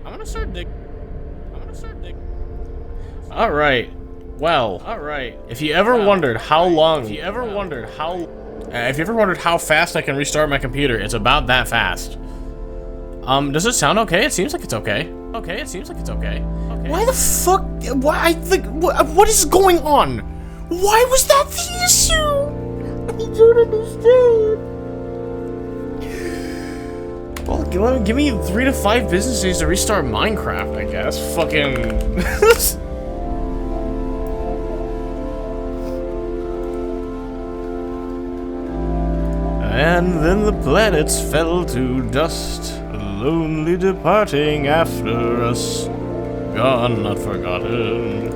I'm gonna start dig. Alright. Well, alright. If you ever wondered how long, if you ever wondered how fast I can restart my computer, it's about that fast. Does it sound okay? It seems like it's okay. Okay, it seems like it's okay. Okay. Why the fuck? Why? I think. What is going on? Why was that the issue? I don't understand. Well, give me 3 to 5 business days to restart Minecraft, I guess. Fucking. And then the planets fell to dust, lonely departing after us. Gone, not forgotten.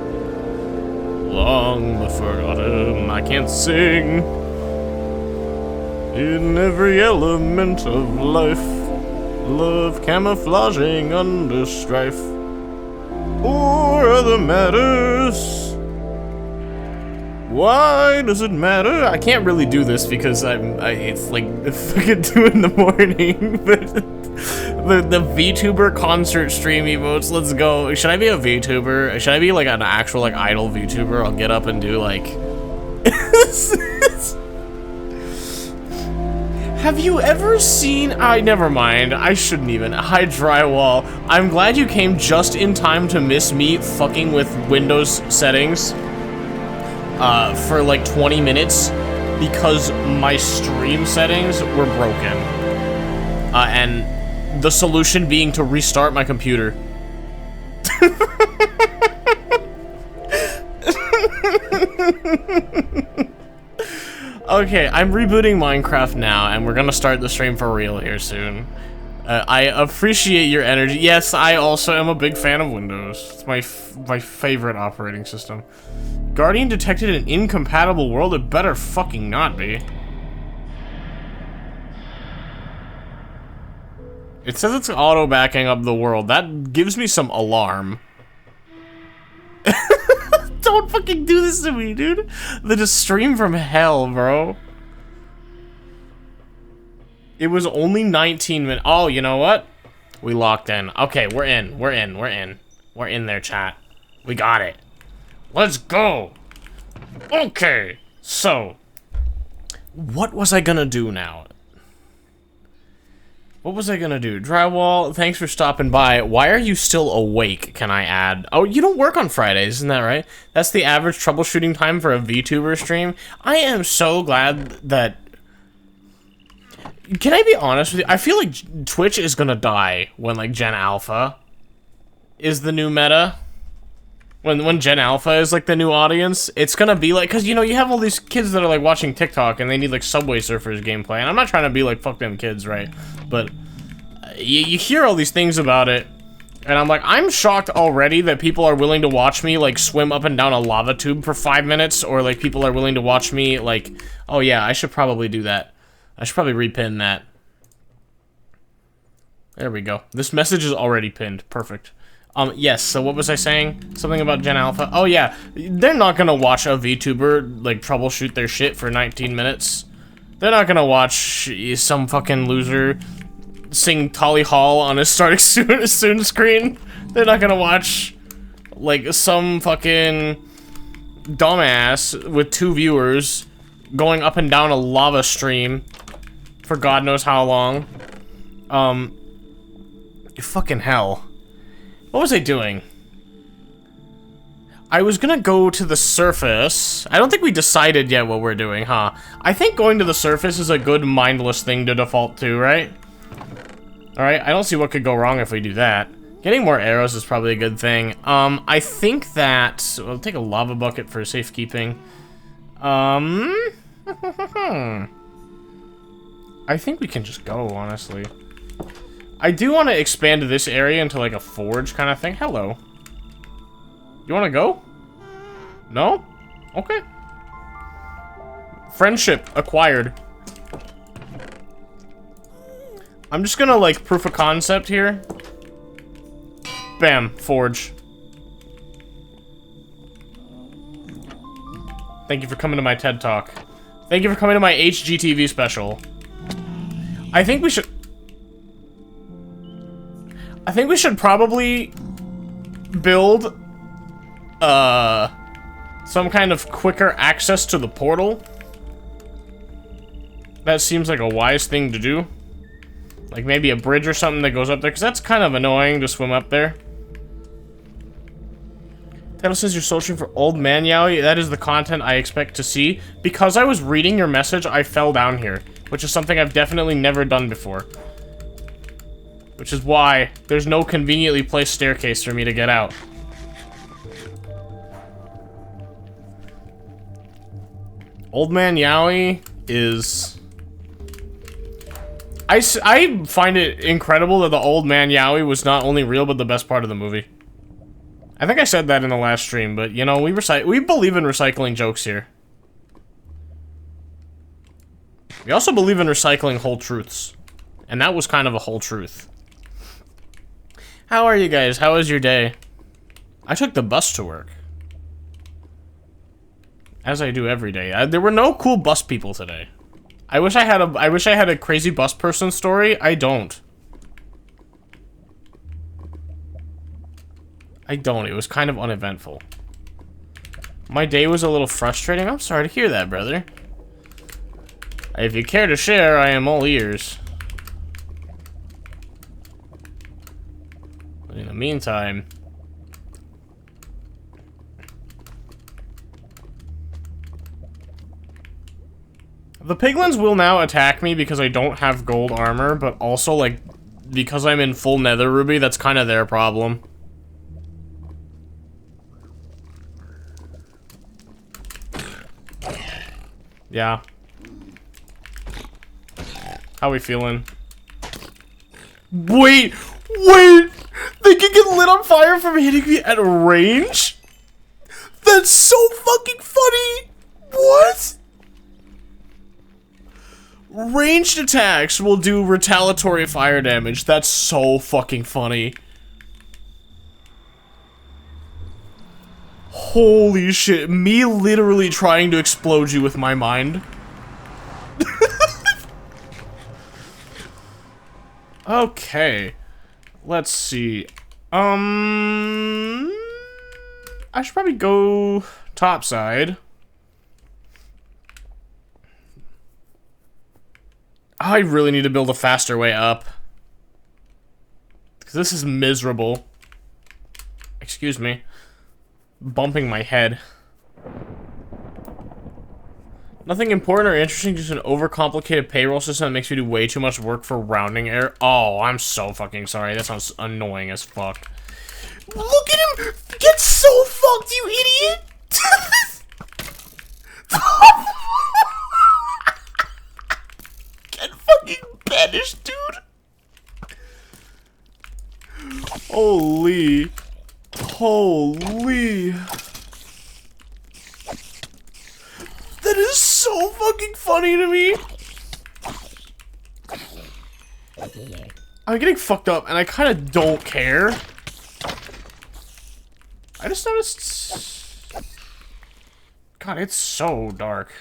Long but forgotten. I can't sing. In every element of life, love camouflaging under strife or other matters. Why does it matter? I can't really do this because it's like fucking 2 in the morning, but the VTuber concert stream emotes, let's go. Should I be a VTuber? Should I be like an actual like idol VTuber? I'll get up and do like Have you ever seen never mind. I shouldn't even. Hi Drywall. I'm glad you came just in time to miss me fucking with Windows settings. For like 20 minutes because my stream settings were broken. And the solution being to restart my computer. Okay, I'm rebooting Minecraft now, and we're gonna start the stream for real here soon. I appreciate your energy. Yes, I also am a big fan of Windows. It's my favorite operating system. Guardian detected an incompatible world. It better fucking not be. It says it's auto backing up the world. That gives me some alarm. Don't fucking do this to me, dude. The stream from hell, bro. It was only 19 minutes. Oh, you know what? We locked in. Okay, we're in. We're in. We're in. We're in there, chat. We got it. Let's go. Okay. So, what was I gonna do now? What was I gonna do? Drywall, thanks for stopping by. Why are you still awake, can I add? Oh, you don't work on Fridays, isn't that right? That's the average troubleshooting time for a VTuber stream. I am so glad that... Can I be honest with you? I feel like Twitch is gonna die when, like, Gen Alpha is the new meta. When Gen Alpha is, like, the new audience, it's gonna be like... Because, you know, you have all these kids that are, like, watching TikTok, and they need, like, Subway Surfers gameplay. And I'm not trying to be like, fuck them kids, right? But you hear all these things about it, and I'm like, I'm shocked already that people are willing to watch me, like, swim up and down a lava tube for 5 minutes, or, like, people are willing to watch me, like... Oh, yeah, I should probably do that. I should probably repin that. There we go. This message is already pinned. Perfect. Yes, so what was I saying? Something about Gen Alpha? Oh, yeah. They're not gonna watch a VTuber, like, troubleshoot their shit for 19 minutes. They're not gonna watch some fucking loser sing Tally Hall on his starting soon screen. They're not gonna watch, like, some fucking dumbass with 2 viewers going up and down a lava stream for God knows how long. Fucking hell. What was I doing? I was gonna go to the surface. I don't think we decided yet what we're doing, huh? I think going to the surface is a good mindless thing to default to, right? Alright, I don't see what could go wrong if we do that. Getting more arrows is probably a good thing. I think that... I'll take a lava bucket for safekeeping. I think we can just go, honestly. I do want to expand this area into, like, a forge kind of thing. Hello. You want to go? No? Okay. Friendship acquired. I'm just gonna, like, proof of concept here. Bam. Forge. Thank you for coming to my TED Talk. Thank you for coming to my HGTV special. I think we should... I think we should probably build, some kind of quicker access to the portal. That seems like a wise thing to do. Like maybe a bridge or something that goes up there, because that's kind of annoying to swim up there. Title says you're searching for old man yaoi. That is the content I expect to see. Because I was reading your message, I fell down here, which is something I've definitely never done before. Which is why there's no conveniently placed staircase for me to get out. Old man yaoi is... I find it incredible that the old man yaoi was not only real, but the best part of the movie. I think I said that in the last stream, but you know, we believe in recycling jokes here. We also believe in recycling whole truths. And that was kind of a whole truth. How are you guys? How was your day? I took the bus to work. As I do every day. There were no cool bus people today. I wish I had a crazy bus person story. I don't. It was kind of uneventful. My day was a little frustrating. I'm sorry to hear that, brother. If you care to share, I am all ears. But in the meantime... The piglins will now attack me because I don't have gold armor, but also, like, because I'm in full nether ruby, that's kind of their problem. Yeah. How we feeling? Wait! They can get lit on fire from hitting me at range? That's so fucking funny! What? Ranged attacks will do retaliatory fire damage. That's so fucking funny. Holy shit, me literally trying to explode you with my mind. Okay. Let's see. I should probably go topside. I really need to build a faster way up. Because this is miserable. Excuse me. Bumping my head. Nothing important or interesting, just an overcomplicated payroll system that makes me do way too much work for rounding error. Oh, I'm so fucking sorry. That sounds annoying as fuck. Look at him get so fucked, you idiot! Get fucking banished, dude! Holy. That is so fucking funny to me. I'm getting fucked up and I kind of don't care. I just noticed... God, it's so dark.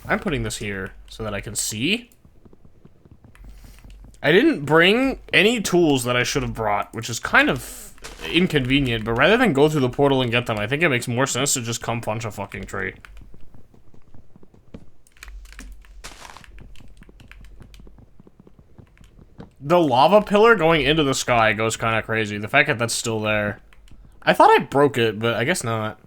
I'm putting this here so that I can see. I didn't bring any tools that I should have brought, which is kind of inconvenient, but rather than go through the portal and get them, I think it makes more sense to just come punch a fucking tree. The lava pillar going into the sky goes kind of crazy. The fact that that's still there. I thought I broke it, but I guess not.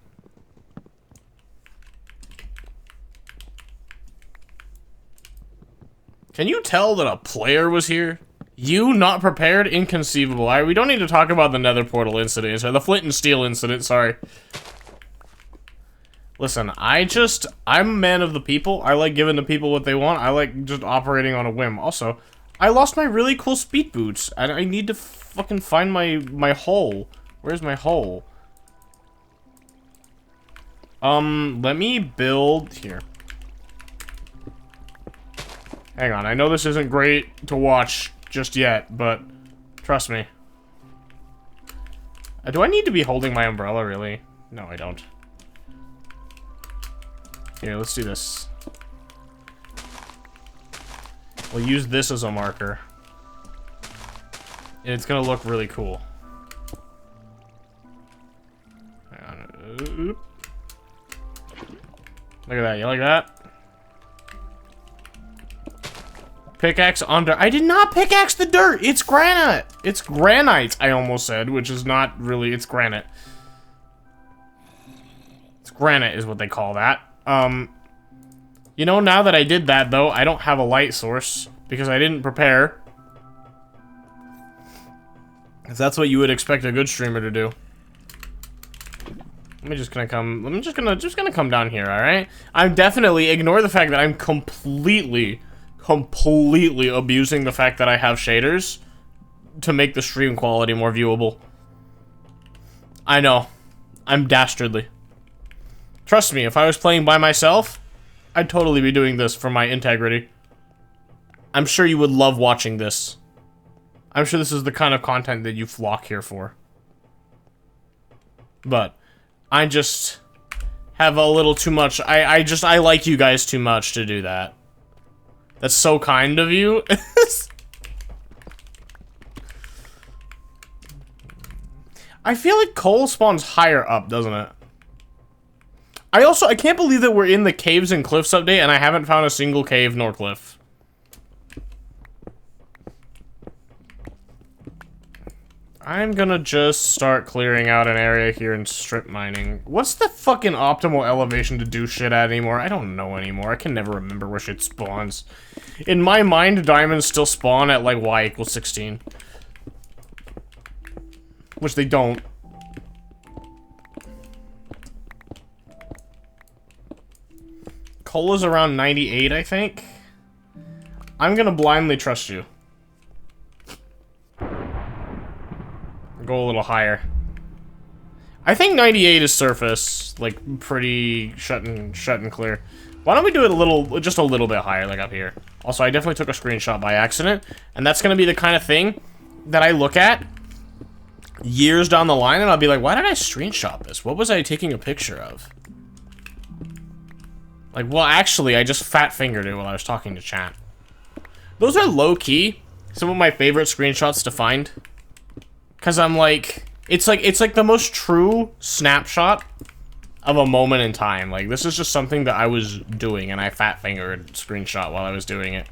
Can you tell that a player was here? You not prepared? Inconceivable. Alright, we don't need to talk about the nether portal incident. The flint and steel incident, sorry. Listen, I'm a man of the people. I like giving the people what they want. I like just operating on a whim. Also, I lost my really cool speed boots. I need to fucking find my hole. Where's my hole? Let me build here. Hang on, I know this isn't great to watch just yet, but trust me. Do I need to be holding my umbrella, really? No, I don't. Here, let's do this. We'll use this as a marker. And it's gonna look really cool. Look at that, you like that? Pickaxe under. I did not pickaxe the dirt. It's granite. It's granite, I almost said, which is not really, it's granite. It's granite is what they call that. You know, now that I did that though, I don't have a light source because I didn't prepare. If that's what you would expect a good streamer to do. I'm just gonna come down here, alright? I'm definitely, ignore the fact that I'm completely abusing the fact that I have shaders to make the stream quality more viewable. I know. I'm dastardly. Trust me, if I was playing by myself, I'd totally be doing this for my integrity. I'm sure you would love watching this. I'm sure this is the kind of content that you flock here for. But I just have a little too much. I like you guys too much to do that. That's so kind of you. I feel like coal spawns higher up, doesn't it? I can't believe that we're in the caves and cliffs update and I haven't found a single cave nor cliff. I'm gonna just start clearing out an area here and strip mining. What's the fucking optimal elevation to do shit at anymore? I don't know anymore. I can never remember where shit spawns. In my mind, diamonds still spawn at like y equals 16. Which they don't. Coal is around 98, I think. I'm gonna blindly trust you. Go a little higher. I think 98 is surface, like pretty shut and clear. Why don't we do it just a little bit higher, like up here? Also, I definitely took a screenshot by accident, and that's gonna be the kind of thing that I look at years down the line, and I'll be like, why did I screenshot this? What was I taking a picture of? Like, well, actually, I just fat-fingered it while I was talking to chat. Those are low-key some of my favorite screenshots to find. Cause I'm like, it's like the most true snapshot of a moment in time. Like, this is just something that I was doing and I fat-fingered screenshot while I was doing it.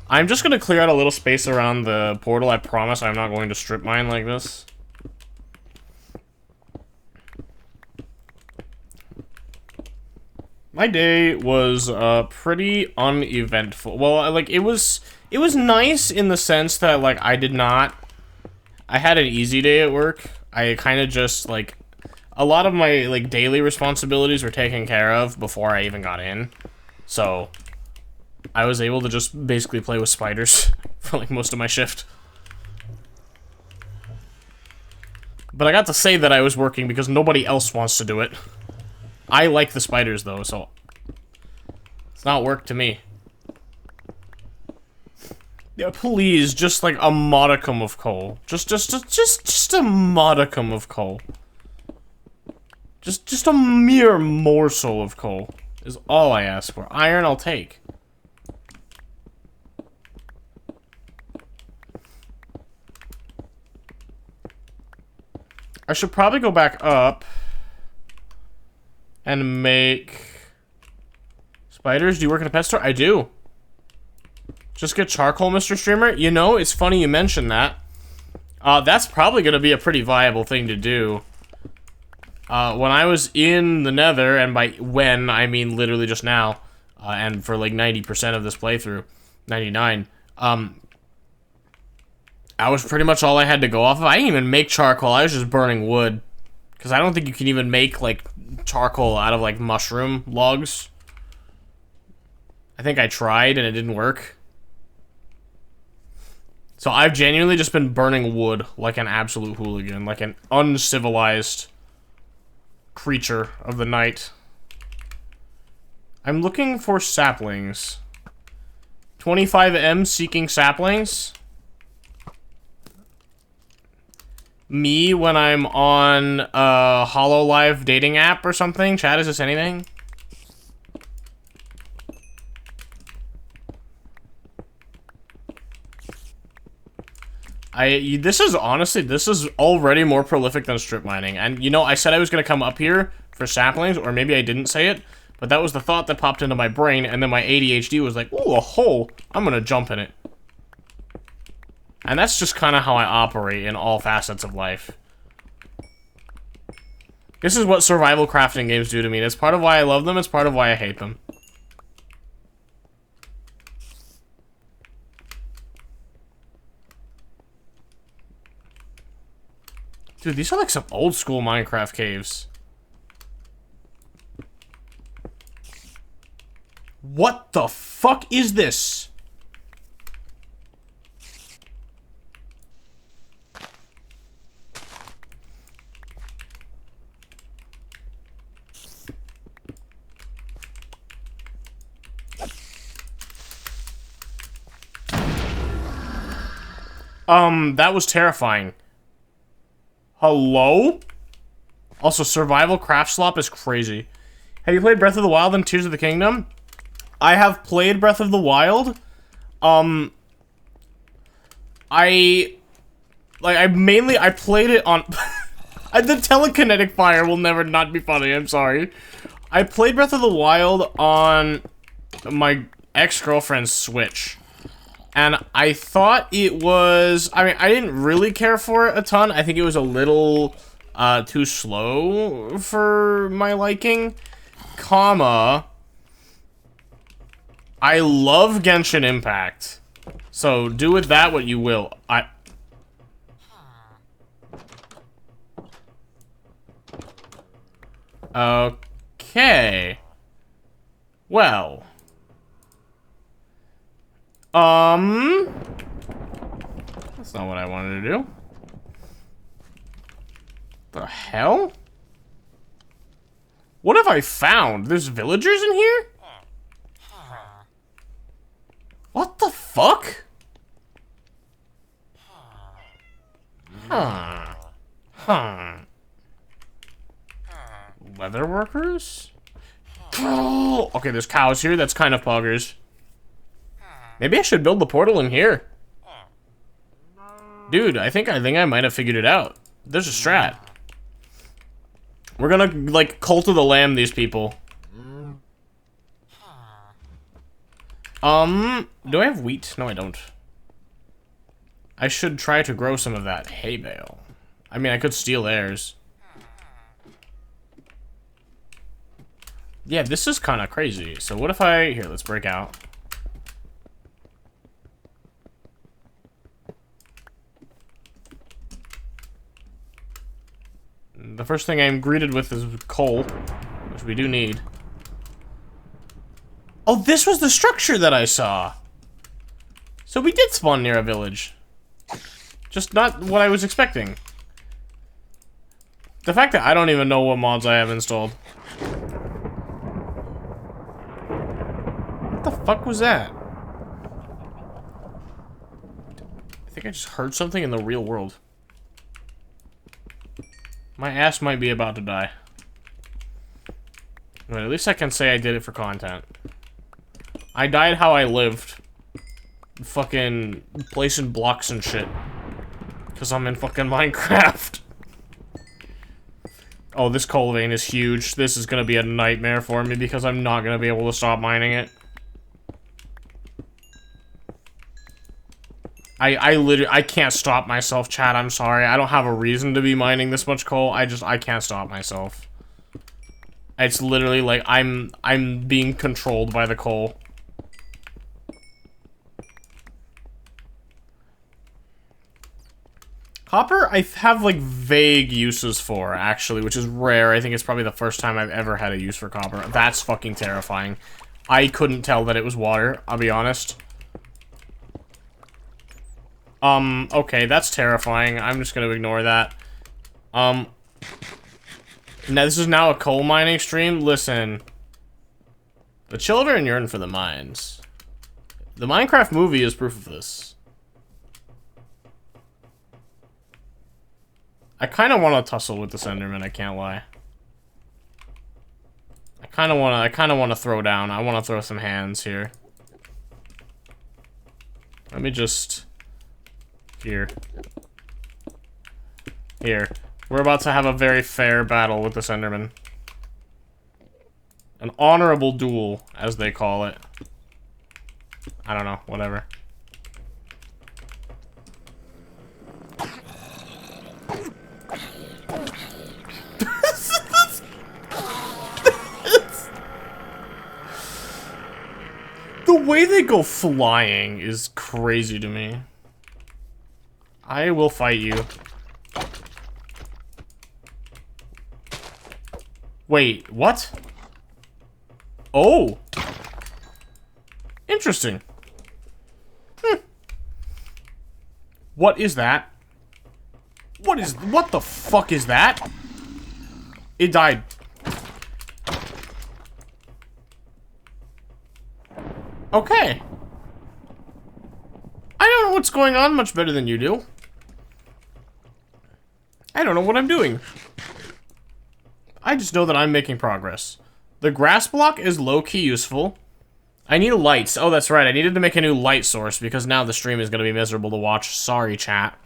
I'm just gonna clear out a little space around the portal. I promise I'm not going to strip mine like this. My day was pretty uneventful. Well, like it was nice in the sense that like I had an easy day at work. I kind of just like a lot of my like daily responsibilities were taken care of before I even got in. So I was able to just basically play with spiders for like most of my shift. But I got to say that I was working because nobody else wants to do it. I like the spiders though, so it's not work to me. Yeah, please, just like a modicum of coal. Just a modicum of coal. Just a mere morsel of coal is all I ask for. Iron I'll take. I should probably go back up and make spiders. Do you work at a pet store? I do. Just get charcoal, Mr. Streamer. You know, it's funny you mentioned that. That's probably going to be a pretty viable thing to do. When I was in the Nether, and by when, I mean literally just now, and for like 90% of this playthrough, 99, that was pretty much all I had to go off of. I didn't even make charcoal, I was just burning wood. Because I don't think you can even make, like, charcoal out of, like, mushroom logs. I think I tried and it didn't work. So I've genuinely just been burning wood like an absolute hooligan, like an uncivilized creature of the night. I'm looking for saplings. 25M seeking saplings. Me when I'm on a HoloLive dating app or something. Chat, is this anything? This is honestly, this is already more prolific than strip mining. And, you know, I said I was gonna come up here for saplings, or maybe I didn't say it, but that was the thought that popped into my brain, and then my ADHD was like, ooh, a hole, I'm gonna jump in it. And that's just kind of how I operate in all facets of life. This is what survival crafting games do to me. It's part of why I love them, it's part of why I hate them. Dude, these are like some old school Minecraft caves. What the fuck is this? That was terrifying. Hello? Also, survival craft slop is crazy. Have you played Breath of the Wild and Tears of the Kingdom? I have played Breath of the Wild. I played it on... The telekinetic fire will never not be funny, I'm sorry. I played Breath of the Wild on my ex-girlfriend's Switch. And I thought it was... I mean, I didn't really care for it a ton. I think it was a little too slow for my liking. Comma... I love Genshin Impact. So, do with that what you will. Okay. Well. That's not what I wanted to do. The hell? What have I found? There's villagers in here? What the fuck? Leather workers? Okay, there's cows here. That's kind of poggers. Maybe I should build the portal in here. Dude, I think I might have figured it out. There's a strat. We're gonna, like, cult of the lamb these people. Do I have wheat? No, I don't. I should try to grow some of that hay bale. I mean, I could steal theirs. Yeah, this is kind of crazy. So what if I... Here, let's break out. The first thing I'm greeted with is coal, which we do need. Oh, this was the structure that I saw. So we did spawn near a village. Just not what I was expecting. The fact that I don't even know what mods I have installed. What the fuck was that? I think I just heard something in the real world. My ass might be about to die. But at least I can say I did it for content. I died how I lived. Fucking placing blocks and shit. Because I'm in fucking Minecraft. Oh, this coal vein is huge. This is gonna be a nightmare for me because I'm not gonna be able to stop mining it. I can't stop myself, chat. I'm sorry. I don't have a reason to be mining this much coal. I can't stop myself. It's literally like I'm being controlled by the coal. Copper, I have like vague uses for, actually, which is rare. I think it's probably the first time I've ever had a use for copper. That's fucking terrifying. I couldn't tell that it was water, I'll be honest. Okay, that's terrifying. I'm just gonna ignore that. Now this is now a coal mining stream. Listen. The children yearn for the mines. The Minecraft movie is proof of this. I kind of want to tussle with this Enderman, I can't lie. I kind of want to throw down. I want to throw some hands here. Let me just Here. Here. We're about to have a very fair battle with this Enderman. An honorable duel, as they call it. I don't know, whatever. The way they go flying is crazy to me. I will fight you. Wait, what? Oh. Interesting. What is that? What the fuck is that? It died. Okay. I don't know what's going on much better than you do. I don't know what I'm doing. I just know that I'm making progress. The grass block is low-key useful. I need lights. Oh, that's right. I needed to make a new light source because now the stream is going to be miserable to watch. Sorry, chat.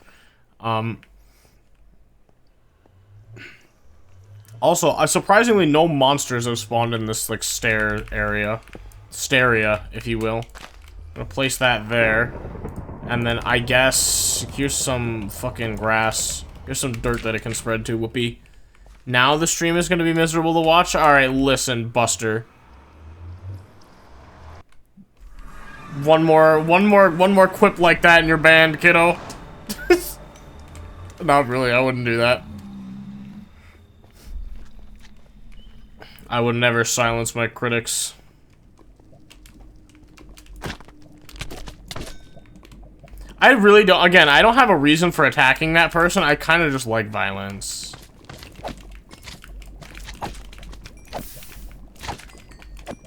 Also, surprisingly, no monsters have spawned in this, like, stair area. Staria, if you will. I'm gonna place that there. And then, I guess, here's some fucking grass. Here's some dirt that it can spread to. Whoopee. Now the stream is gonna be miserable to watch? Alright, listen, Buster. One more quip like that in your band, kiddo. Not really, I wouldn't do that. I would never silence my critics. I really don't, again, I don't have a reason for attacking that person, I kind of just like violence.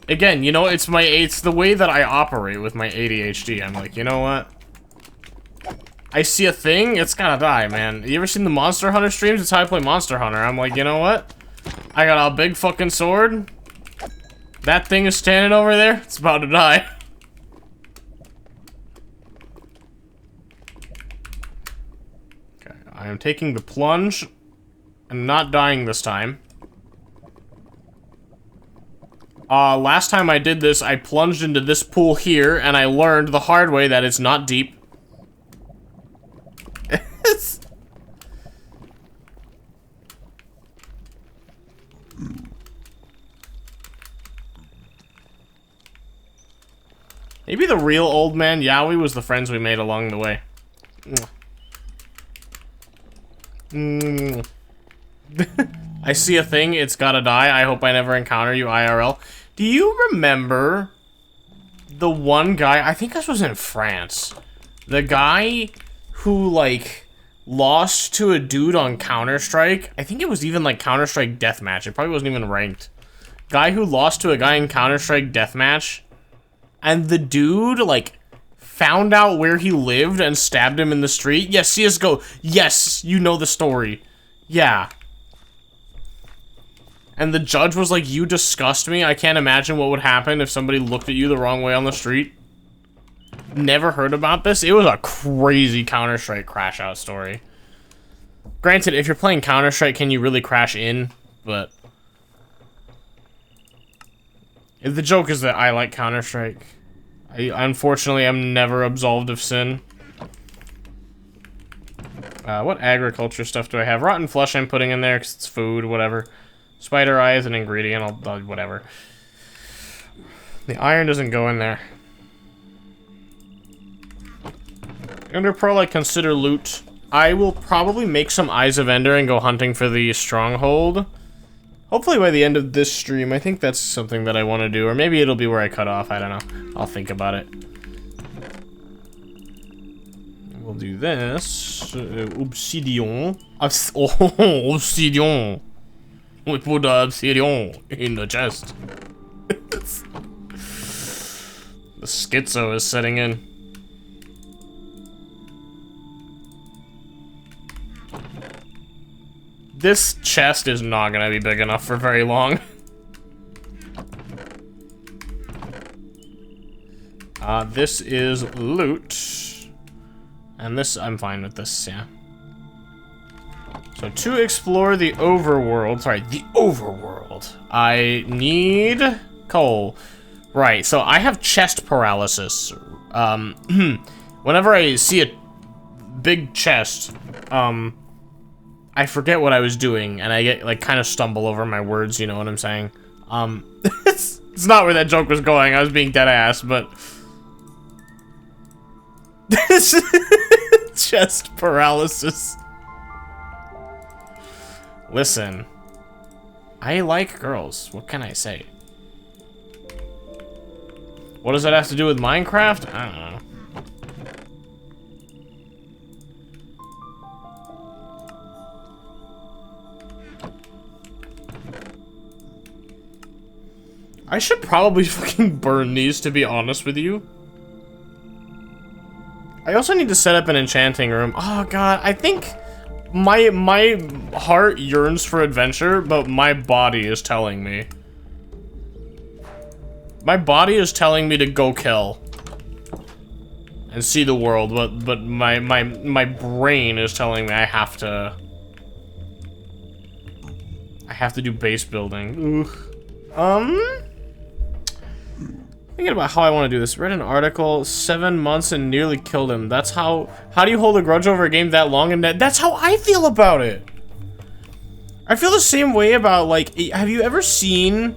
Again, you know, it's the way that I operate with my ADHD. I'm like, you know what? I see a thing, it's gotta die, man. You ever seen the Monster Hunter streams? It's how I play Monster Hunter. I'm like, you know what? I got a big fucking sword. That thing is standing over there. It's about to die. Okay, I am taking the plunge and not dying this time. Last time I did this, I plunged into this pool here, and I learned the hard way that it's not deep. Maybe the real old man Yaoi was the friends we made along the way. I see a thing, it's gotta die. I hope I never encounter you IRL. Do you remember the one guy, I think this was in France, the guy who, like, lost to a dude on Counter-Strike? I think it was even, like, Counter-Strike Deathmatch. It probably wasn't even ranked. Guy who lost to a guy in Counter-Strike Deathmatch, and the dude, like, found out where he lived and stabbed him in the street? Yes, CSGO. Yes, you know the story. Yeah. And the judge was like, you disgust me. I can't imagine what would happen if somebody looked at you the wrong way on the street. Never heard about this? It was a crazy Counter-Strike crash out story. Granted, if you're playing Counter-Strike, can you really crash in? But the joke is that I like Counter-Strike. I unfortunately am never absolved of sin. What agriculture stuff do I have? Rotten flesh I'm putting in there because it's food, whatever. Spider eye is an ingredient, I'll whatever. The iron doesn't go in there. Ender Pearl I consider loot. I will probably make some Eyes of Ender and go hunting for the stronghold. Hopefully by the end of this stream, I think that's something that I want to do. Or maybe it'll be where I cut off, I don't know. I'll think about it. We'll do this. Obsidian. Oh, obsidian. We put obsidian in the chest. The schizo is setting in. This chest is not gonna be big enough for very long. This is loot. And this, I'm fine with this, yeah. So to explore the overworld, sorry, the overworld, I need coal. Right, so I have chest paralysis. Whenever I see a big chest, I forget what I was doing, and I get, like, kind of stumble over my words, you know what I'm saying? It's not where that joke was going, I was being dead ass, but... Chest paralysis. Listen, I like girls, what can I say? What does that have to do with Minecraft? I don't know. I should probably fucking burn these, to be honest with you. I also need to set up an enchanting room. Oh god, I think my heart yearns for adventure, but my body is telling me. My body is telling me to go kill and see the world, but my brain is telling me I have to do base building. Ooh. Thinking about how I want to do this. Read an article, 7 months and nearly killed him. That's how do you hold a grudge over a game that long? And that's how I feel about it. I feel the same way about, like, have you ever seen,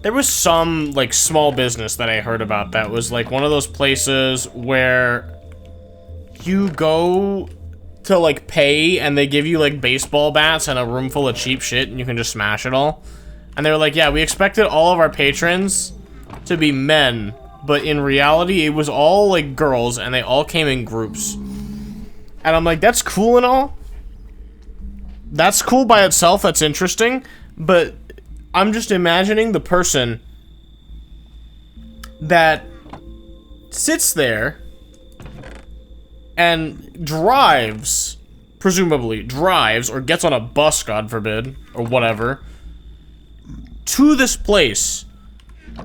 there was some, like, small business that I heard about that was, like, one of those places where you go to, like, pay and they give you, like, baseball bats and a room full of cheap shit and you can just smash it all. And they were like, yeah, we expected all of our patrons to be men, but in reality, it was all, like, girls, and they all came in groups. And I'm like, that's cool and all. That's cool by itself, that's interesting, but I'm just imagining the person that sits there and drives, presumably drives, or gets on a bus, God forbid, or whatever, to this place,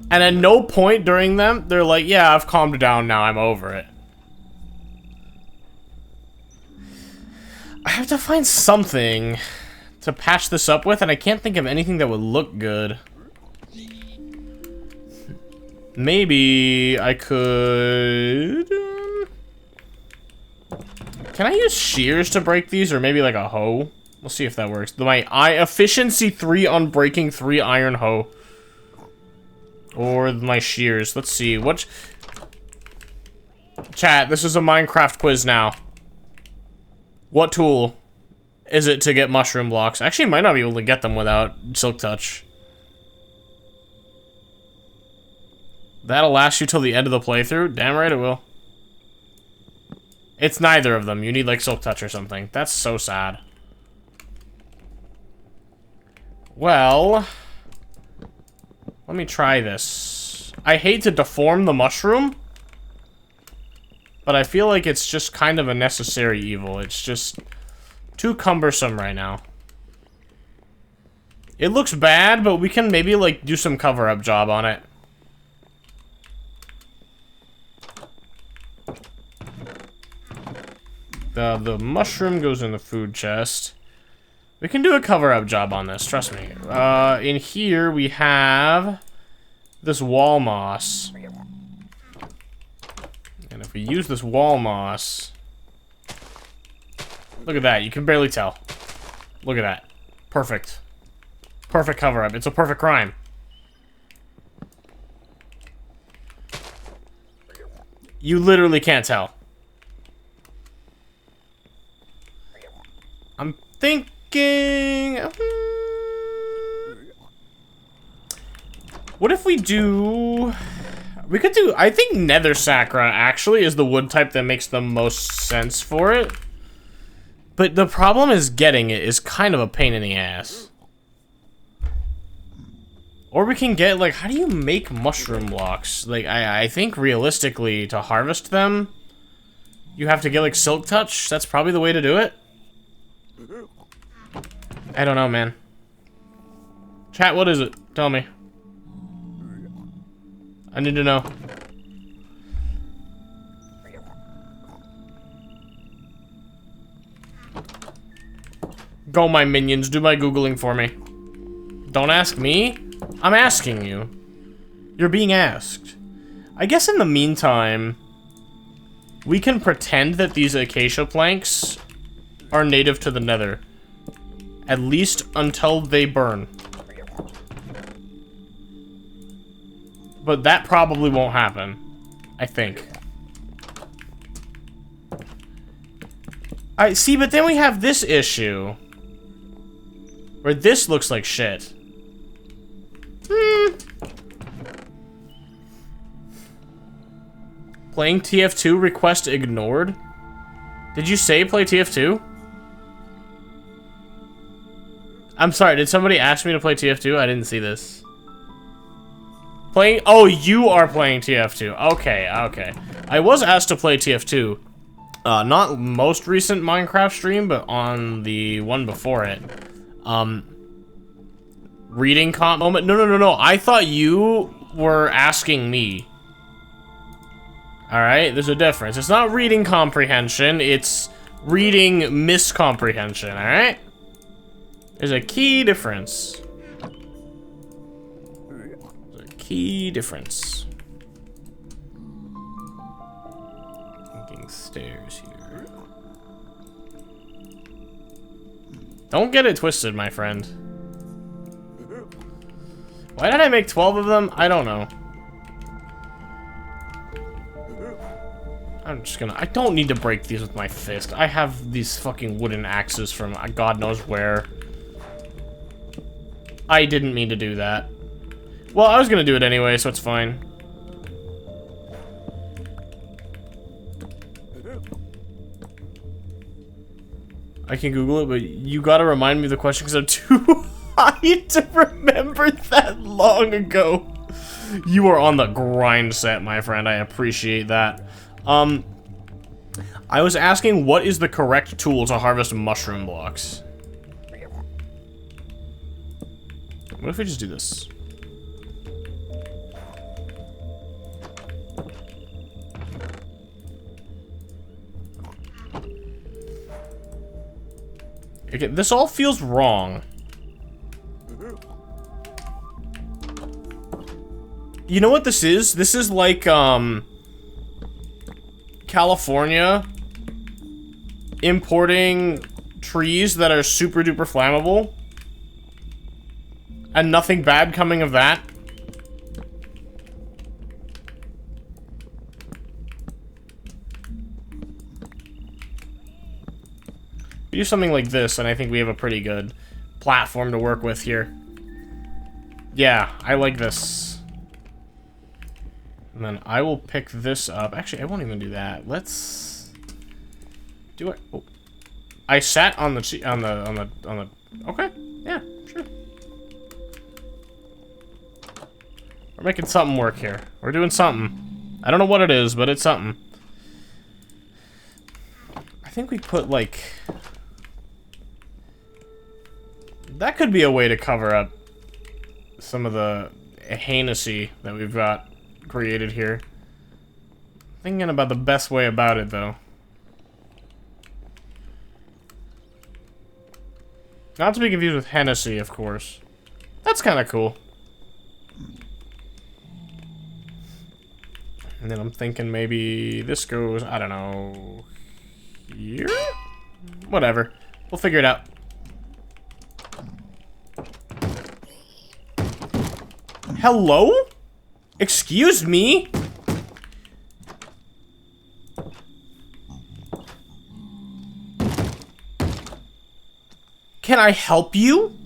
and at no point during them, they're like, yeah, I've calmed down now, I'm over it. I have to find something to patch this up with, and I can't think of anything that would look good. Maybe I could... Can I use shears to break these, or maybe like a hoe? We'll see if that works. My efficiency 3 on breaking 3 iron hoe. Or my shears. Let's see. What? Chat, this is a Minecraft quiz now. What tool is it to get mushroom blocks? Actually, might not be able to get them without Silk Touch. That'll last you till the end of the playthrough? Damn right it will. It's neither of them. You need, like, Silk Touch or something. That's so sad. Well, let me try this. I hate to deform the mushroom, but I feel like it's just kind of a necessary evil. It's just too cumbersome right now. It looks bad, but we can maybe, like, do some cover-up job on it. The mushroom goes in the food chest. We can do a cover-up job on this, trust me. In here, we have this wall moss. And if we use this wall moss... Look at that, you can barely tell. Look at that. Perfect. Perfect cover-up. It's a perfect crime. You literally can't tell. I'm thinking... What if we do... We could do... I think Nether Sacra actually is the wood type that makes the most sense for it. But the problem is getting it is kind of a pain in the ass. Or we can get, like, how do you make mushroom blocks? Like, I think realistically, to harvest them, you have to get, like, Silk Touch. That's probably the way to do it. I don't know, man. Chat, what is it? Tell me. I need to know. Go, my minions, do my Googling for me. Don't ask me. I'm asking you. You're being asked. I guess in the meantime, we can pretend that these acacia planks are native to the Nether. At least until they burn. But that probably won't happen. I think. I see, but then we have this issue. Where this looks like shit. Playing TF2 request ignored? Did you say play TF2? I'm sorry, did somebody ask me to play TF2? I didn't see this. Playing? Oh, you are playing TF2. Okay, okay. I was asked to play TF2. Not most recent Minecraft stream, but on the one before it. Reading comp moment? No. I thought you were asking me. Alright, there's a difference. It's not reading comprehension, it's reading miscomprehension, alright? There's a key difference. There's a key difference. Thinking stairs here. Don't get it twisted, my friend. Why did I make 12 of them? I don't know. I'm just gonna... I don't need to break these with my fist. I have these fucking wooden axes from God knows where. I didn't mean to do that. Well, I was gonna do it anyway, so it's fine. I can Google it, but you gotta remind me of the question because I'm too high to remember that long ago. You are on the grind set, my friend. I appreciate that. I was asking what is the correct tool to harvest mushroom blocks? What if we just do this? Okay, this all feels wrong. You know what this is? This is like, California importing trees that are super duper flammable and nothing bad coming of that. We do something like this and I think we have a pretty good platform to work with here. Yeah, I like this. And then I will pick this up. Actually, I won't even do that. Let's do it. Oh. I sat on the okay. Yeah, sure. We're making something work here. We're doing something. I don't know what it is, but it's something. I think we put like that could be a way to cover up some of the heinousy that we've got created here. Thinking about the best way about it, though. Not to be confused with Hennessy, of course. That's kind of cool. And then I'm thinking maybe this goes, I don't know, here? Whatever. We'll figure it out. Hello? Excuse me? Can I help you?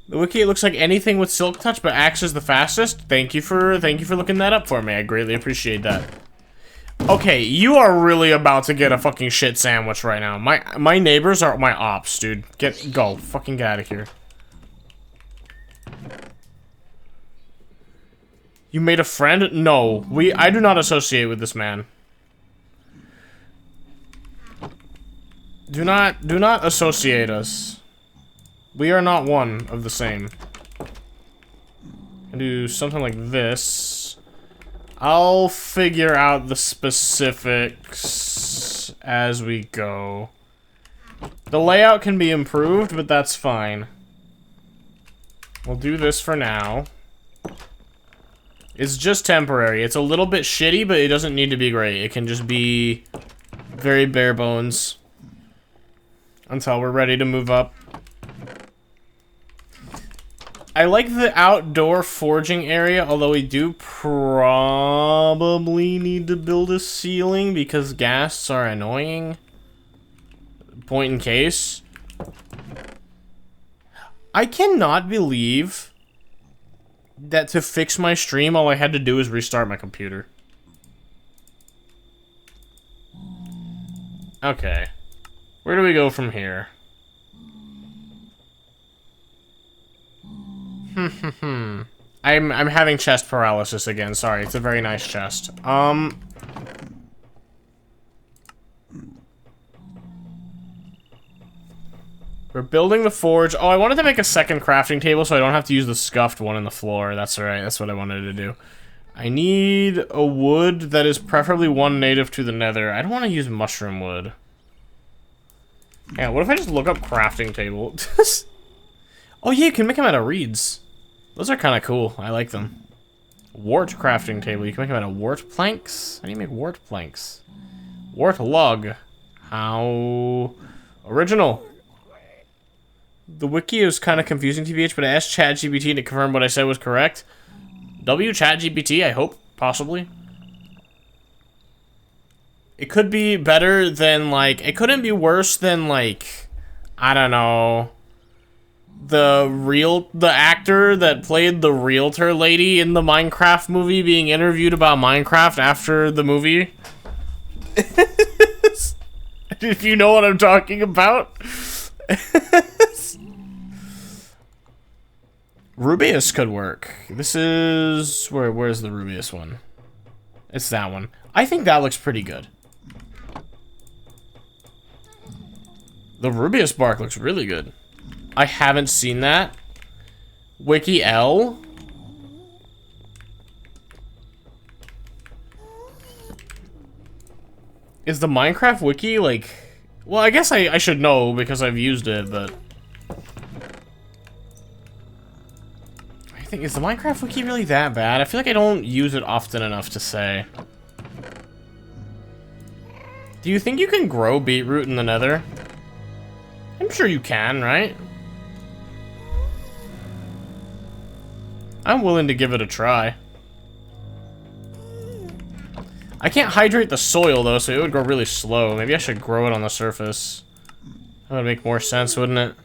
The wiki looks like anything with silk touch, but axe is the fastest. Thank you for looking that up for me. I greatly appreciate that. Okay, you are really about to get a fucking shit sandwich right now. My neighbors are my ops, dude. Go. Fucking get out of here. You made a friend? No. I do not associate with this man. Do not associate us. We are not one of the same. And do something like this. I'll figure out the specifics as we go. The layout can be improved, but that's fine. We'll do this for now. It's just temporary. It's a little bit shitty, but it doesn't need to be great. It can just be very bare bones until we're ready to move up. I like the outdoor forging area, although we do probably need to build a ceiling because ghasts are annoying. Point in case. I cannot believe that to fix my stream, all I had to do is restart my computer. Okay. Where do we go from here? I'm having chest paralysis again. Sorry, it's a very nice chest. We're building the forge. Oh, I wanted to make a second crafting table so I don't have to use the scuffed one in the floor. That's right. That's what I wanted to do. I need a wood that is preferably one native to the nether. I don't want to use mushroom wood. Yeah, what if I just look up crafting table? Oh yeah, you can make them out of reeds. Those are kind of cool. I like them. Wart crafting table. You can make them out of wart planks. How do you make wart planks? Wart log. How original. The wiki is kind of confusing, TBH, but I asked ChatGPT to confirm what I said was correct. ChatGPT, I hope, possibly. It could be better than, like, it couldn't be worse than, like, I don't know, the actor that played the realtor lady in the Minecraft movie being interviewed about Minecraft after the movie. If you know what I'm talking about. Rubius could work. This is... Where's the Rubius one? It's that one. I think that looks pretty good. The Rubius bark looks really good. I haven't seen that. Wiki L? Is the Minecraft wiki, like... Well, I guess I should know because I've used it, but... Is the Minecraft wiki really that bad? I feel like I don't use it often enough to say. Do you think you can grow beetroot in the nether? I'm sure you can, right? I'm willing to give it a try. I can't hydrate the soil though, so it would grow really slow. Maybe I should grow it on the surface. That would make more sense, wouldn't it?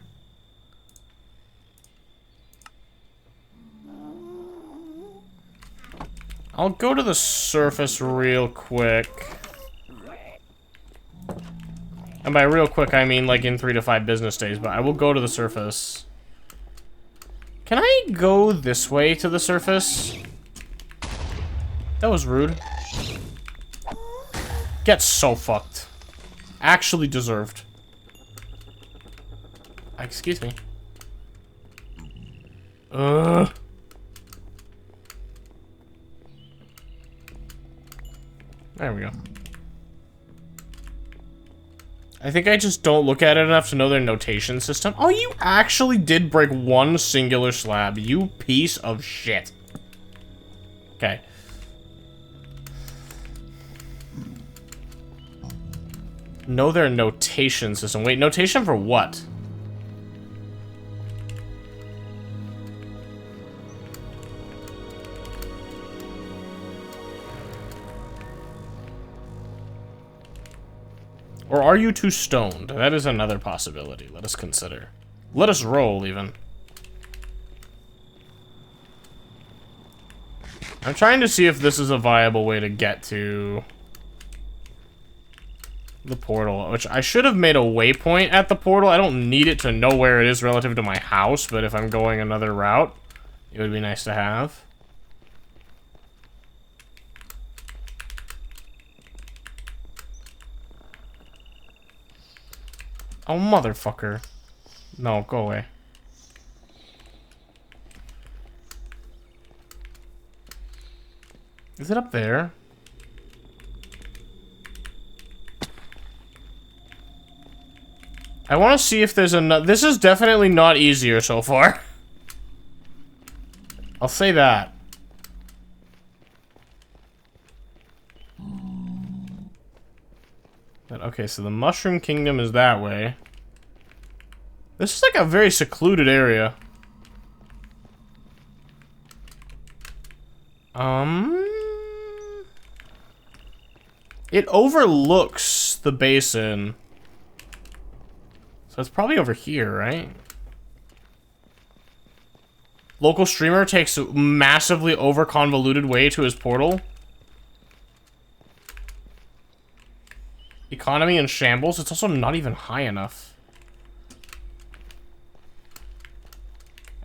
I'll go to the surface real quick. And by real quick, I mean like in 3 to 5 business days, but I will go to the surface. Can I go this way to the surface? That was rude. Get so fucked. Actually deserved. Excuse me. Ugh. There we go. I think I just don't look at it enough to know their notation system. Oh, you actually did break one singular slab, you piece of shit. Okay. Know their notation system. Wait, notation for what? Or are you too stoned? That is another possibility. Let us consider. Let us roll, even. I'm trying to see if this is a viable way to get to the portal, which I should have made a waypoint at the portal. I don't need it to know where it is relative to my house, but if I'm going another route, it would be nice to have. Oh, motherfucker. No, go away. Is it up there? I want to see if there's another. This is definitely not easier so far. I'll say that. But, okay, so the Mushroom Kingdom is that way. This is like a very secluded area. It overlooks the basin. So it's probably over here, right? Local streamer takes a massively over-convoluted way to his portal. Economy in shambles. It's also not even high enough.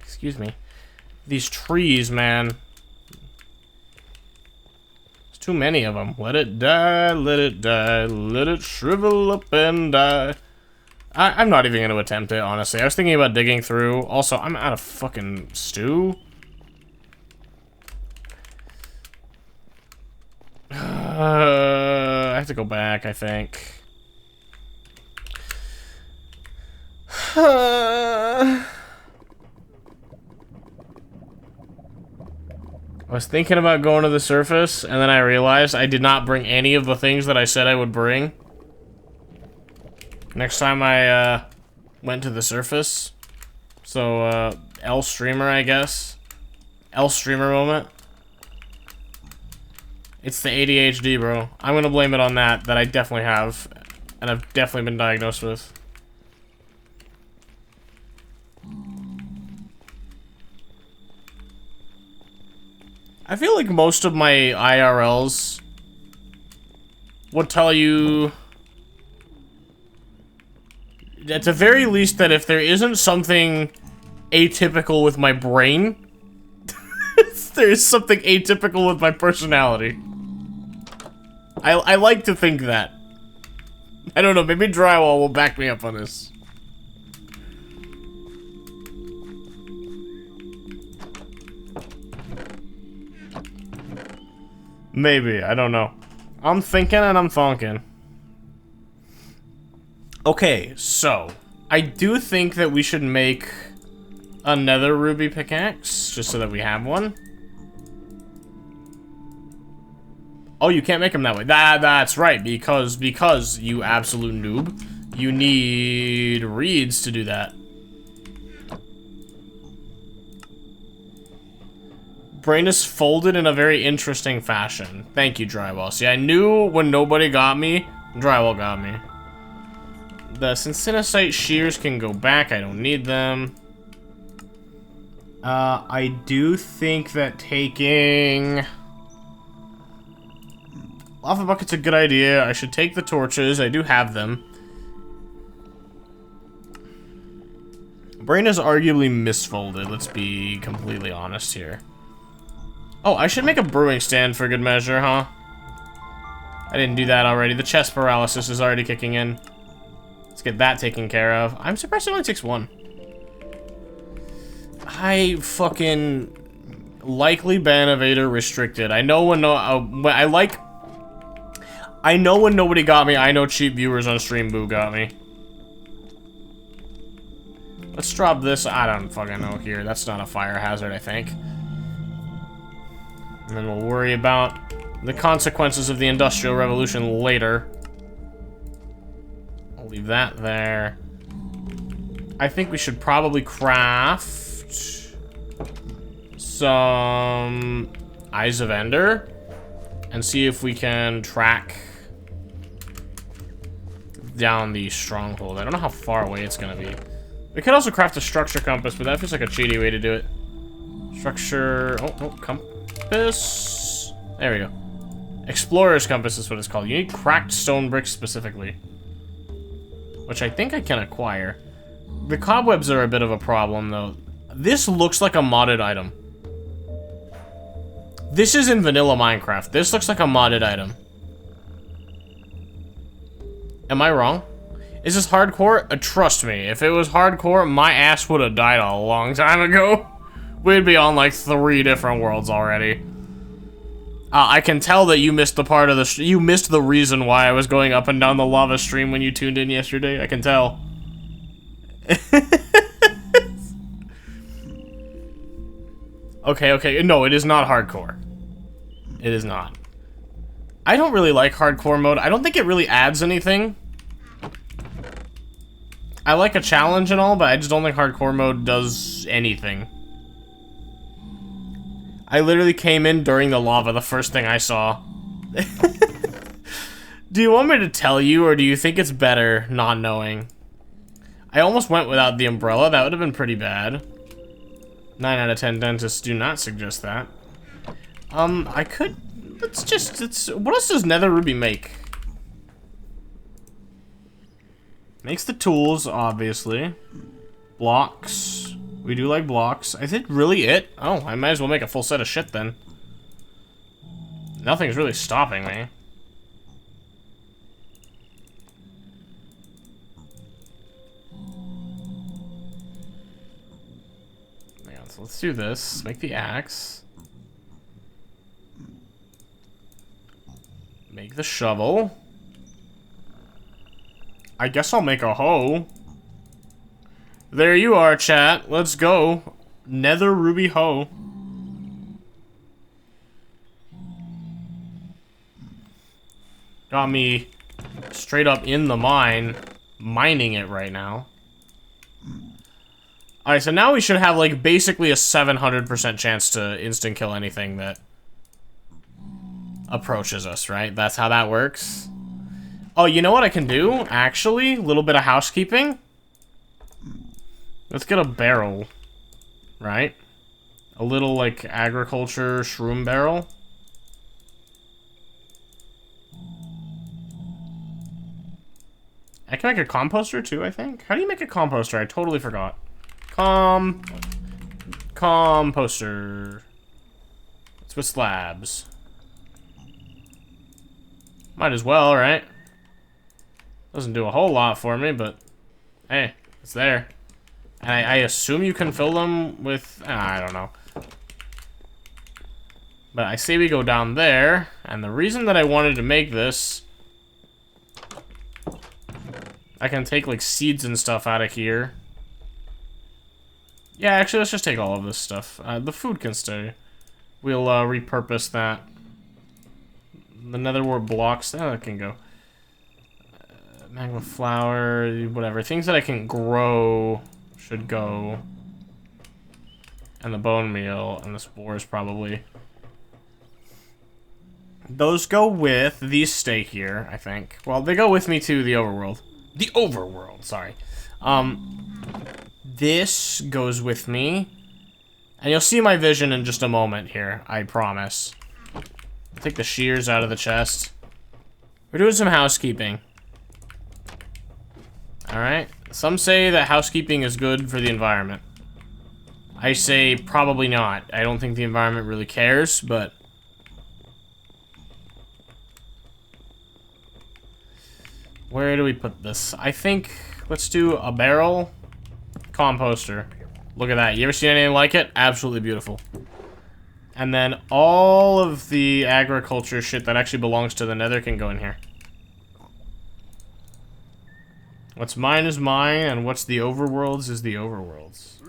Excuse me. These trees, man. There's too many of them. Let it die, let it die, let it shrivel up and die. I'm not even going to attempt it, honestly. I was thinking about digging through. Also, I'm out of fucking stew. I have to go back, I think. I was thinking about going to the surface, and then I realized I did not bring any of the things that I said I would bring. Next time I, went to the surface. So, L streamer, I guess. L streamer moment. It's the ADHD, bro. I'm gonna blame it on that I definitely have. And I've definitely been diagnosed with. I feel like most of my IRLs would tell you, at the very least, that if there isn't something atypical with my brain, there's something atypical with my personality. I like to think that. I don't know, maybe drywall will back me up on this. Maybe, I don't know. I'm thinking and I'm thonking. Okay, so I do think that we should make a nether ruby pickaxe, just so that we have one. Oh, you can't make them that way. That's right, because you absolute noob, you need reeds to do that. Brain is folded in a very interesting fashion. Thank you, drywall. See, I knew when nobody got me, drywall got me. The syntheticite shears can go back. I don't need them. I do think that taking lava bucket's a good idea. I should take the torches. I do have them. Brain is arguably misfolded. Let's be completely honest here. Oh, I should make a brewing stand for good measure, huh? I didn't do that already. The chest paralysis is already kicking in. Let's get that taken care of. I'm surprised it only takes one. I fucking likely ban evader restricted. I know when I know when nobody got me. I know cheap viewers on stream boo got me. Let's drop this. I don't fucking know here. That's not a fire hazard, I think. And then we'll worry about the consequences of the Industrial Revolution later. I'll leave that there. I think we should probably craft some Eyes of Ender and see if we can track down the stronghold. I don't know how far away it's gonna be. We could also craft a structure compass, but that feels like a cheaty way to do it. Structure, oh, compass. There we go. Explorer's compass is what it's called. You need cracked stone bricks specifically, which I think I can acquire. The cobwebs are a bit of a problem, though. This looks like a modded item. This is in vanilla Minecraft. This looks like a modded item. Am I wrong? Is this hardcore? Trust me, if it was hardcore, my ass would have died a long time ago. We'd be on like 3 different worlds already. I can tell that you missed the part of you missed the reason why I was going up and down the lava stream when you tuned in yesterday. I can tell. Okay. No, it is not hardcore. It is not. I don't really like hardcore mode. I don't think it really adds anything. I like a challenge and all, but I just don't think hardcore mode does anything. I literally came in during the lava, the first thing I saw. Do you want me to tell you, or do you think it's better not knowing? I almost went without the umbrella. That would have been pretty bad. 9 out of 10 dentists do not suggest that. I could... what else does Nether Ruby make? Makes the tools, obviously. Blocks. We do like blocks. Is it really it? Oh, I might as well make a full set of shit then. Nothing's really stopping me. Hang on, so let's do this. Make the axe. Make the shovel. I guess I'll make a hoe. There you are, chat. Let's go. Nether Ruby hoe. Got me straight up in the mine, mining it right now. Alright, so now we should have, like, basically a 700% chance to instant kill anything that approaches us, right? That's how that works. Oh, you know what I can do? Actually, a little bit of housekeeping. Let's get a barrel, right? A little, like, agriculture shroom barrel. I can make a composter too, I think. How do you make a composter? I totally forgot. Composter. It's with slabs. Might as well, right? Doesn't do a whole lot for me, but hey, it's there. And I assume you can fill them with... I don't know. But I say we go down there, and the reason that I wanted to make this... I can take, like, seeds and stuff out of here. Yeah, actually, let's just take all of this stuff. The food can stay. We'll, repurpose that. The nether wart blocks, that can go. Magma flour, whatever. Things that I can grow should go. And the bone meal and the spores, probably. Those go with... These stay here, I think. Well, they go with me to the overworld. The overworld, sorry. This goes with me. And you'll see my vision in just a moment here, I promise. Take the shears out of the chest. We're doing some housekeeping. Alright. Some say that housekeeping is good for the environment. I say probably not. I don't think the environment really cares, but... Where do we put this? I think let's do a barrel composter. Look at that. You ever seen anything like it? Absolutely beautiful. And then all of the agriculture shit that actually belongs to the nether can go in here. What's mine is mine, and what's the overworld's is the overworld's.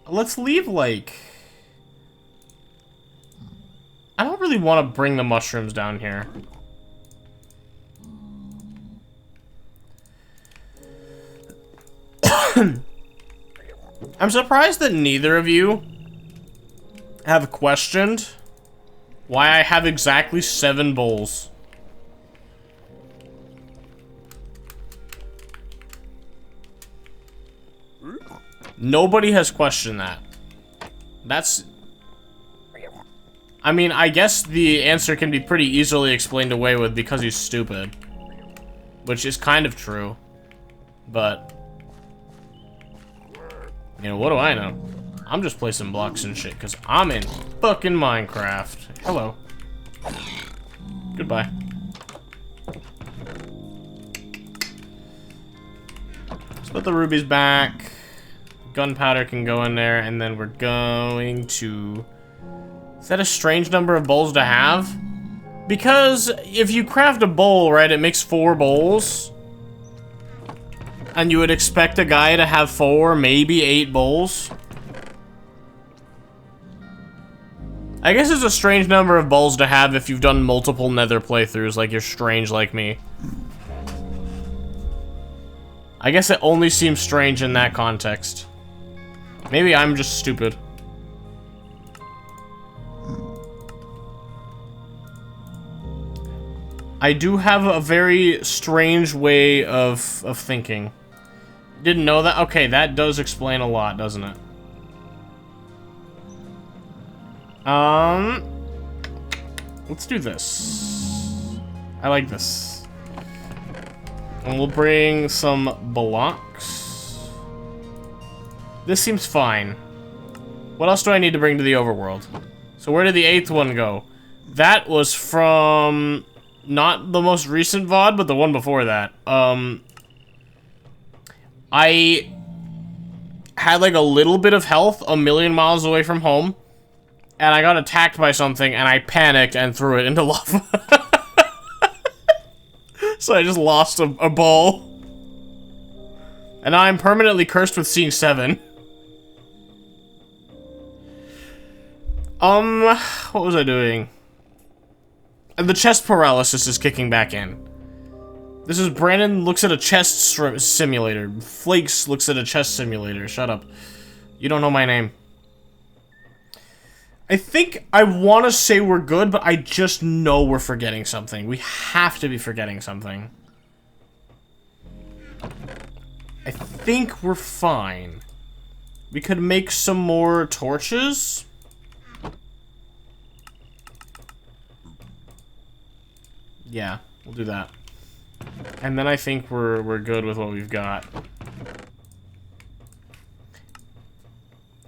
Let's leave, like... I don't really want to bring the mushrooms down here. I'm surprised that neither of you have questioned why I have exactly 7 bowls. Nobody has questioned that. That's... I mean, I guess the answer can be pretty easily explained away with because he's stupid. Which is kind of true. But... you know, what do I know? I'm just placing blocks and shit because I'm in fucking Minecraft. Hello. Goodbye. Let's put the rubies back. gunpowder can go in there, and then we're going to... Is that a strange number of bowls to have? Because if you craft a bowl, right, it makes 4 bowls. And you would expect a guy to have 4, maybe 8 bowls. I guess it's a strange number of bowls to have if you've done multiple Nether playthroughs, like you're strange like me. I guess it only seems strange in that context. Maybe I'm just stupid. I do have a very strange way of thinking. Didn't know that? Okay, that does explain a lot, doesn't it? Let's do this. I like this. And we'll bring some blocks. This seems fine. What else do I need to bring to the overworld? So where did the 8th one go? That was from... Not the most recent VOD, but the one before that. I had like a little bit of health a million miles away from home. And I got attacked by something, and I panicked and threw it into lava. So I just lost a ball. And now I'm permanently cursed with seeing 7. What was I doing? And the chest paralysis is kicking back in. This is Brandon looks at a chest simulator. Flakes looks at a chest simulator. Shut up. You don't know my name. I think I want to say we're good, but I just know we're forgetting something. We have to be forgetting something. I think we're fine. We could make some more torches. Yeah, we'll do that. And then I think we're good with what we've got.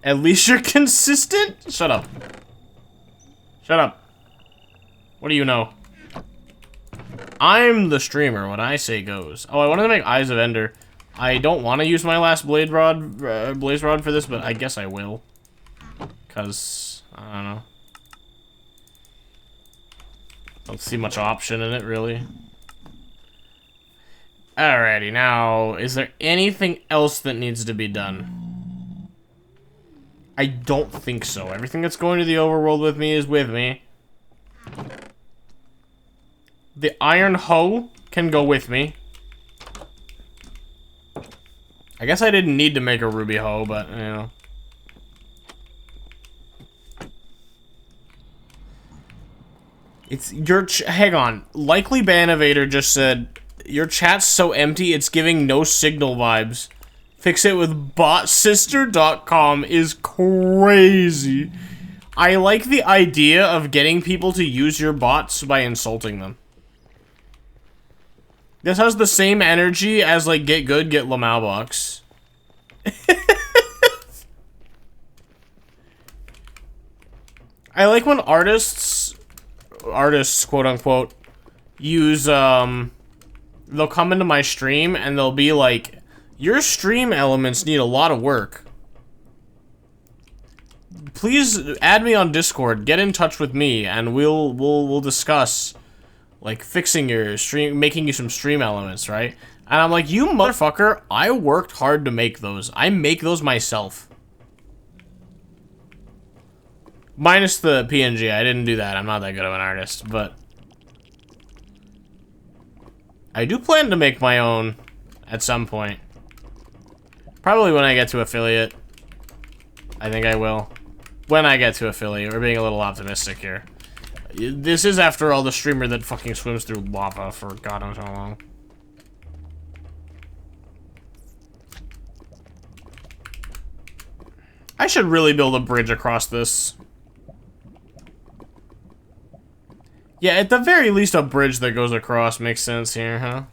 At least you're consistent? Shut up. Shut up. What do you know? I'm the streamer. What I say goes. Oh, I wanted to make Eyes of Ender. I don't want to use my last blaze rod for this, but I guess I will. Because, I don't know. Don't see much option in it, really. Alrighty, now, is there anything else that needs to be done? I don't think so. Everything that's going to the overworld with me is with me. The iron hoe can go with me. I guess I didn't need to make a ruby hoe, but, you know. It's your hang on. Likely Banovator just said, your chat's so empty it's giving no signal vibes. Fix it with botsister.com is crazy. I like the idea of getting people to use your bots by insulting them. This has the same energy as like get good, get Lamau box. I like when artists quote unquote use they'll come into my stream and they'll be like, your stream elements need a lot of work. Please add me on Discord, get in touch with me, and we'll discuss like fixing your stream, making you some stream elements, right? And I'm like, you motherfucker, I worked hard to make those. I make those myself. Minus the PNG, I didn't do that. I'm not that good of an artist, but I do plan to make my own at some point. Probably when I get to affiliate. I think I will. When I get to affiliate. We're being a little optimistic here. This is, after all, the streamer that fucking swims through lava for God knows how long. I should really build a bridge across this. Yeah, at the very least, a bridge that goes across makes sense here, huh?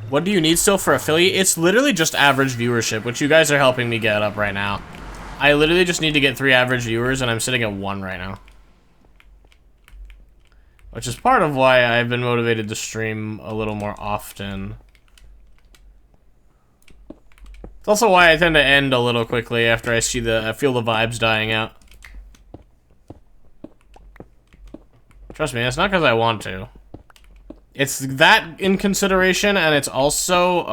What do you need still for affiliate? It's literally just average viewership, which you guys are helping me get up right now. I literally just need to get 3 average viewers, and I'm sitting at 1 right now. Which is part of why I've been motivated to stream a little more often. It's also why I tend to end a little quickly after I feel the vibes dying out. Trust me, it's not because I want to. It's that in consideration, and it's also,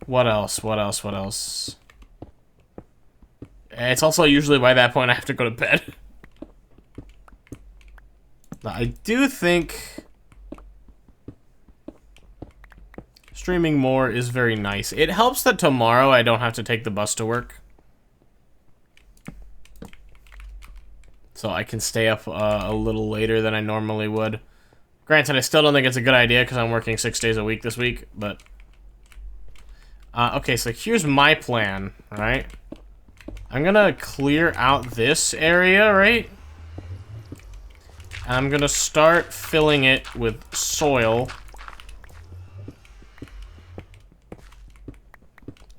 what else? It's also usually by that point I have to go to bed. I do think streaming more is very nice. It helps that tomorrow I don't have to take the bus to work. So I can stay up a little later than I normally would. Granted, I still don't think it's a good idea because I'm working 6 days a week this week, but... okay, so here's my plan, right? I'm gonna clear out this area, right? I'm gonna start filling it with soil.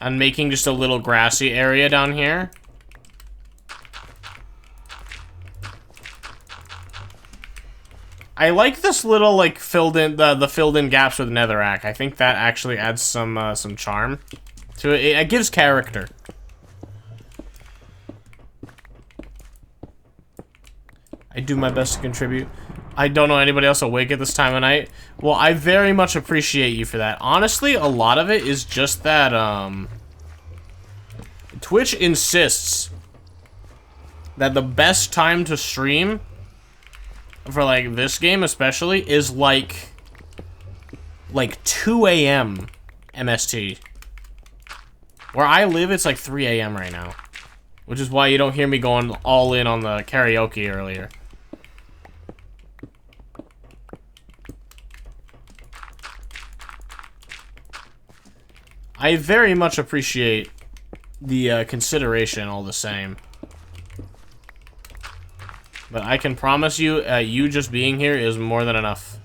And making just a little grassy area down here. I like this little, like, filled-in, the filled-in gaps with netherrack. I think that actually adds some charm to it. It gives character. I do my best to contribute. I don't know anybody else awake at this time of night. Well, I very much appreciate you for that. Honestly, a lot of it is just that, Twitch insists that the best time to stream, for, like, this game especially, is, like 2 a.m. MST. Where I live, it's, like, 3 a.m. right now. Which is why you don't hear me going all in on the karaoke earlier. I very much appreciate the consideration all the same. But I can promise you, you just being here is more than enough.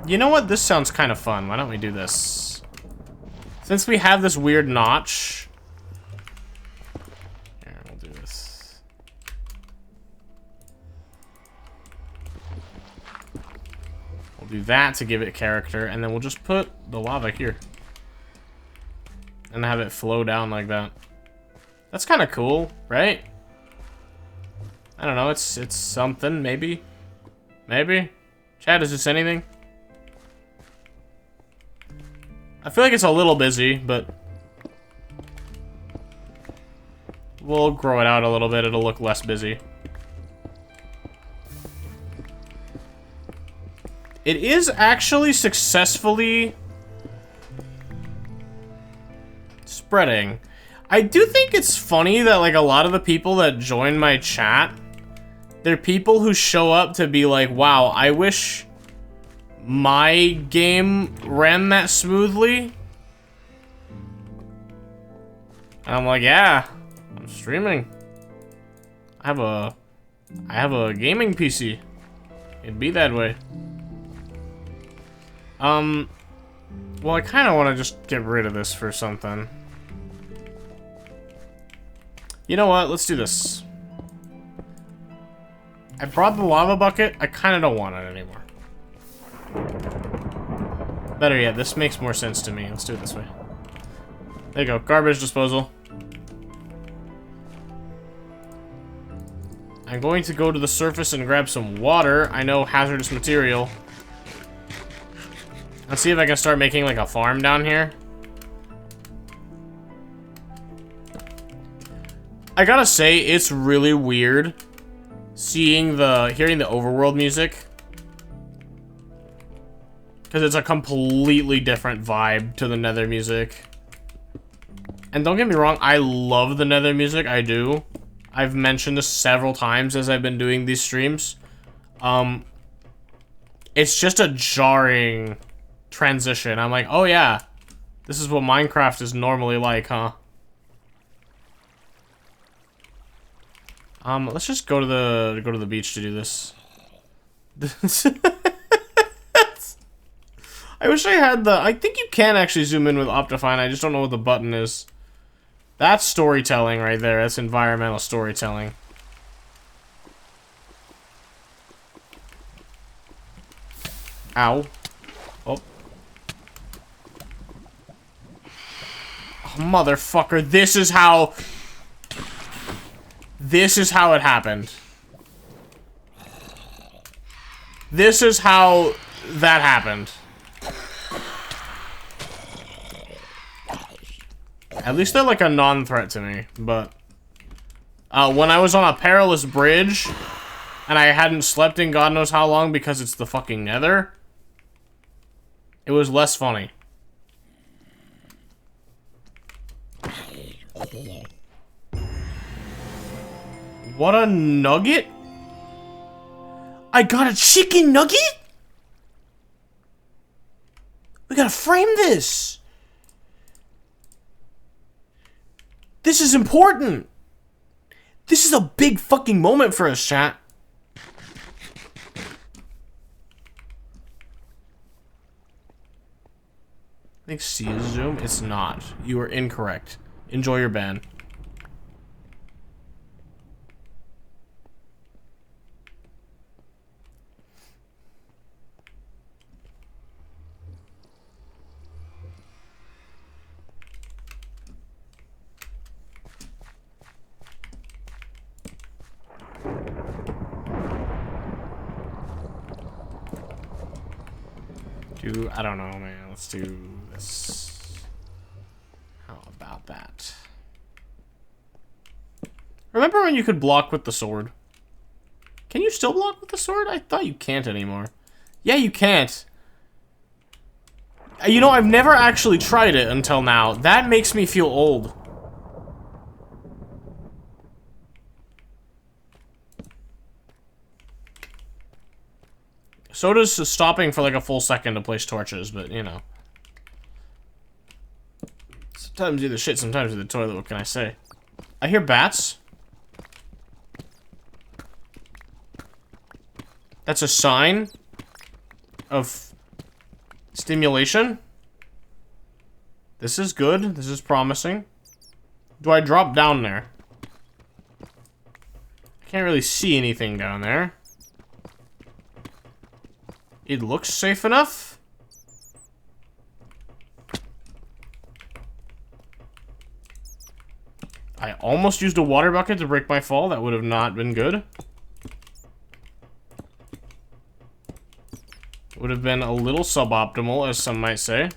You know what? This sounds kind of fun. Why don't we do this? Since we have this weird notch... Here, we'll do this. We'll do that to give it character, and then we'll just put the lava here. And have it flow down like that. That's kind of cool, right? I don't know, it's something, maybe? Maybe? Chat, is this anything? I feel like it's a little busy, but... we'll grow it out a little bit, it'll look less busy. It is actually successfully... spreading. I do think it's funny that, like, a lot of the people that join my chat, they're people who show up to be like, wow, I wish my game ran that smoothly. And I'm like, yeah, I'm streaming. I have a gaming PC. It'd be that way. Well, I kind of want to just get rid of this for something. You know what? Let's do this. I brought the lava bucket. I kind of don't want it anymore. Better yet, this makes more sense to me. Let's do it this way. There you go. Garbage disposal. I'm going to go to the surface and grab some water. I know hazardous material. Let's see if I can start making like a farm down here. I gotta say, it's really weird hearing the overworld music. Because it's a completely different vibe to the Nether music. And don't get me wrong, I love the Nether music, I do. I've mentioned this several times as I've been doing these streams. It's just a jarring transition. I'm like, oh yeah, this is what Minecraft is normally like, huh? Let's just go to the beach to do this. I wish I had I think you can actually zoom in with Optifine, I just don't know what the button is. That's storytelling right there. That's environmental storytelling. Ow. Oh. Oh, motherfucker, this is how it happened. This is how that happened. At least they're like a non-threat to me, but when I was on a perilous bridge and I hadn't slept in God knows how long because it's the fucking Nether, it was less funny. What a nugget? I got a chicken nugget? We gotta frame this. This is important. This is a big fucking moment for us, chat. I think C is zoom. It's not. You are incorrect. Enjoy your ban. I don't know, man. Let's do this. How about that? Remember when you could block with the sword? Can you still block with the sword? I thought you can't anymore. Yeah, you can't. You know, I've never actually tried it until now. That makes me feel old. So does stopping for like a full second to place torches, but you know. Sometimes do the shit, sometimes do the toilet, what can I say? I hear bats. That's a sign of stimulation. This is good, this is promising. Do I drop down there? I can't really see anything down there. It looks safe enough. I almost used a water bucket to break my fall. That would have not been good. Would have been a little suboptimal, as some might say.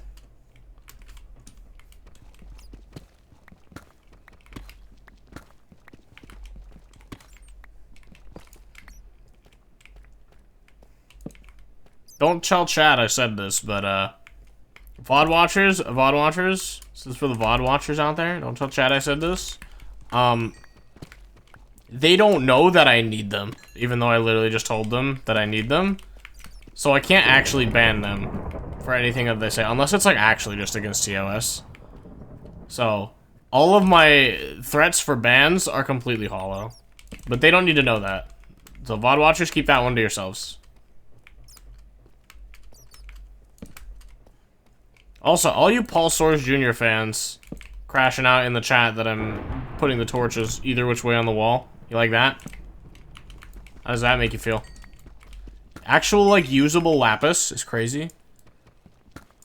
Don't tell chat I said this, but, VOD watchers, this is for the VOD watchers out there, don't tell chat I said this. They don't know that I need them, even though I literally just told them that I need them. So I can't actually ban them for anything that they say, unless it's, like, actually just against TOS. So, all of my threats for bans are completely hollow. But they don't need to know that. So, VOD watchers, keep that one to yourselves. Also, all you Paul Soares Jr. fans crashing out in the chat that I'm putting the torches either which way on the wall. You like that? How does that make you feel? Actual, like, usable lapis is crazy.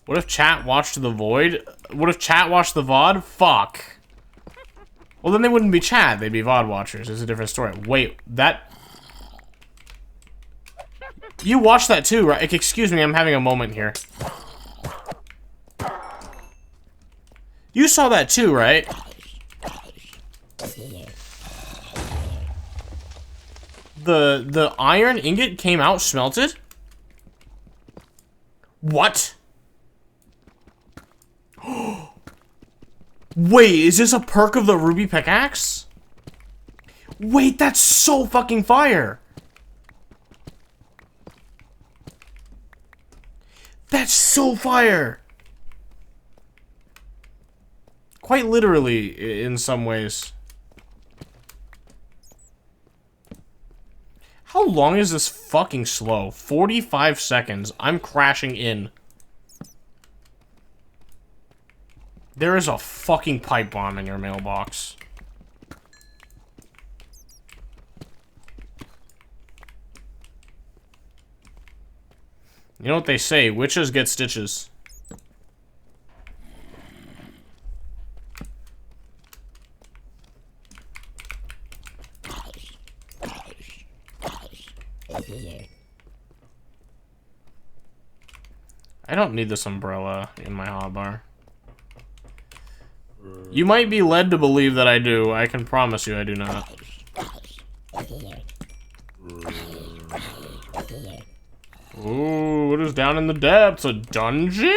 What if chat watched the void? What if chat watched the VOD? Fuck. Well, then they wouldn't be chat. They'd be VOD watchers. It's a different story. Wait, that... You watched that too, right? Like, excuse me, I'm having a moment here. You saw that too, right? The iron ingot came out smelted? What? Wait, is this a perk of the ruby pickaxe? Wait, that's so fucking fire. That's so fire. Quite literally, in some ways. How long is this fucking slow? 45 seconds. I'm crashing in. There is a fucking pipe bomb in your mailbox. You know what they say, witches get stitches. I don't need this umbrella in my hotbar. You might be led to believe that I do. I can promise you I do not. Ooh, what is down in the depths? A dungeon?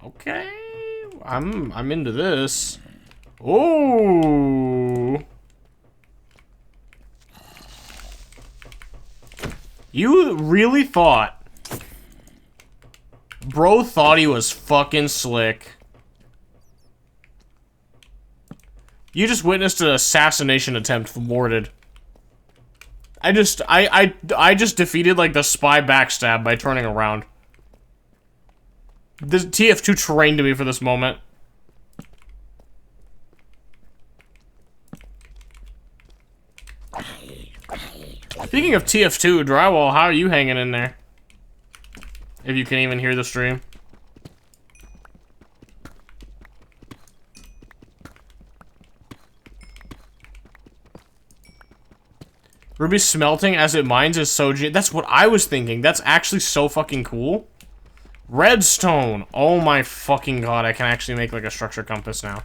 Okay. I'm into this. Ooh. You really thought... Bro thought he was fucking slick. You just witnessed an assassination attempt thwarted. I just defeated, like, the spy backstab by turning around. This TF2 trained me for this moment. Speaking of TF2, Drywall, how are you hanging in there? If you can even hear the stream. Ruby smelting as it mines is so... That's what I was thinking. That's actually so fucking cool. Redstone! Oh my fucking god, I can actually make, like, a structure compass now.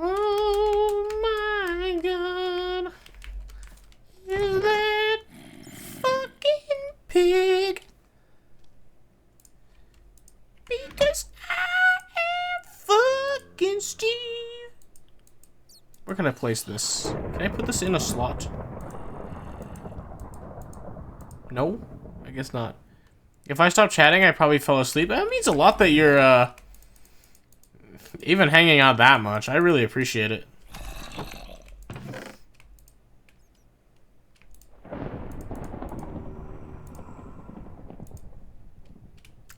Oh my god. Is that fucking pig? Because I am fucking Steve. Where can I place this? Can I put this in a slot? No? I guess not. If I stop chatting, I probably fell asleep. That means a lot that you're, even hanging out that much. I really appreciate it.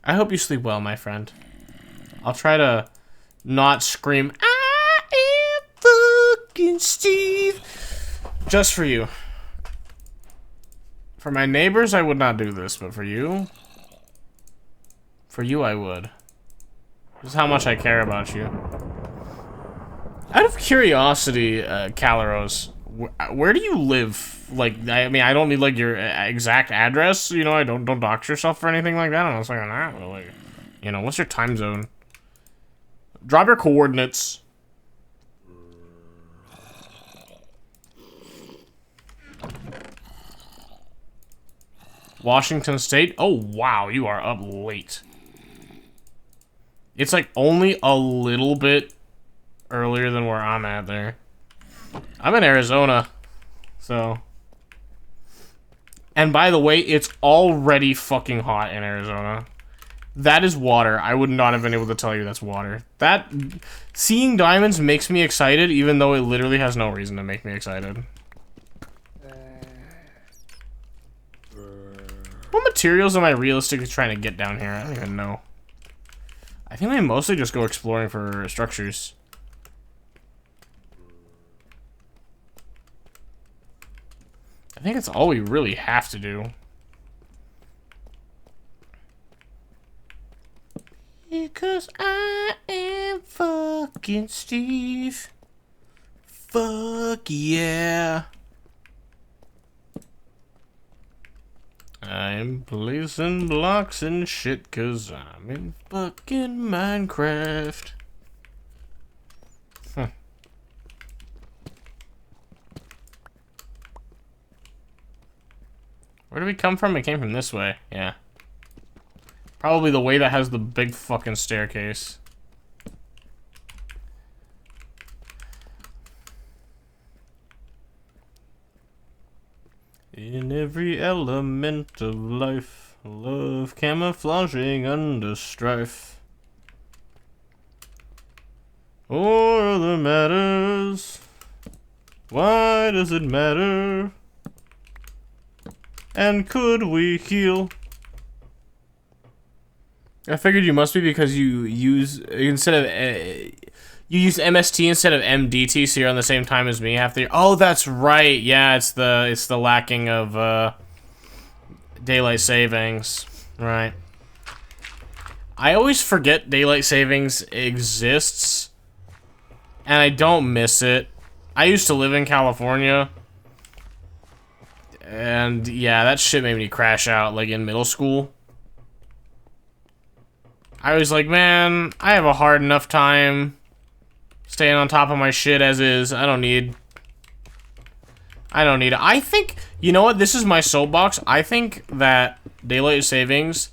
I hope you sleep well, my friend. I'll try to not scream, I am fucking Steve, just for you. For my neighbors, I would not do this, but for you, I would. This is how much I care about you. Out of curiosity, Caloros, where do you live? Like, I mean, I don't need, like, your exact address, you know, I don't dox yourself or anything like that, I was like, nah, like, you know, what's your time zone? Drop your coordinates. Washington State? Oh, wow, you are up late. It's, like, only a little bit earlier than where I'm at there. I'm in Arizona, so... And by the way, it's already fucking hot in Arizona. That is water. I would not have been able to tell you that's water. That... Seeing diamonds makes me excited, even though it literally has no reason to make me excited. What materials am I realistically trying to get down here? I don't even know. I think I mostly just go exploring for structures. I think that's all we really have to do. Because I am fucking Steve. Fuck yeah. I'm placing blocks and shit cause I'm in fucking Minecraft. Huh. Where did we come from? It came from this way, yeah. Probably the way that has the big fucking staircase. In every element of life, love camouflaging under strife. Or other matters. Why does it matter? And could we heal? I figured you must be because you use instead of you use MST instead of MDT, so you're on the same time as me. Half the oh, that's right. Yeah, it's the lacking of daylight savings, right? I always forget daylight savings exists, and I don't miss it. I used to live in California. And yeah, that shit made me crash out like in middle school. I was like, man, I have a hard enough time staying on top of my shit as is. I don't need it. I think, you know what, this is my soapbox. I think that daylight savings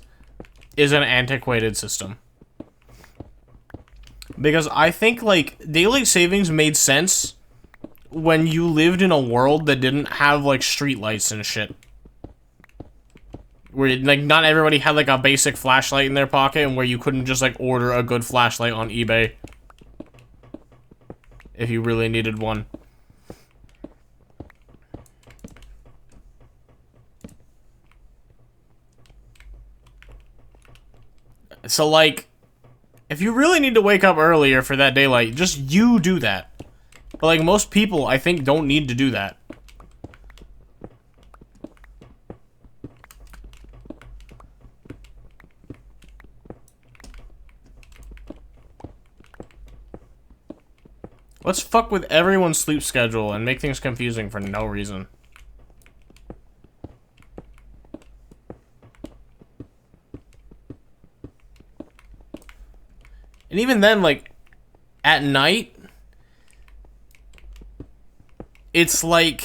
is an antiquated system. Because I think, like, daylight savings made sense when you lived in a world that didn't have, like, street lights and shit. Where, like, not everybody had, like, a basic flashlight in their pocket, and where you couldn't just, like, order a good flashlight on eBay. If you really needed one. So, like, if you really need to wake up earlier for that daylight, just you do that. But, like, most people, I think, don't need to do that. Let's fuck with everyone's sleep schedule and make things confusing for no reason. And even then, like, at night, it's like,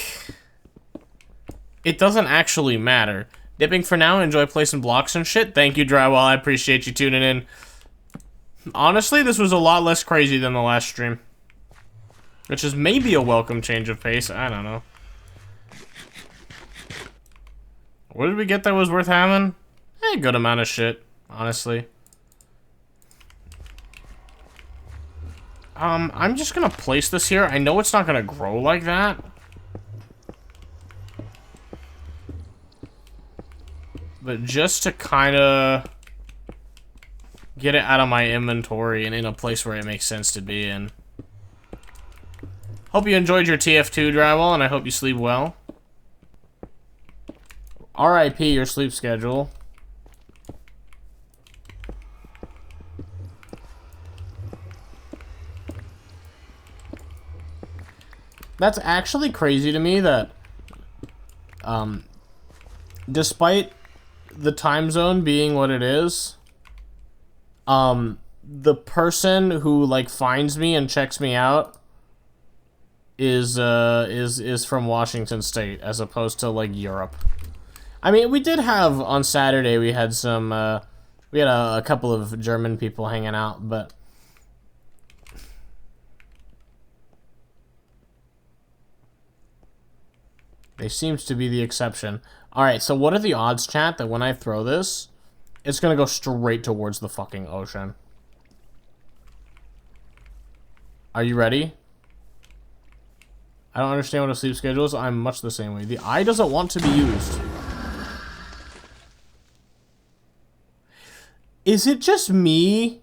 it doesn't actually matter. Dipping for now, enjoy placing blocks and shit. Thank you, Drywall, I appreciate you tuning in. Honestly, this was a lot less crazy than the last stream. Which is maybe a welcome change of pace, I don't know. What did we get that was worth having? A good amount of shit, honestly. I'm just gonna place this here. I know it's not gonna grow like that. But just to kinda get it out of my inventory and in a place where it makes sense to be in. Hope you enjoyed your TF2 Drywall, and I hope you sleep well. RIP your sleep schedule. That's actually crazy to me that, despite the time zone being what it is, the person who, like, finds me and checks me out is from Washington State, as opposed to, like, Europe. I mean, we did have, on Saturday, we had some, we had a couple of German people hanging out, but they seems to be the exception. Alright, so what are the odds, chat, that when I throw this, it's gonna go straight towards the fucking ocean? Are you ready? I don't understand what a sleep schedule is. I'm much the same way. The eye doesn't want to be used. Is it just me?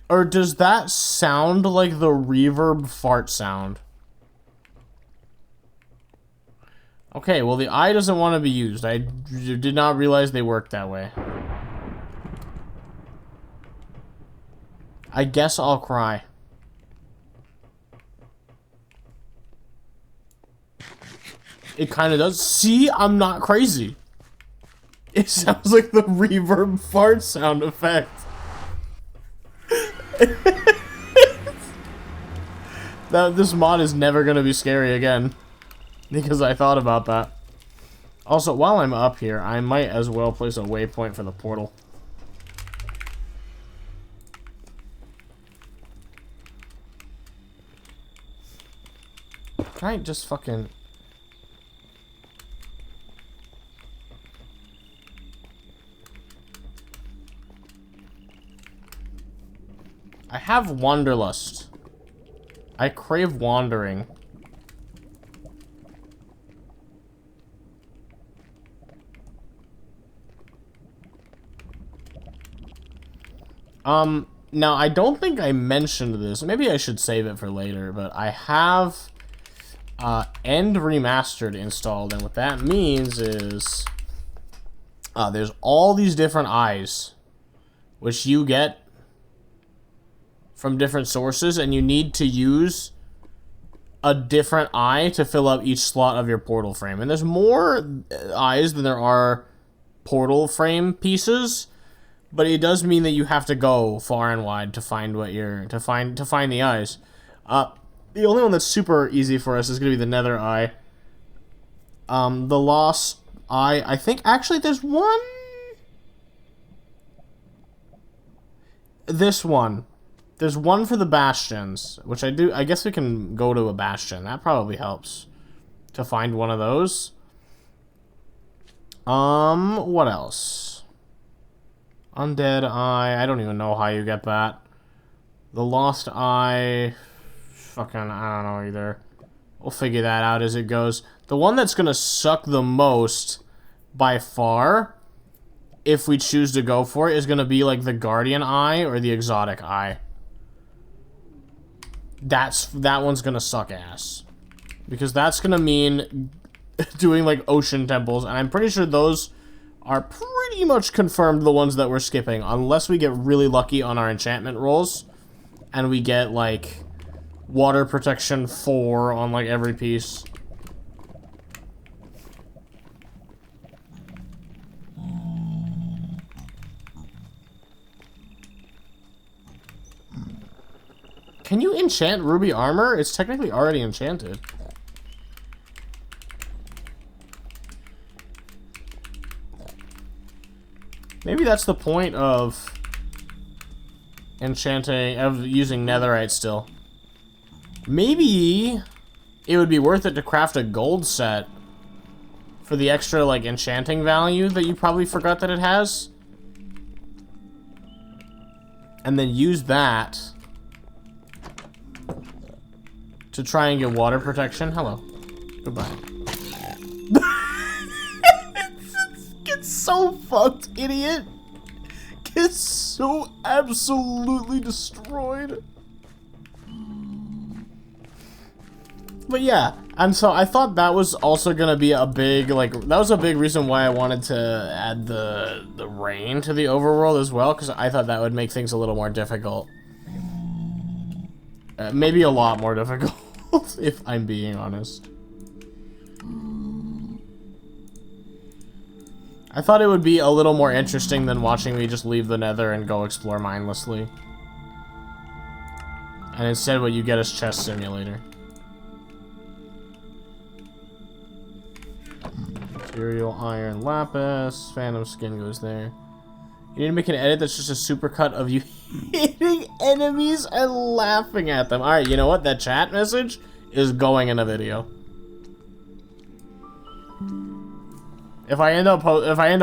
Or does that sound like the reverb fart sound? Okay, well, the eye doesn't want to be used. I did not realize they worked that way. I guess I'll cry. It kind of does. See, I'm not crazy. It sounds like the reverb fart sound effect. This mod is never going to be scary again. Because I thought about that. Also, while I'm up here, I might as well place a waypoint for the portal. Can I just fucking... I have wanderlust. I crave wandering. Now I don't think I mentioned this. Maybe I should save it for later, but I have End Remastered installed, and what that means is there's all these different eyes which you get from different sources, and you need to use a different eye to fill up each slot of your portal frame. And there's more eyes than there are portal frame pieces, but it does mean that you have to go far and wide to find what you're to find the eyes. The only one that's super easy for us is gonna be the Nether eye. The Lost eye. I think actually there's one. This one. There's one for the bastions, which I guess we can go to a bastion. That probably helps to find one of those. What else? Undead eye. I don't even know how you get that. The Lost eye. Fucking, I don't know either. We'll figure that out as it goes. The one that's gonna suck the most, by far, if we choose to go for it, is gonna be like the Guardian eye or the Exotic eye. That one's gonna suck ass. Because that's gonna mean doing like ocean temples, and I'm pretty sure those are pretty much confirmed the ones that we're skipping, unless we get really lucky on our enchantment rolls, and we get like water protection 4 on like every piece. Can you enchant ruby armor? It's technically already enchanted. Maybe that's the point of enchanting, of using netherite still. Maybe it would be worth it to craft a gold set for the extra, like, enchanting value that you probably forgot that it has. And then use that to try and get water protection. Hello. Goodbye. Get so fucked, idiot. Get so absolutely destroyed. But yeah, and so I thought that was also gonna be a big, like, that was a big reason why I wanted to add the rain to the overworld as well, because I thought that would make things a little more difficult. Maybe a lot more difficult, if I'm being honest. I thought it would be a little more interesting than watching me just leave the Nether and go explore mindlessly. And instead what you get is Chest Simulator. Material, iron, lapis, phantom skin goes there. You need to make an edit that's just a supercut of you hitting enemies and laughing at them. Alright, you know what? That chat message is going in a video. If I end up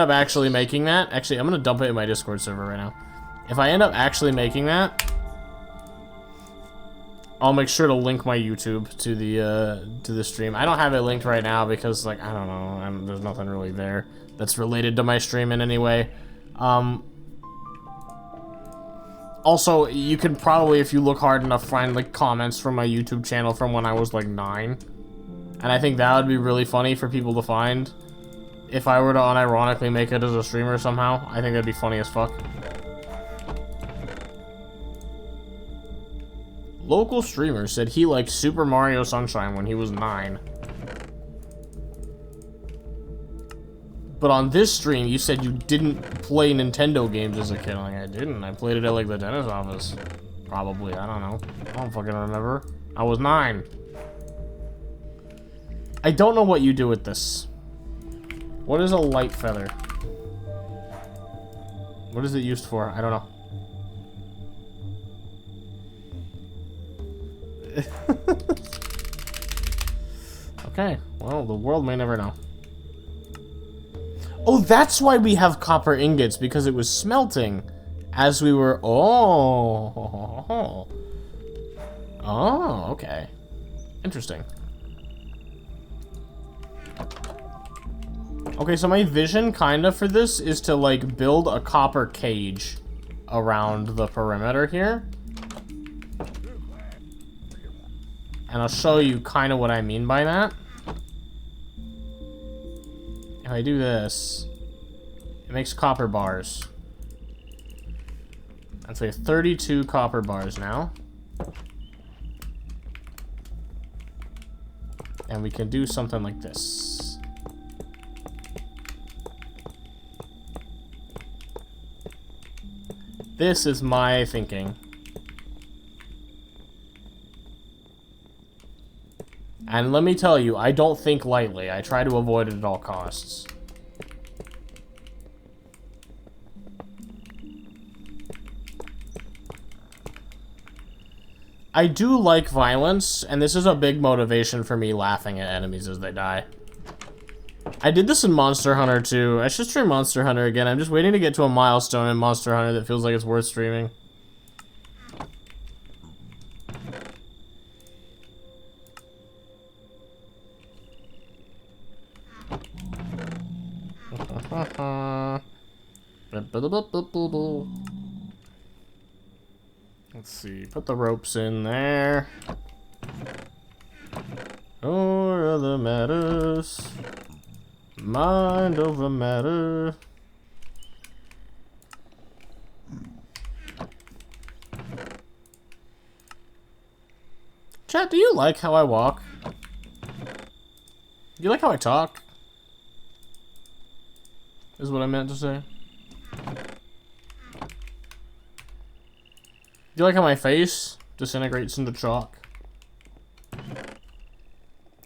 actually making that, actually I'm gonna dump it in my Discord server right now. If I end up actually making that, I'll make sure to link my YouTube to the stream. I don't have it linked right now because, like, I don't know, there's nothing really there that's related to my stream in any way. Also, you can probably, if you look hard enough, find like comments from my YouTube channel from when I was like 9, and I think that would be really funny for people to find. If I were to unironically make it as a streamer somehow, I think that'd be funny as fuck. Local streamer said he liked Super Mario Sunshine when he was 9. But on this stream, you said you didn't play Nintendo games as a kid. Like, I didn't. I played it at, like, the dentist office. Probably. I don't know. I don't fucking remember. I was 9. I don't know what you do with this. What is a light feather? What is it used for? I don't know. Okay, well, the world may never know. Oh, that's why we have copper ingots, because it was smelting As we were... Oh. Oh, okay. Interesting. Okay, so my vision, kind of, for this is to, like, build a copper cage around the perimeter here. And I'll show you kind of what I mean by that. If I do this, it makes copper bars. That's like 32 copper bars now. And we can do something like this. This is my thinking. And let me tell you, I don't think lightly. I try to avoid it at all costs. I do like violence, and this is a big motivation for me laughing at enemies as they die. I did this in Monster Hunter too. I should stream Monster Hunter again. I'm just waiting to get to a milestone in Monster Hunter that feels like it's worth streaming. Let's see, put the ropes in there. Or other matters. Mind over matter. Chat, do you like how I walk? Do you like how I talk? Is what I meant to say. Do you like how my face disintegrates into chalk?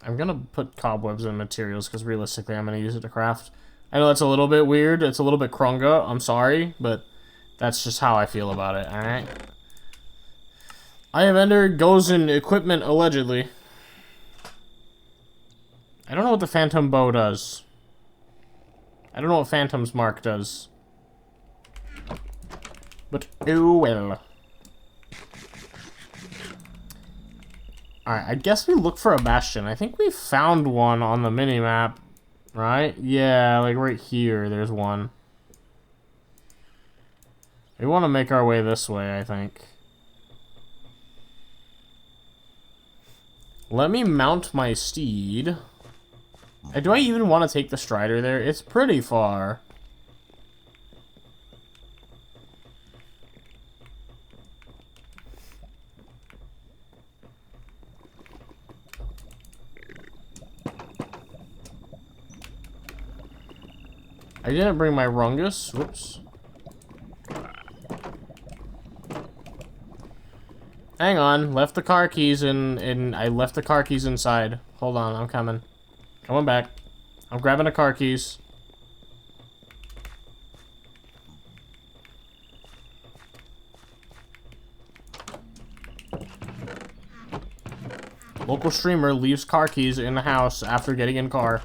I'm gonna put cobwebs in materials because realistically I'm gonna use it to craft. I know that's a little bit weird, it's a little bit krunga, I'm sorry, but that's just how I feel about it, alright? I have entered Gozen equipment allegedly. I don't know what the Phantom Bow does. I don't know what Phantom's Mark does. But oh well. Alright, I guess we look for a bastion. I think we found one on the minimap, right? Yeah, like right here, there's one. We want to make our way this way, I think. Let me mount my steed. Do I even want to take the Strider there? It's pretty far. I didn't bring my rungus. Whoops. Hang on. Left the car keys I left the car keys inside. Hold on, I'm coming. Coming back. I'm grabbing the car keys. Local streamer leaves car keys in the house after getting in car.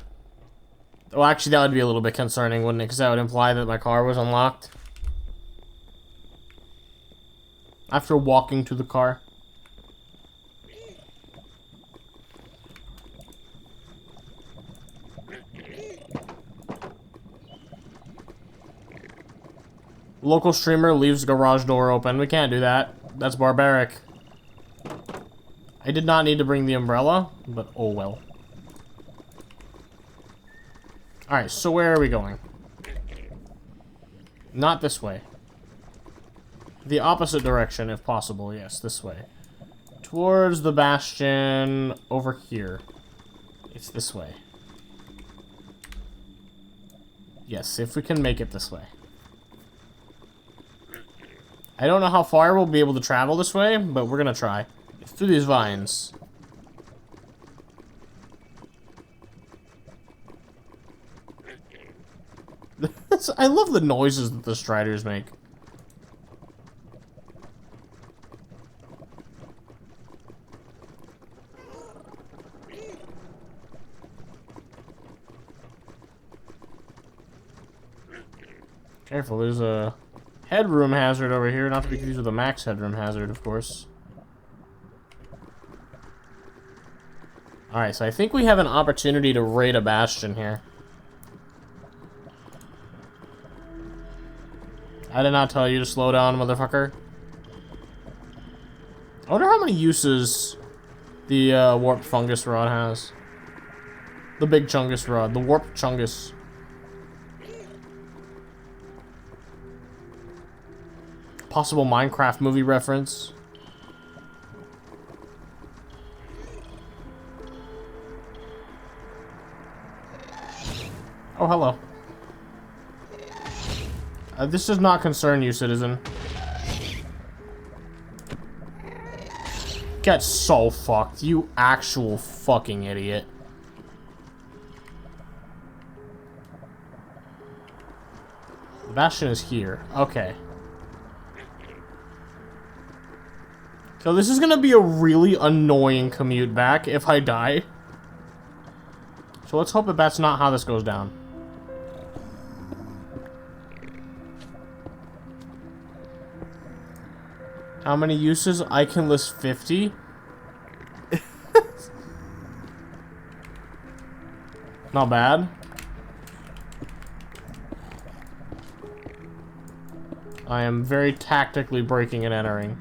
Well, actually, that would be a little bit concerning, wouldn't it? Because that would imply that my car was unlocked. After walking to the car. Local streamer leaves garage door open. We can't do that. That's barbaric. I did not need to bring the umbrella, but oh well. Alright, so where are we going? Not this way. The opposite direction, if possible. Yes, this way. Towards the bastion over here. It's this way. Yes, if we can make it this way. I don't know how far we'll be able to travel this way, but we're gonna try. It's through these vines. I love the noises that the Striders make. Careful, there's a headroom hazard over here, not to be confused with a max headroom hazard, of course. Alright, so I think we have an opportunity to raid a bastion here. I did not tell you to slow down, motherfucker. I wonder how many uses the warp fungus rod has. The big chungus rod, the warp chungus. Possible Minecraft movie reference. Oh, hello. This does not concern you, citizen. Get so fucked, you actual fucking idiot. The bastion is here. Okay. So this is gonna be a really annoying commute back if I die. So let's hope that that's not how this goes down. How many uses? I can list 50. Not bad. I am very tactically breaking and entering.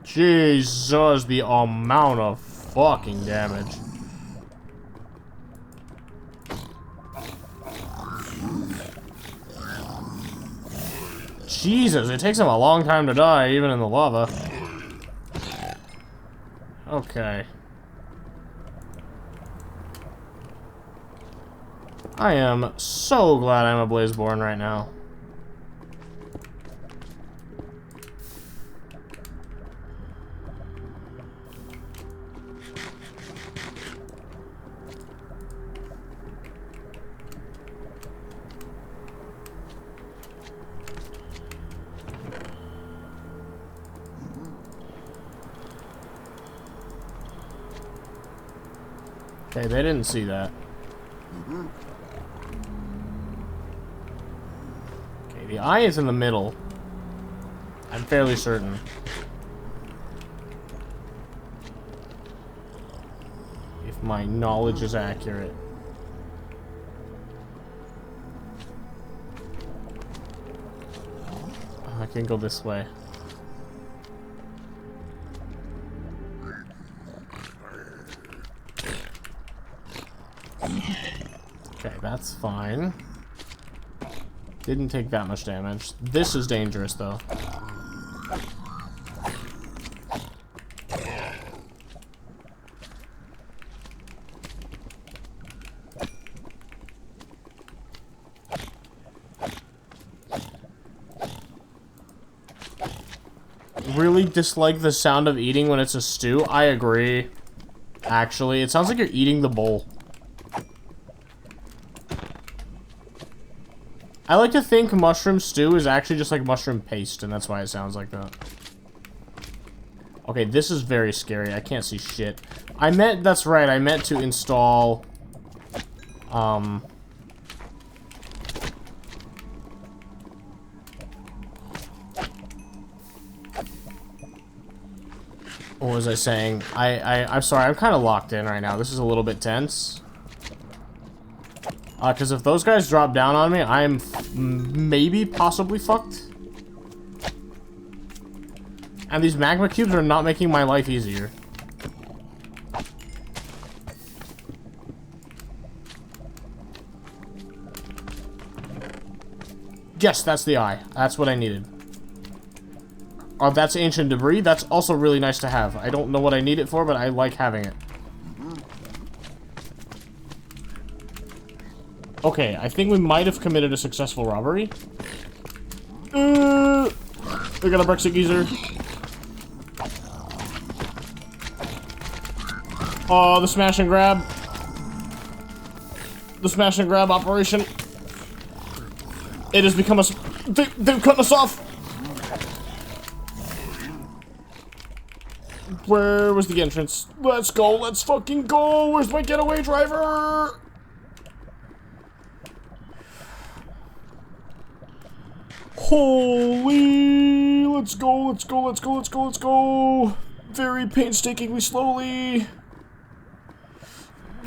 Jesus, the amount of fucking damage. Jesus, it takes him a long time to die, even in the lava. Okay. I am so glad I'm a Blazeborn right now. Okay, they didn't see that. Okay, the eye is in the middle. I'm fairly certain. If my knowledge is accurate. I can go this way. Okay, that's fine. Didn't take that much damage. This is dangerous, though. Really dislike the sound of eating when it's a stew? I agree. Actually, it sounds like you're eating the bowl. I like to think mushroom stew is actually just like mushroom paste, and that's why it sounds like that. Okay, this is very scary. I can't see shit. That's right, I meant to install, what was I saying? I'm sorry, I'm kind of locked in right now. This is a little bit tense. Because if those guys drop down on me, I'm maybe possibly fucked. And these magma cubes are not making my life easier. Yes, that's the eye. That's what I needed. Oh, that's ancient debris. That's also really nice to have. I don't know what I need it for, but I like having it. Okay, I think we might have committed a successful robbery. We got a Brexit geezer. Oh, the smash and grab. The smash and grab operation. It has become a... They've cut us off. Where was the entrance? Let's go. Let's fucking go. Where's my getaway driver? Holy. Let's go. Let's go. Let's go. Let's go. Let's go. Very painstakingly slowly.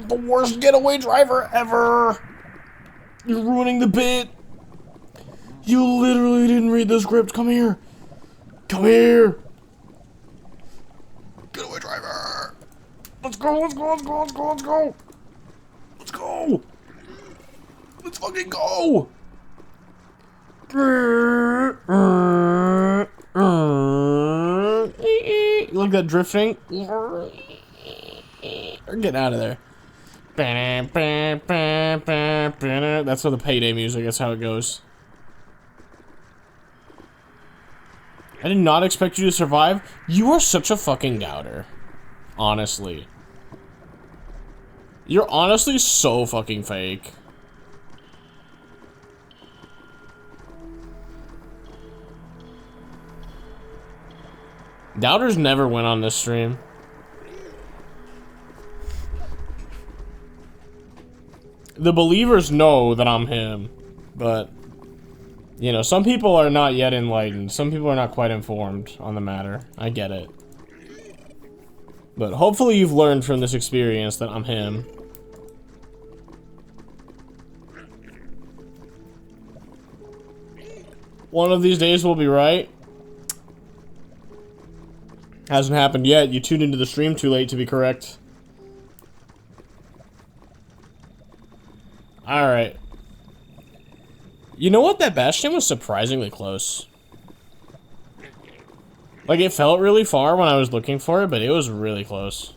The worst getaway driver ever. You're ruining the bit. You literally didn't read the script. Come here. Come here. Getaway driver. Let's go. Let's go. Let's go. Let's go. Let's go. Let's go. Let's fucking go. You like that drifting? Get out of there. That's for the payday music. That's how it goes. I did not expect you to survive. You are such a fucking doubter. Honestly. You're honestly so fucking fake. Doubters never win on this stream. The believers know that I'm him, but, you know, some people are not yet enlightened. Some people are not quite informed on the matter. I get it. But hopefully you've learned from this experience that I'm him. One of these days we'll be right. Hasn't happened yet. You tuned into the stream too late to be correct. Alright. You know what? That bastion was surprisingly close. Like, it felt really far when I was looking for it, but it was really close.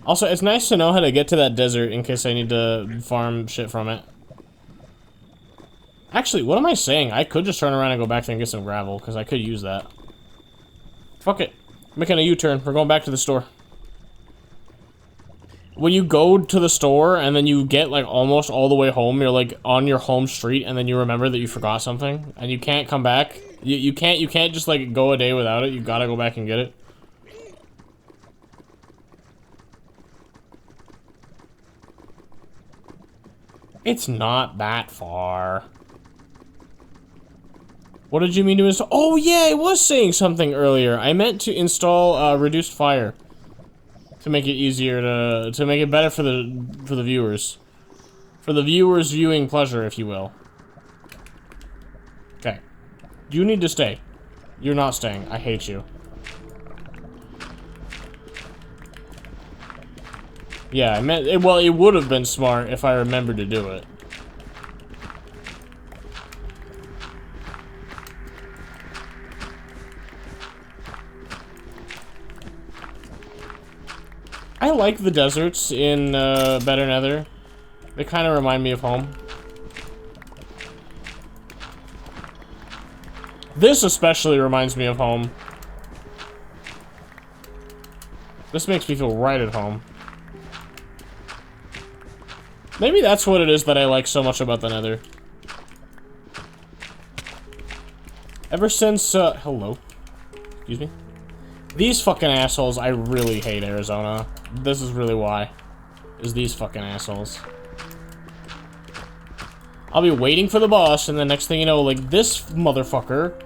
Also, it's nice to know how to get to that desert in case I need to farm shit from it. Actually, what am I saying? I could just turn around and go back there and get some gravel, because I could use that. Fuck it. Making a U-turn. We're going back to the store. When you go to the store and then you get like almost all the way home, you're like on your home street and then you remember that you forgot something and you can't come back. You can't just like go a day without it. You gotta go back and get it. It's not that far. What did you mean to install? Oh yeah, I was saying something earlier. I meant to install reduced fire to make it easier to make it better for the viewers. For the viewers' viewing pleasure, if you will. Okay. You need to stay. You're not staying. I hate you. Yeah, I meant well, it would have been smart if I remembered to do it. I like the deserts in Better Nether. They kind of remind me of home. This especially reminds me of home. This makes me feel right at home. Maybe that's what it is that I like so much about the Nether. Ever since, hello. Excuse me. These fucking assholes, I really hate Arizona. This is really why. Is these fucking assholes. I'll be waiting for the bus, and the next thing you know, like, this motherfucker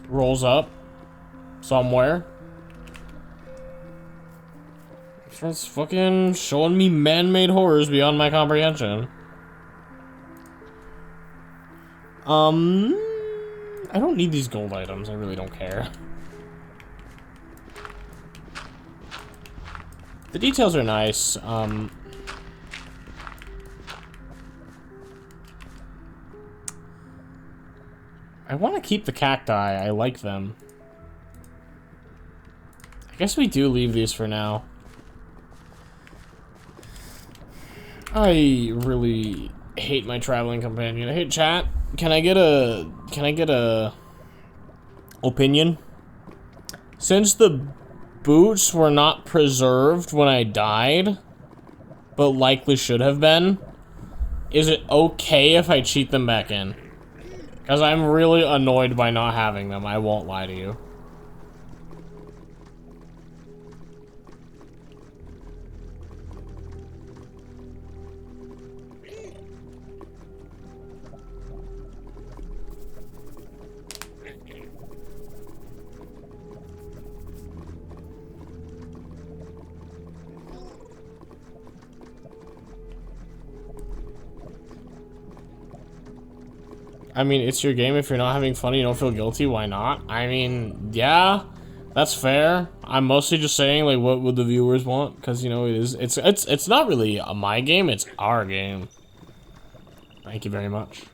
rolls up somewhere. It's fucking showing me man-made horrors beyond my comprehension. I don't need these gold items. I really don't care. The details are nice. I want to keep the cacti. I like them. I guess we do leave these for now. I really hate my traveling companion. Hey, chat. Can I get a opinion? Since the boots were not preserved when I died, but likely should have been, is it okay if I cheat them back in? Because I'm really annoyed by not having them, I won't lie to you. I mean, it's your game. If you're not having fun, you don't feel guilty. Why not? I mean, yeah, that's fair. I'm mostly just saying, like, what would the viewers want? Because, you know, it's not really my game. It's our game. Thank you very much.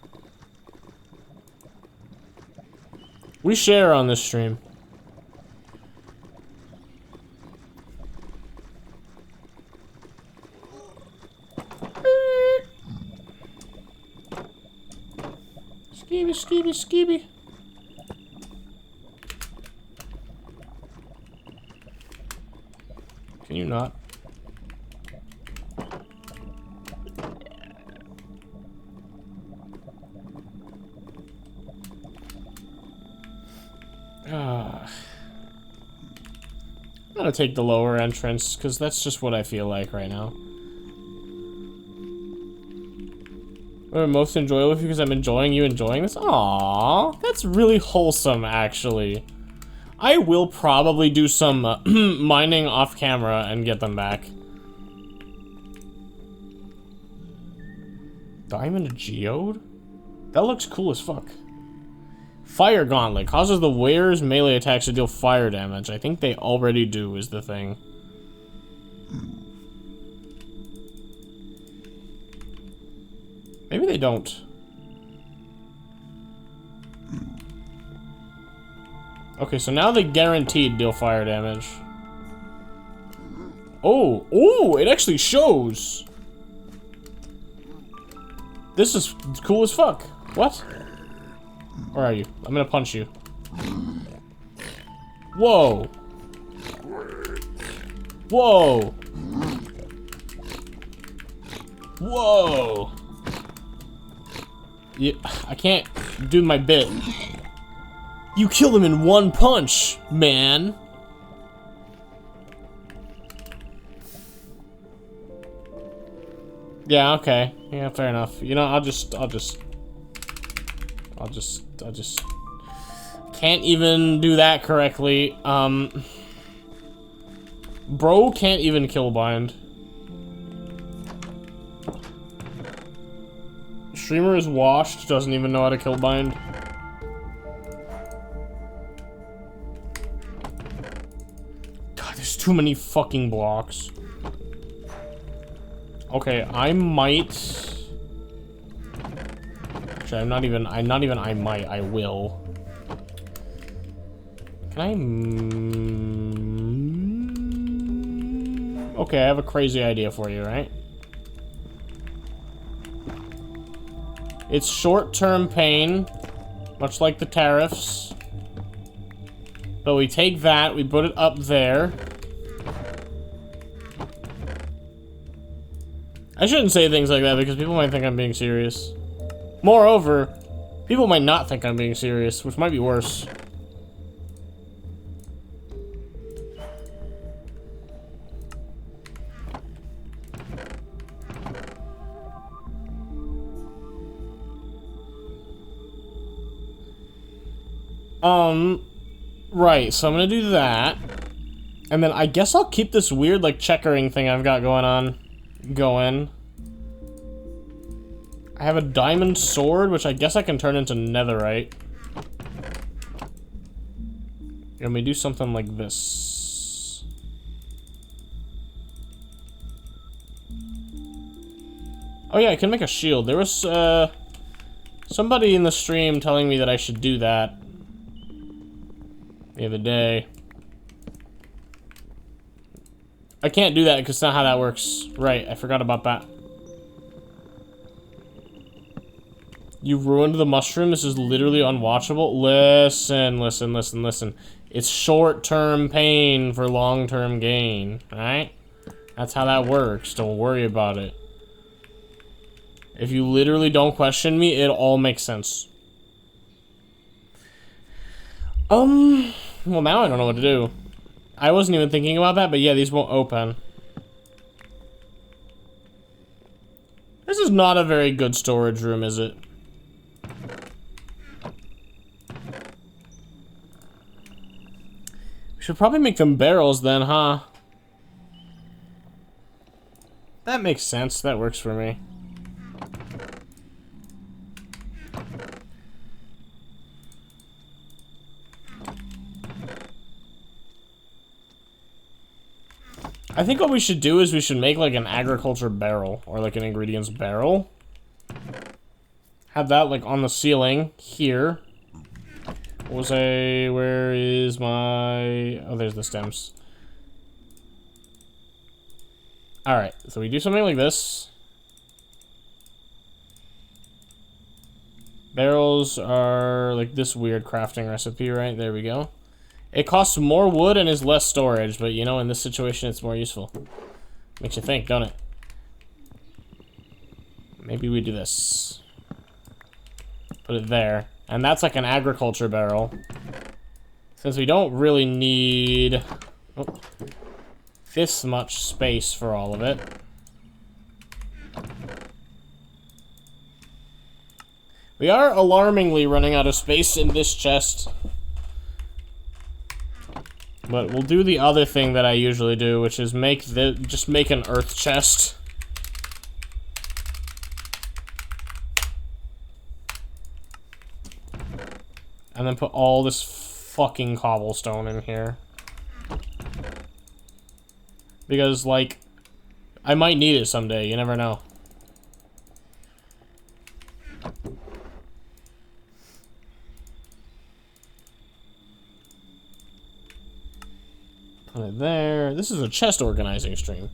We share on this stream. Skeeby, skeeby, skeeby. Can you not? I'm gonna take the lower entrance, because that's just what I feel like right now. I'm most enjoyable because I'm enjoying you enjoying this. Aww, that's really wholesome, actually. I will probably do some mining off camera and get them back. Diamond Geode? That looks cool as fuck. Fire Gauntlet causes the wearer's melee attacks to deal fire damage. I think they already do, is the thing. Maybe they don't. Okay, so now they guaranteed deal fire damage. Oh, oh, it actually shows. This is cool as fuck. What? Where are you? I'm gonna punch you. Whoa. Whoa. Whoa. Yeah, I can't do my bit. You killed him in one punch, man. Yeah, okay. Yeah, fair enough. You know, I'll just can't even do that correctly. Bro can't even kill bind. Streamer is washed, doesn't even know how to kill bind. God, there's too many fucking blocks. Okay, I might. Actually, I might, I will. Can I? Okay, I have a crazy idea for you, right? It's short-term pain, much like the tariffs. But we take that, we put it up there. I shouldn't say things like that because people might think I'm being serious. Moreover, people might not think I'm being serious, which might be worse. Right, so I'm gonna do that. And then I guess I'll keep this weird, like, checkering thing I've got going on. I have a diamond sword, which I guess I can turn into netherite. Let me do something like this. Oh yeah, I can make a shield. There was, somebody in the stream telling me that I should do that the other day. I can't do that because that's not how that works. Right, I forgot about that. You ruined the mushroom. This is literally unwatchable. Listen, listen, listen, listen. It's short-term pain for long-term gain, right? That's how that works. Don't worry about it. If you literally don't question me, it all makes sense. Well, now I don't know what to do. I wasn't even thinking about that, but yeah, these won't open. This is not a very good storage room, is it? We should probably make them barrels then, huh? That makes sense. That works for me. I think what we should do is we should make like an agriculture barrel or like an ingredients barrel. Have that like on the ceiling here. Where is my... Oh, there's the stems. Alright, so we do something like this. Barrels are like this weird crafting recipe, right? There we go. It costs more wood and is less storage, but you know, in this situation, it's more useful. Makes you think, don't it? Maybe we do this. Put it there. And that's like an agriculture barrel. Since we don't really need this much space for all of it. We are alarmingly running out of space in this chest. But we'll do the other thing that I usually do, which is just make an earth chest. And then put all this fucking cobblestone in here. Because, like, I might need it someday, you never know. Put it there. This is a chest organizing stream.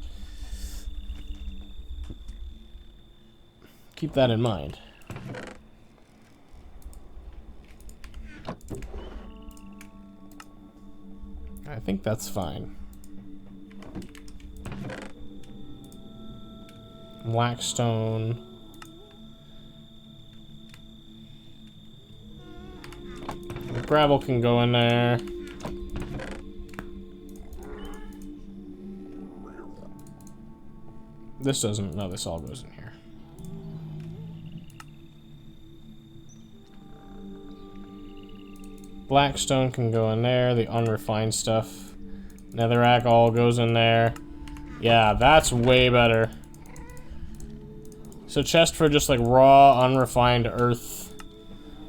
Keep that in mind. I think that's fine. Blackstone. Gravel can go in there. This doesn't, no, this all goes in here. Blackstone can go in there, the unrefined stuff. Netherrack all goes in there. Yeah, that's way better. So chest for just like raw, unrefined earth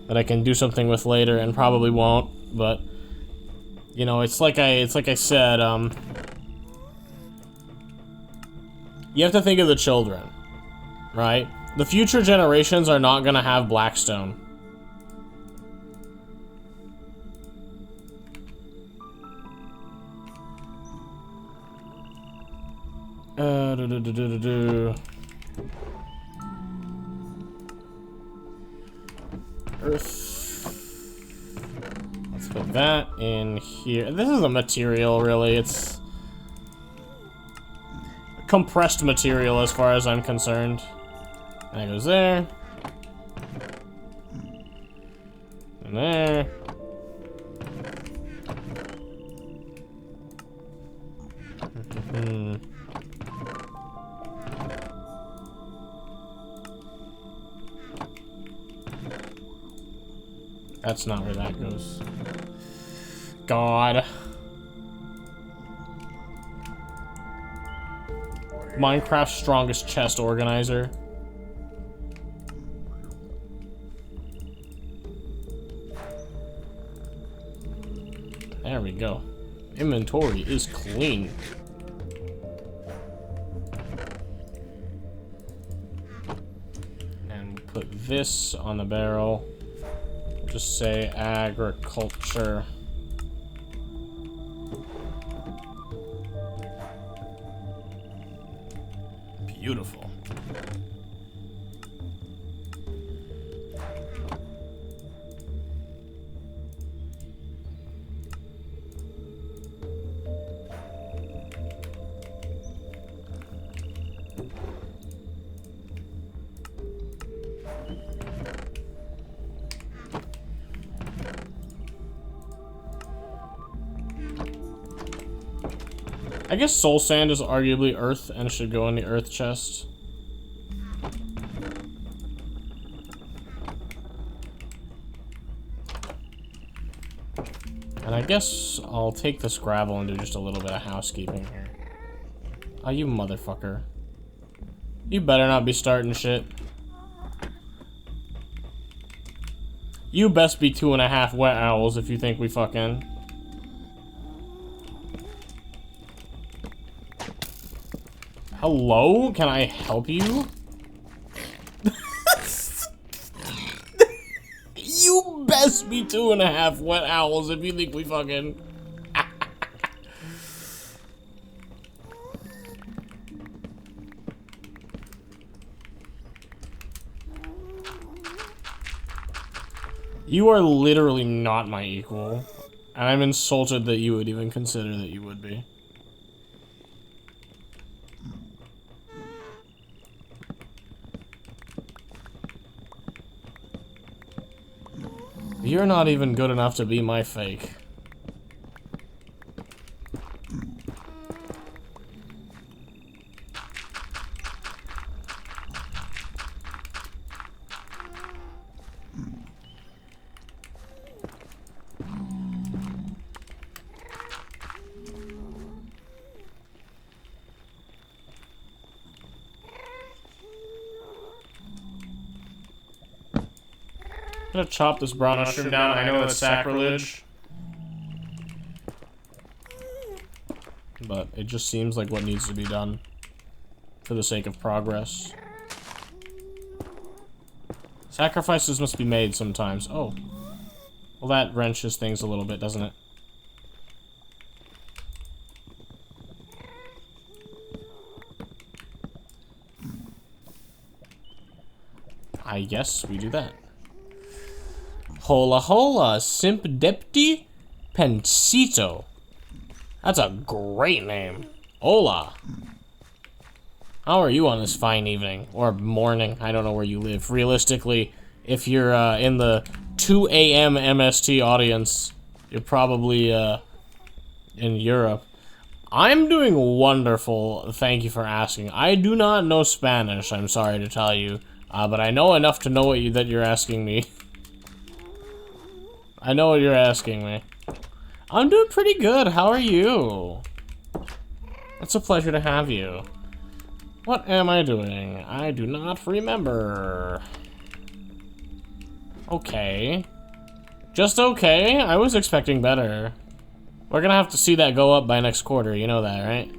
that I can do something with later and probably won't, but you know, it's like I said, you have to think of the children, right? The future generations are not gonna have Blackstone. Earth. Let's put that in here. This is a material, really. It's compressed material as far as I'm concerned. That goes there. And there. That's not where that goes. God. Minecraft's strongest chest organizer. There we go. Inventory is clean. And put this on the barrel. Just say agriculture. Beautiful. I guess soul sand is arguably earth and should go in the earth chest. And I guess I'll take this gravel and do just a little bit of housekeeping here. Oh, you motherfucker. You better not be starting shit. You best be 2.5 wet owls if you think we fucking... Hello? Can I help you? You best be 2.5 wet owls if you think we fucking... You are literally not my equal, and I'm insulted that you would even consider that you would be. You're not even good enough to be my fake. I'm gonna chop this brown mushroom down. I know that's sacrilege, but it just seems like what needs to be done for the sake of progress. Sacrifices must be made sometimes. Oh. Well, that wrenches things a little bit, doesn't it? I guess we do that. Hola hola, simpdepti pensito. That's a great name. Hola. How are you on this fine evening? Or morning? I don't know where you live. Realistically, if you're in the 2 a.m. MST audience, you're probably in Europe. I'm doing wonderful, thank you for asking. I do not know Spanish, I'm sorry to tell you. But I know enough to know that you're asking me. I know what you're asking me. I'm doing pretty good. How are you? It's a pleasure to have you. What am I doing? I do not remember. Okay. Just okay? I was expecting better. We're gonna have to see that go up by next quarter. You know that, right?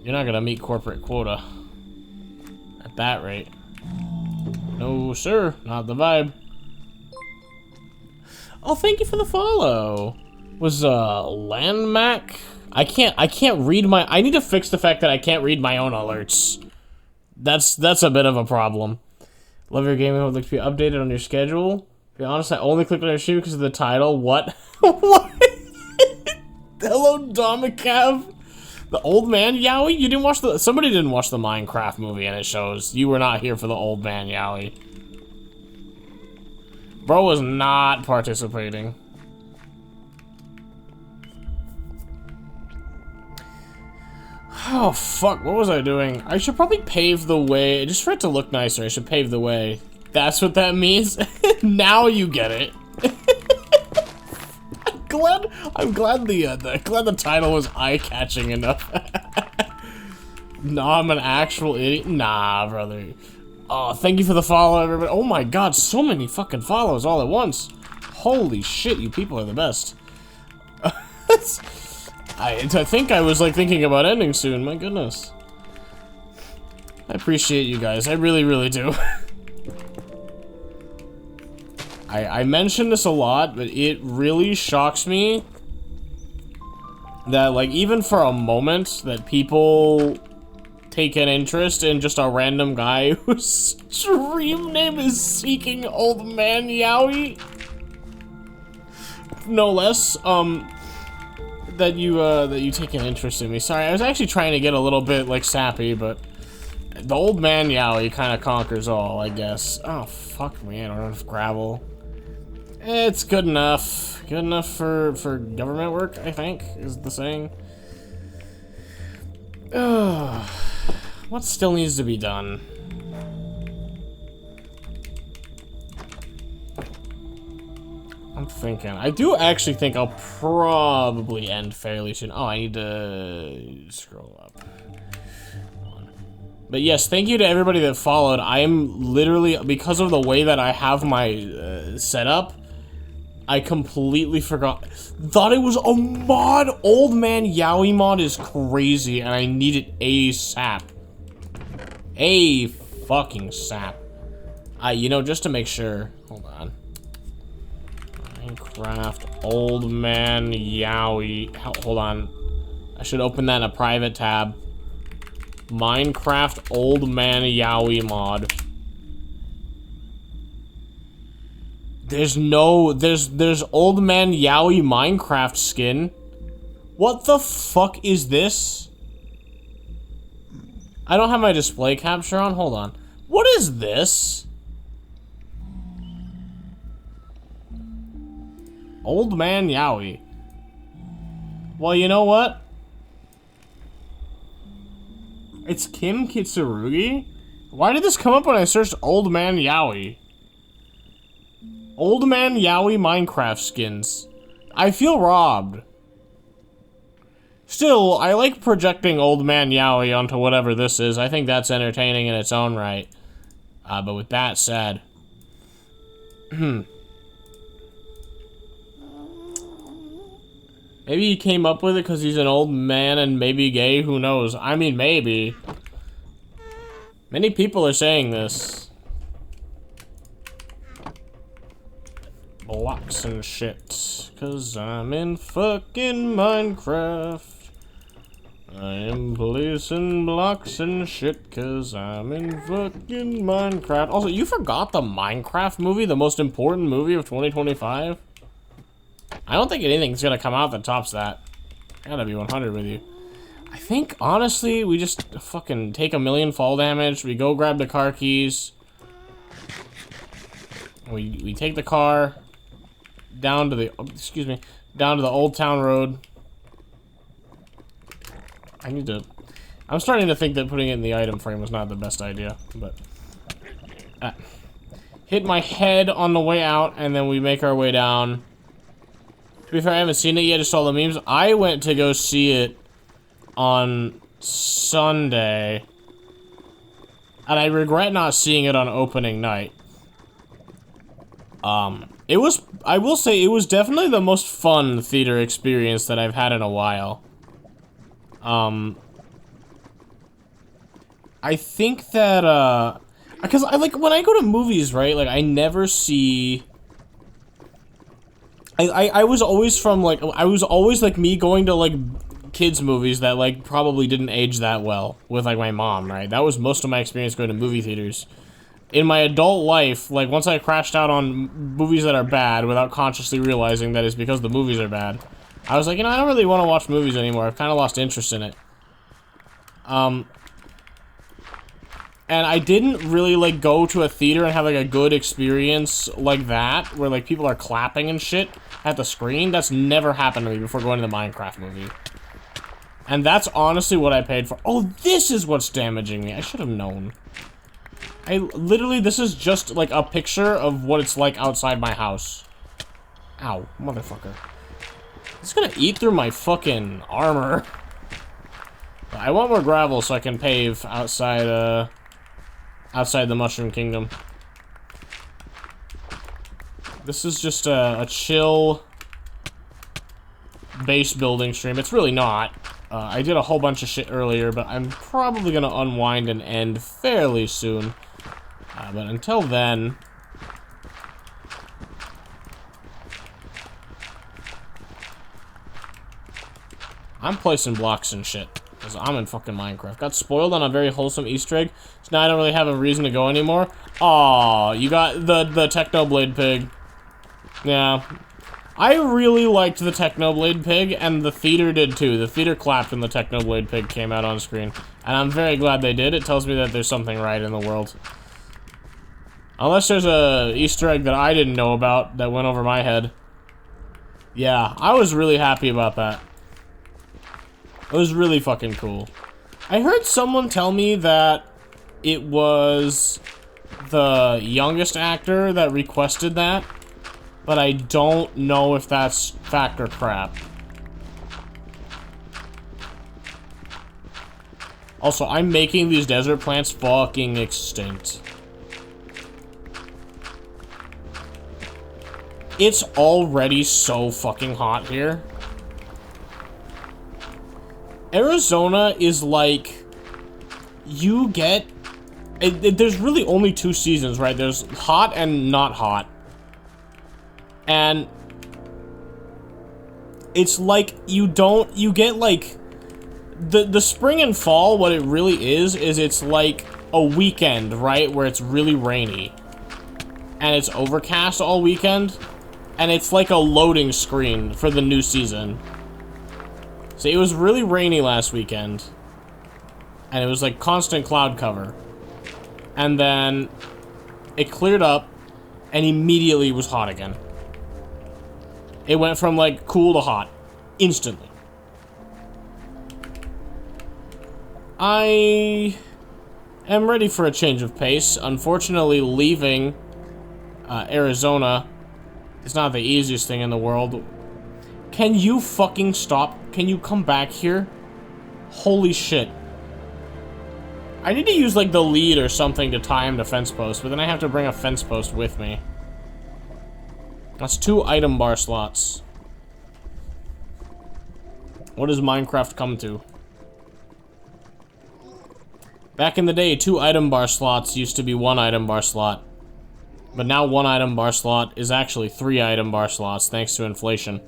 You're not gonna meet corporate quota. At that rate. No, sir. Not the vibe. Oh, thank you for the follow. Was, Landmac? I can't read my... I need to fix the fact that I can't read my own alerts. That's a bit of a problem. Love your gaming. Would like to be updated on your schedule. To be honest, I only clicked on your stream because of the title. What? What? Hello, Domicav. The old man yaoi? You didn't watch the... Somebody didn't watch the Minecraft movie and it shows. You were not here for the old man yaoi. Bro was not participating. Oh, fuck. What was I doing? I should probably pave the way. Just for it to look nicer, I should pave the way. That's what that means? Now you get it. I'm glad the title was eye-catching enough. Nah, I'm an actual idiot. Nah, brother. Oh, thank you for the follow, everybody. Oh my god, so many fucking follows all at once. Holy shit, you people are the best. I think I was like thinking about ending soon. My goodness. I appreciate you guys. I really, really do. I mention this a lot, but it really shocks me that, like, even for a moment, that people take an interest in just a random guy whose stream name is Seeking Old Man Yaoi. No less, that you take an interest in me. Sorry, I was actually trying to get a little bit, like, sappy, but the Old Man Yaoi kind of conquers all, I guess. Oh, fuck me, I don't have enough gravel. It's good enough. Good enough for government work, I think, is the saying. What still needs to be done? I'm thinking. I do actually think I'll probably end fairly soon. Oh, I need to scroll up. But yes, thank you to everybody that followed. I am literally, because of the way that I have my setup, I completely forgot. Thought it was a mod. Old Man Yaoi mod is crazy, and I need it ASAP. A fucking sap. You know, just to make sure. Hold on. Minecraft Old Man Yaoi. Hold on. I should open that in a private tab. Minecraft Old Man Yaoi mod. There's Old Man Yaoi Minecraft skin. What the fuck is this? I don't have my display capture on. Hold on. What is this? Old Man Yaoi. Well, you know what? It's Kim Kitsurugi? Why did this come up when I searched Old Man Yaoi? Old Man Yaoi Minecraft skins. I feel robbed. Still, I like projecting Old Man Yaoi onto whatever this is. I think that's entertaining in its own right. But with that said... Maybe he came up with it because he's an old man and maybe gay, who knows? I mean, maybe. Many people are saying this. Blocks and shit. Cause I'm in fucking Minecraft. I am placing blocks and shit cause I'm in fucking Minecraft. Also, you forgot the Minecraft movie, the most important movie of 2025? I don't think anything's gonna come out that tops that. I gotta be 100 with you. I think, honestly, we just fucking take 1,000,000 fall damage, we go grab the car keys, we take the car down to the, down to the Old Town Road. I'm starting to think that putting it in the item frame was not the best idea, but... hit my head on the way out, and then we make our way down. To be fair, I haven't seen it yet, just saw the memes. I went to go see it on Sunday, and I regret not seeing it on opening night. I will say, it was definitely the most fun theater experience that I've had in a while. I think that, because when I go to movies, right, like, I never see... I was always from, like, I was always, like, me going to, like, kids' movies that, like, probably didn't age that well with, like, my mom, right? That was most of my experience going to movie theaters. In my adult life, like, once I crashed out on movies that are bad without consciously realizing that it's because the movies are bad, I was like, you know, I don't really want to watch movies anymore. I've kind of lost interest in it. And I didn't really, like, go to a theater and have, like, a good experience like that, where, like, people are clapping and shit at the screen. That's never happened to me before going to the Minecraft movie. And that's honestly what I paid for. Oh, this is what's damaging me. I should have known. Literally, this is just, like, a picture of what it's like outside my house. Ow, motherfucker. It's gonna eat through my fucking armor. I want more gravel so I can pave outside, outside the Mushroom Kingdom. This is just a chill base building stream. It's really not. I did a whole bunch of shit earlier, but I'm probably gonna unwind and end fairly soon. But until then... I'm placing blocks and shit. Because I'm in fucking Minecraft. Got spoiled on a very wholesome Easter egg. So now I don't really have a reason to go anymore. Aw, you got the Technoblade pig. Yeah. I really liked the Technoblade pig, and the theater did too. The theater clapped when the Technoblade pig came out on screen. And I'm very glad they did. It tells me that there's something right in the world. Unless there's a Easter egg that I didn't know about that went over my head. Yeah, I was really happy about that. It was really fucking cool. I heard someone tell me that it was the youngest actor that requested that, but I don't know if that's fact or crap. Also, I'm making these desert plants fucking extinct. It's already so fucking hot here. Arizona is like, you get, there's really only two seasons, right? There's hot and not hot. And it's like, you get like, the spring and fall, what it really is it's like a weekend, right? Where it's really rainy. And it's overcast all weekend. And it's like a loading screen for the new season. So it was really rainy last weekend. And it was like constant cloud cover. And then it cleared up and immediately was hot again. It went from like cool to hot instantly. I am ready for a change of pace. Unfortunately, leaving Arizona is not the easiest thing in the world. Can you fucking stop? Can you come back here? Holy shit. I need to use like the lead or something to tie him to fence post, but then I have to bring a fence post with me. That's 2 item bar slots. What does Minecraft come to? Back in the day, 2 item bar slots used to be 1 item bar slot. But now 1 item bar slot is actually 3 item bar slots, thanks to inflation.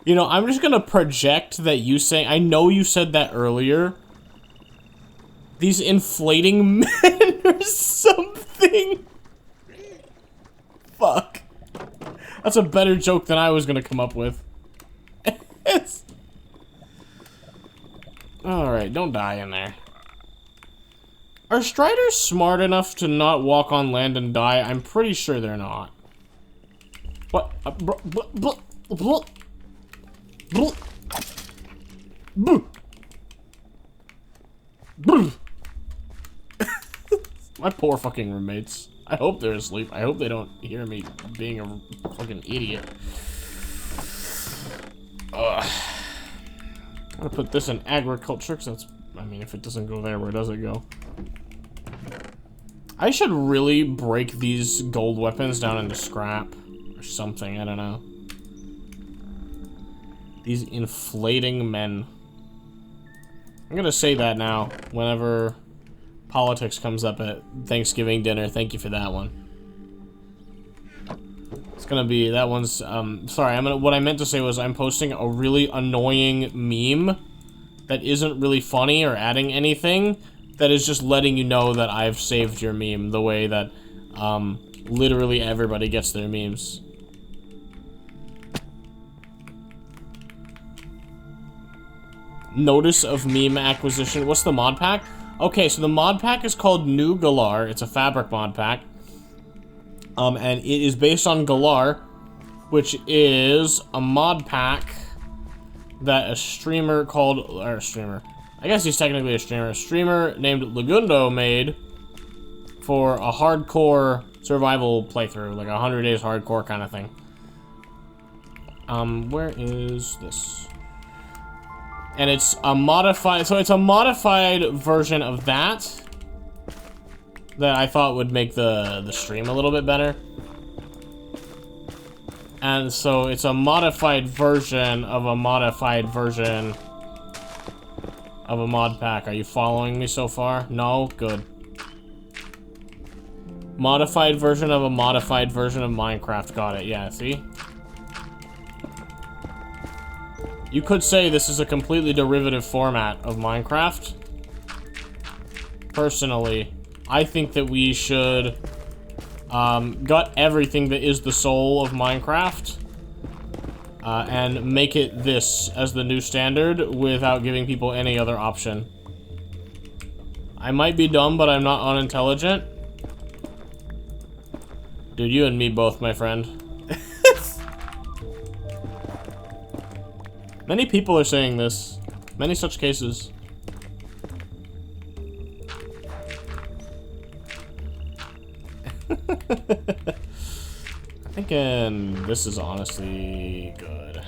You know, I'm just gonna project that you say, I know you said that earlier. These inflating men or something. Fuck. That's a better joke than I was gonna come up with. Alright, don't die in there. Are striders smart enough to not walk on land and die? I'm pretty sure they're not. What? My poor fucking roommates. I hope they're asleep. I hope they don't hear me being a fucking idiot. Ugh. I'm gonna put this in agriculture, because that's, I mean, if it doesn't go there, where does it go? I should really break these gold weapons down into scrap. Or something, I don't know. These inflating men. I'm gonna say that now, whenever politics comes up at Thanksgiving dinner. Thank you for that one. It's gonna be, that one's, sorry, what I meant to say was I'm posting a really annoying meme that isn't really funny or adding anything, that is just letting you know that I've saved your meme the way that, literally everybody gets their memes. Notice of meme acquisition. What's the mod pack? Okay, so the mod pack is called New Galar. It's a fabric mod pack. And it is based on Galar, which is a mod pack that a streamer called, or a streamer, I guess he's technically a streamer named Lagundo made for a hardcore survival playthrough, like 100 days hardcore kind of thing. Where is this? And it's a modified, so it's a modified version of that I thought would make the stream a little bit better. And so it's a modified version of a modified version of a mod pack. Are you following me so far? No? Good. Modified version of a modified version of Minecraft. Got it. Yeah, see? You could say this is a completely derivative format of Minecraft. Personally, I think that we should Gut everything that is the soul of Minecraft, and make it this as the new standard without giving people any other option. I might be dumb, but I'm not unintelligent. Dude, you and me both, my friend. Many people are saying this. Many such cases. I'm thinking this is honestly good.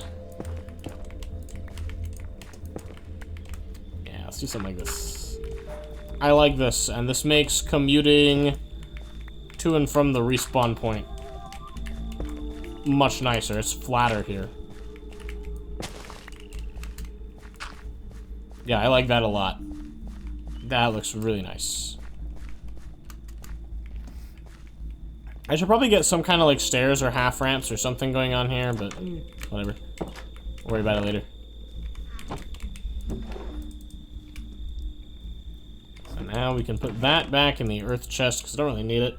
Yeah, let's do something like this. I like this, and this makes commuting to and from the respawn point much nicer. It's flatter here. Yeah, I like that a lot. That looks really nice. I should probably get some kind of like stairs or half ramps or something going on here, but whatever. Worry about it later. So now we can put that back in the earth chest because I don't really need it.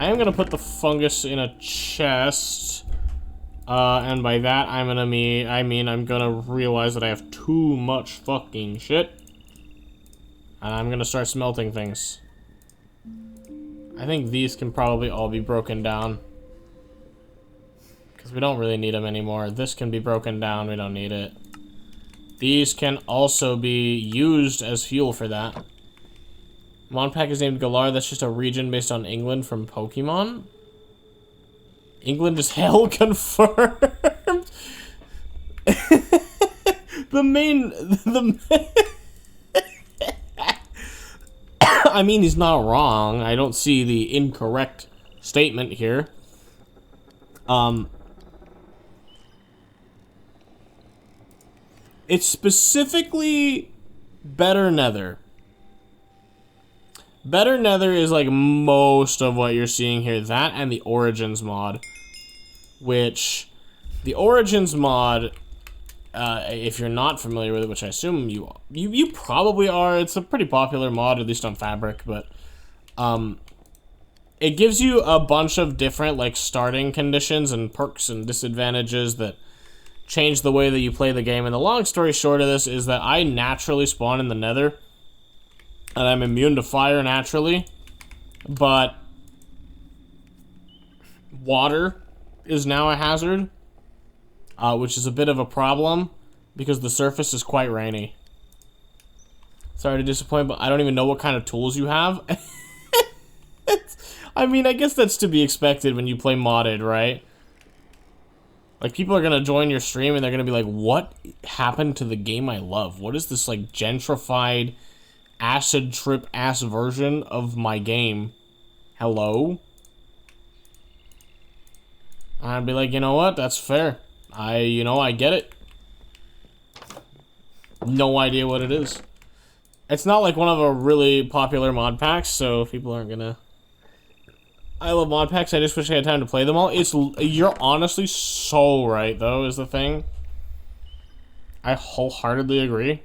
I am gonna put the fungus in a chest, and by that I mean I'm gonna realize that I have too much fucking shit, and I'm gonna start smelting things. I think these can probably all be broken down because we don't really need them anymore. This can be broken down, we don't need it. These can also be used as fuel for that. Monpack is named Galar. That's just a region based on England from Pokemon. England is hell confirmed. I mean, he's not wrong. I don't see the incorrect statement here. It's specifically better Nether. Better Nether is like most of what you're seeing here. That and the Origins mod. Which, the Origins mod, if you're not familiar with it, which I assume you probably are, it's a pretty popular mod, at least on Fabric, but, it gives you a bunch of different, like, starting conditions and perks and disadvantages that change the way that you play the game. And the long story short of this is that I naturally spawn in the Nether, and I'm immune to fire naturally, but water is now a hazard, which is a bit of a problem because the surface is quite rainy. Sorry to disappoint, but I don't even know what kind of tools you have. I mean, I guess that's to be expected when you play modded, right? Like, people are gonna join your stream and they're gonna be like, what happened to the game I love? What is this, like, gentrified acid trip ass version of my game? Hello? I'd be like, you know what? That's fair. I get it. No idea what it is. It's not like one of a really popular mod packs, so people aren't gonna... I love mod packs, I just wish I had time to play them all. You're honestly so right, though, is the thing. I wholeheartedly agree.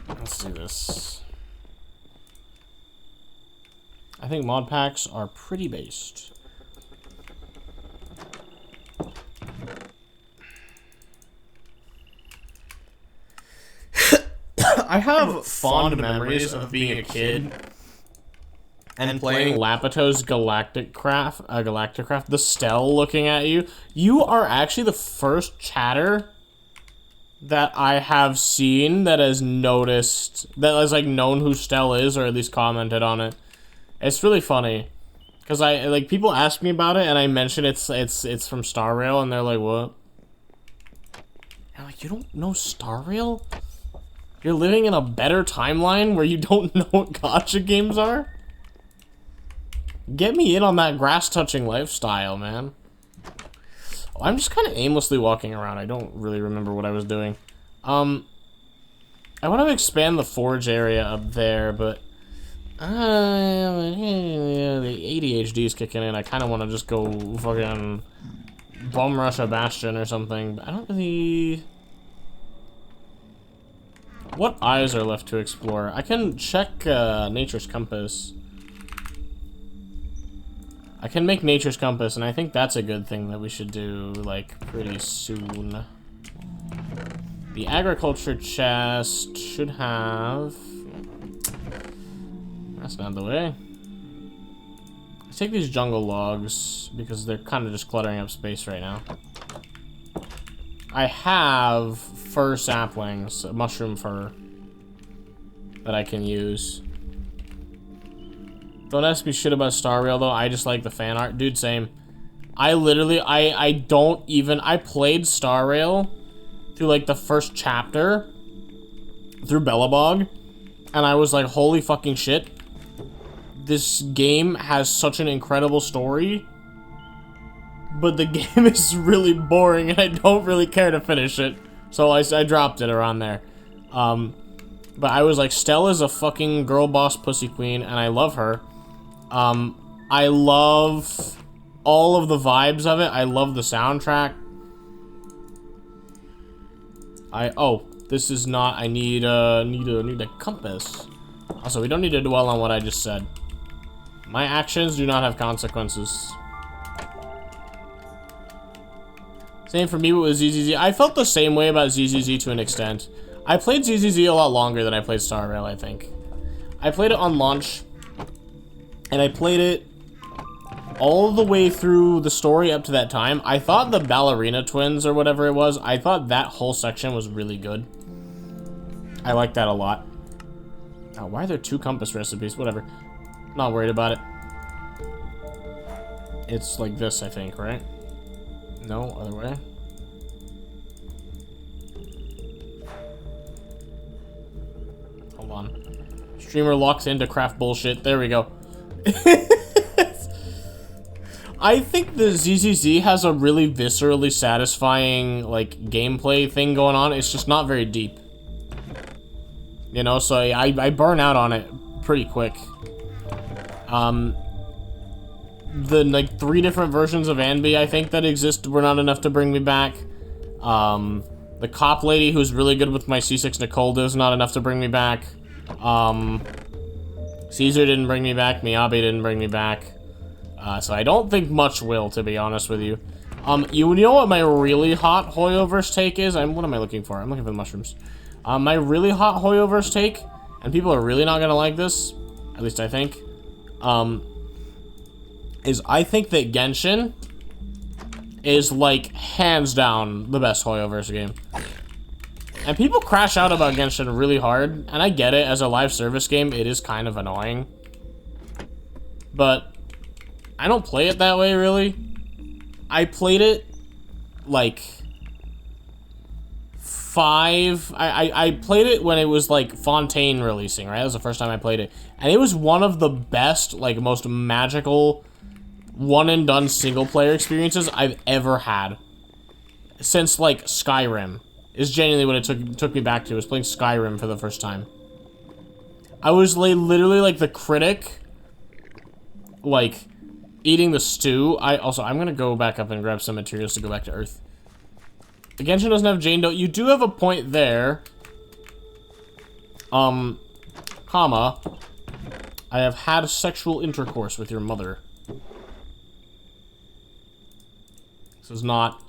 Let's do this. I think mod packs are pretty based. I have fond memories of being a kid and playing Lapito's Galacticraft, the Stell looking at you. You are actually the first chatter that I have seen that has noticed, that has like known who Stell is, or at least commented on it. It's really funny, because people ask me about it, and I mention it's from Star Rail, and they're like, what? I'm like, you don't know Star Rail? You're living in a better timeline where you don't know what gacha games are? Get me in on that grass-touching lifestyle, man. Oh, I'm just kind of aimlessly walking around. I don't really remember what I was doing. I want to expand the forge area up there, but... the ADHD is kicking in. I kind of want to just go fucking bum rush a bastion or something. But I don't really... What eyes are left to explore? I can check Nature's Compass. I can make Nature's Compass, and I think that's a good thing that we should do, like, pretty soon. The agriculture chest should have... That's not the way. Let's take these jungle logs, because they're kind of just cluttering up space right now. I have fir saplings, mushroom fir, that I can use. Don't ask me shit about Star Rail, though. I just like the fan art. Dude, same. I literally, I don't even... I played Star Rail through, like, the first chapter through Bellabog, and I was like, holy fucking shit. This game has such an incredible story, but the game is really boring, and I don't really care to finish it. So I dropped it around there. But I was like, Stella's a fucking girl boss pussy queen, and I love her. I love all of the vibes of it. I love the soundtrack. Oh, this is not, I need a compass. Also, we don't need to dwell on what I just said. My actions do not have consequences. Same for me with ZZZ. I felt the same way about ZZZ to an extent. I played ZZZ a lot longer than I played Star Rail, I think. I played it on launch, and I played it all the way through the story up to that time. I thought the ballerina twins, or whatever it was, I thought that whole section was really good. I like that a lot. Oh, why are there 2 compass recipes? Whatever. Not worried about it. It's like this, I think, right? No, other way. Hold on. Streamer locks into craft bullshit. There we go. I think the ZZZ has a really viscerally satisfying, like, gameplay thing going on. It's just not very deep. You know, so I burn out on it pretty quick. The, like, 3 different versions of Anby, I think, that exist were not enough to bring me back. The cop lady who's really good with my C6 Nicolda is not enough to bring me back. Caesar didn't bring me back. Miyabi didn't bring me back. So I don't think much will, to be honest with you. You know what my really hot Hoyoverse take is? What am I looking for? I'm looking for the mushrooms. My really hot Hoyoverse take, and people are really not gonna like this, at least I think, is I think that Genshin is, like, hands down the best Hoyoverse game. And people crash out about Genshin really hard, and I get it, as a live service game, it is kind of annoying. But I don't play it that way, really. I played it, like, I played it when it was, like, Fontaine releasing, right? That was the first time I played it. And it was one of the best, like, most magical one-and-done single-player experiences I've ever had. Since, like, Skyrim. Is genuinely what it took me back to, was playing Skyrim for the first time. I was, like, literally, like, the critic, like, eating the stew. I'm gonna go back up and grab some materials to go back to Earth. The Genshin doesn't have Jane Doe. You do have a point there. Comma. I have had sexual intercourse with your mother. This is not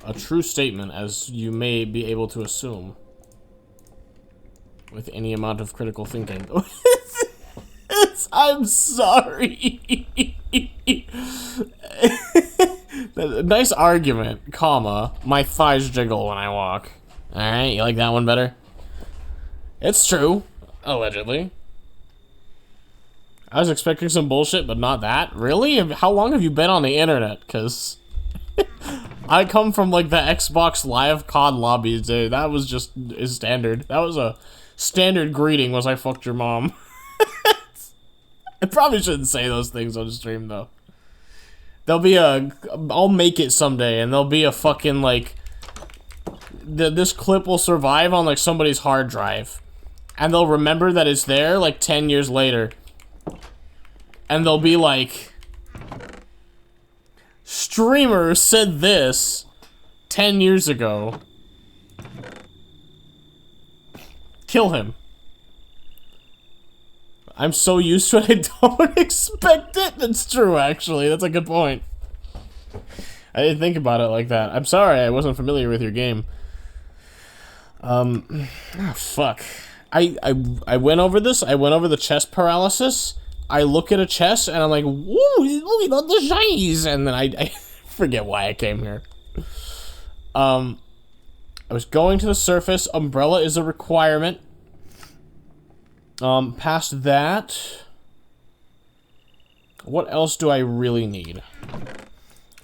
a true statement, as you may be able to assume. With any amount of critical thinking. I'm sorry. Nice argument, comma. My thighs jiggle when I walk. Alright, you like that one better? It's true. Allegedly. I was expecting some bullshit, but not that. Really? How long have you been on the internet? Because I come from, like, the Xbox Live COD lobbies, dude. That was just is standard. That was a standard greeting, was I fucked your mom. I probably shouldn't say those things on stream, though. There'll be I'll make it someday, and there'll be a fucking, like, this clip will survive on, like, somebody's hard drive. And they'll remember that it's there, like, 10 years later. And they'll be like, streamer said this 10 years ago. Kill him. I'm so used to it, I don't expect it. That's true, actually. That's a good point. I didn't think about it like that. I'm sorry, I wasn't familiar with your game. Oh, fuck. I went over this. I went over the chest paralysis. I look at a chest, and I'm like, woo, look at the shinies. And then I forget why I came here. I was going to the surface. Umbrella is a requirement. Past that, what else do I really need?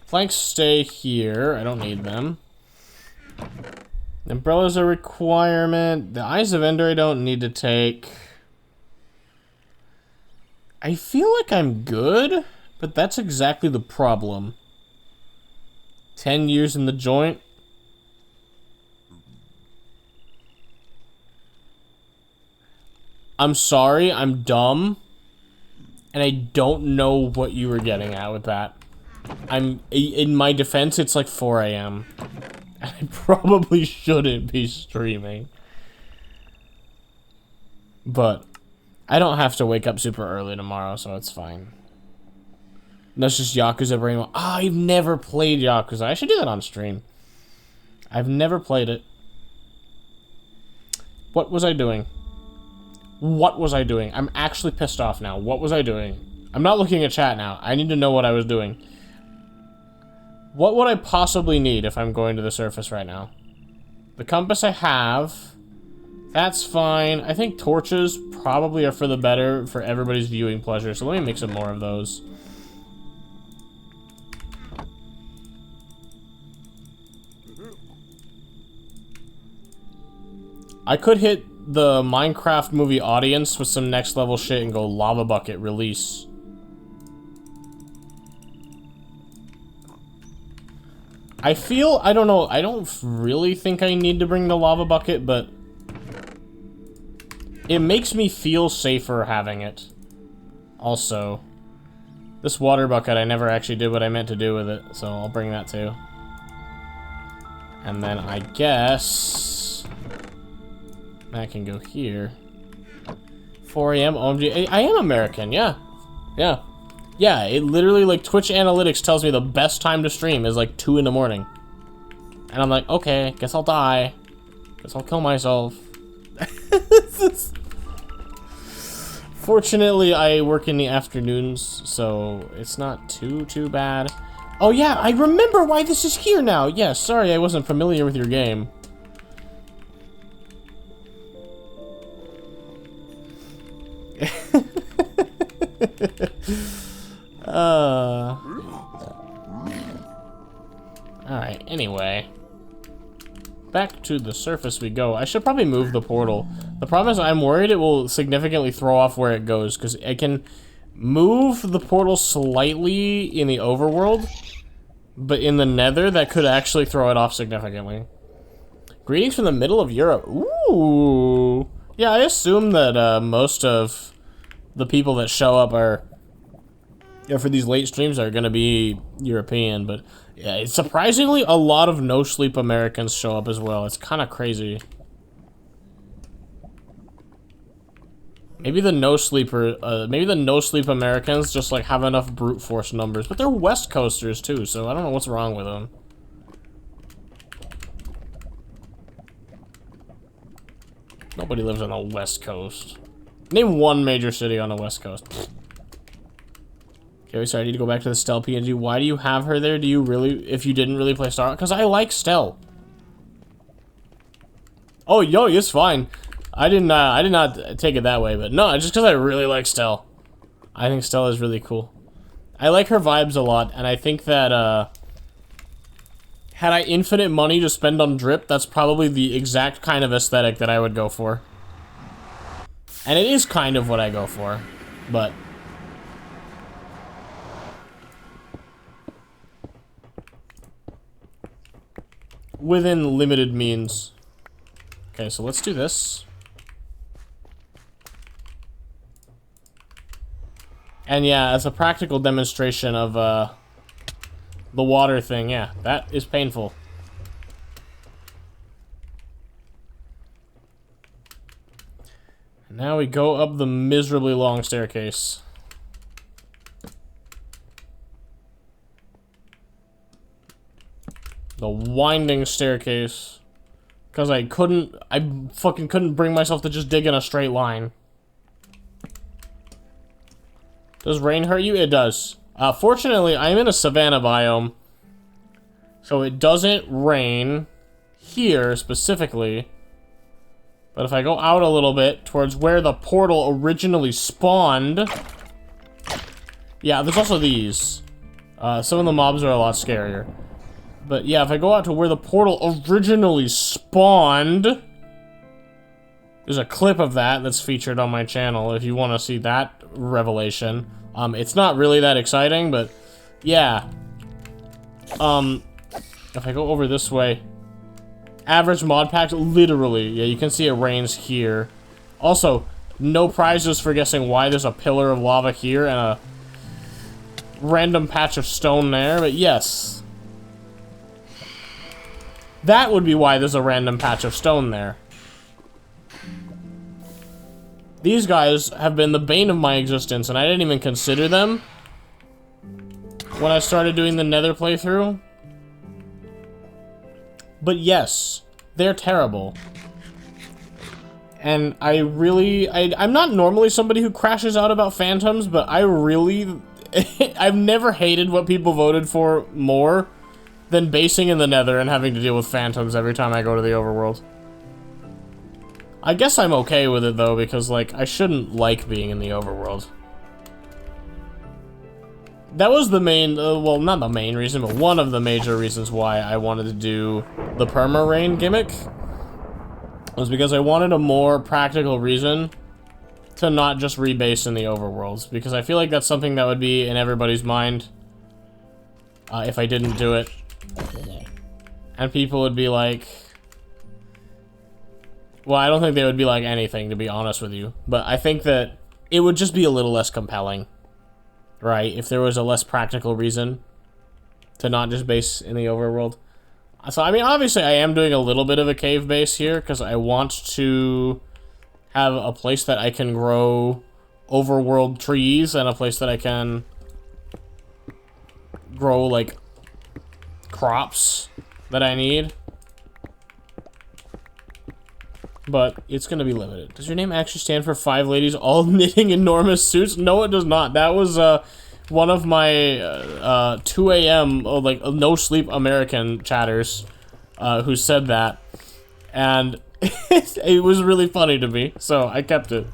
Planks stay here. I don't need them. Umbrella's a requirement. The Eyes of Ender I don't need to take. I feel like I'm good, but that's exactly the problem. 10 years in the joint. I'm sorry, I'm dumb, and I don't know what you were getting at with that. In my defense, it's like 4 AM. I probably shouldn't be streaming. But I don't have to wake up super early tomorrow, so it's fine. That's just Yakuza Brain. Oh, I've never played Yakuza. I should do that on stream. I've never played it. What was I doing? What was I doing? I'm actually pissed off now. What was I doing? I'm not looking at chat now. I need to know what I was doing. What would I possibly need if I'm going to the surface right now? The compass I have. That's fine. I think torches probably are for the better for everybody's viewing pleasure. So let me make some more of those. I could hit the Minecraft movie audience with some next level shit and go lava bucket release. I feel, I don't know, I don't really think I need to bring the lava bucket, but it makes me feel safer having it. Also, this water bucket, I never actually did what I meant to do with it, so I'll bring that too. And then I guess that can go here. 4 AM, OMG. I am American, yeah. Yeah. Yeah, it literally, like, Twitch analytics tells me the best time to stream is, like, 2 in the morning. And I'm like, okay, guess I'll die. Guess I'll kill myself. Fortunately, I work in the afternoons, so it's not too bad. Oh, yeah, I remember why this is here now. Yeah, sorry I wasn't familiar with your game. Alright, anyway. Back to the surface we go. I should probably move the portal. The problem is I'm worried it will significantly throw off where it goes, because I can move the portal slightly in the overworld, but in the nether, that could actually throw it off significantly. Greetings from the middle of Europe. Ooh. Yeah, I assume that most of the people that show up are, for these late streams are going to be European, but yeah, it's surprisingly a lot of no-sleep Americans show up as well. It's kind of crazy. Maybe the no-sleep Americans just like have enough brute force numbers, but they're West Coasters too, so I don't know what's wrong with them. Nobody lives on the West Coast. Name one major city on the West Coast. Okay, sorry, I need to go back to the Stell PNG. Why do you have her there? Do you really, if you didn't really play Star? Because I like Stell. Oh, yo, it's fine. I did not take it that way, but no, just because I really like Stell. I think Stell is really cool. I like her vibes a lot, and I think that, had I infinite money to spend on drip, that's probably the exact kind of aesthetic that I would go for. And it is kind of what I go for, but within limited means. Okay, so let's do this. And yeah, as a practical demonstration of the water thing, yeah, that is painful. Now we go up the miserably long staircase. The winding staircase. Because I fucking couldn't bring myself to just dig in a straight line. Does rain hurt you? It does. Fortunately, I'm in a savanna biome. So it doesn't rain here, specifically. But if I go out a little bit, towards where the portal originally spawned... Yeah, there's also these. Some of the mobs are a lot scarier. But yeah, if I go out to where the portal originally spawned... There's a clip of that that's featured on my channel if you want to see that revelation. It's not really that exciting, but yeah. If I go over this way... Average mod pack, literally. Yeah, you can see it rains here. Also, no prizes for guessing why there's a pillar of lava here and a random patch of stone there, but yes. That would be why there's a random patch of stone there. These guys have been the bane of my existence, and I didn't even consider them when I started doing the Nether playthrough. But yes, they're terrible. And I'm not normally somebody who crashes out about phantoms, but I've never hated what people voted for more than basing in the Nether and having to deal with phantoms every time I go to the overworld. I guess I'm okay with it though, because like, I shouldn't like being in the overworld. That was the main, well, not the main reason, but one of the major reasons why I wanted to do the perma-rain gimmick. Was because I wanted a more practical reason to not just rebase in the overworlds. Because I feel like that's something that would be in everybody's mind if I didn't do it. And people would be like... Well, I don't think they would be like anything, to be honest with you. But I think that it would just be a little less compelling. Right, if there was a less practical reason to not just base in the overworld. So, I mean, obviously I am doing a little bit of a cave base here, because I want to have a place that I can grow overworld trees, and a place that I can grow, like, crops that I need. But it's gonna be limited. Does your name actually stand for 5 ladies all knitting enormous suits? No, it does not. That was one of my 2 a.m. like no sleep American chatters who said that, and it was really funny to me, so I kept it.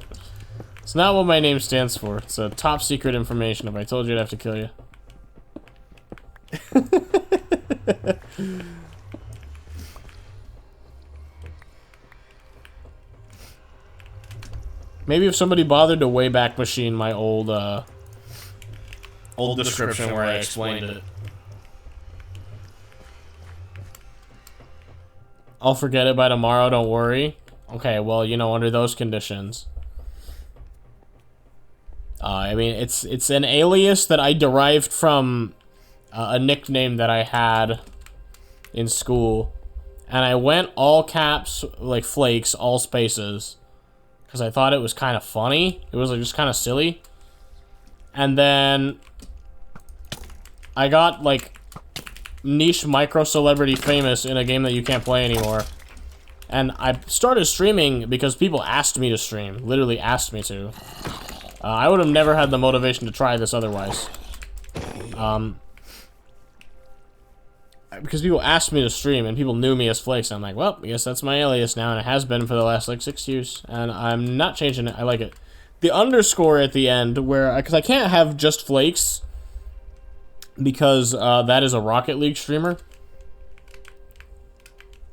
It's not what my name stands for. It's a top secret information. If I told you, I'd have to kill you. Maybe if somebody bothered to Wayback Machine my old description where I explained it. I'll forget it by tomorrow, don't worry. Okay, well, you know, under those conditions. I mean, it's an alias that I derived from a nickname that I had in school. And I went all caps, like flakes, all spaces. Because I thought it was kind of funny. It was like just kind of silly. And then I got like niche micro celebrity famous in a game that you can't play anymore. And I started streaming because people asked me to stream. Literally asked me to. I would have never had the motivation to try this otherwise. Because people asked me to stream, and people knew me as Flakes, and I'm like, well, I guess that's my alias now, and it has been for the last, like, 6 years, and I'm not changing it. I like it. The underscore at the end, where, because I can't have just Flakes, because that is a Rocket League streamer.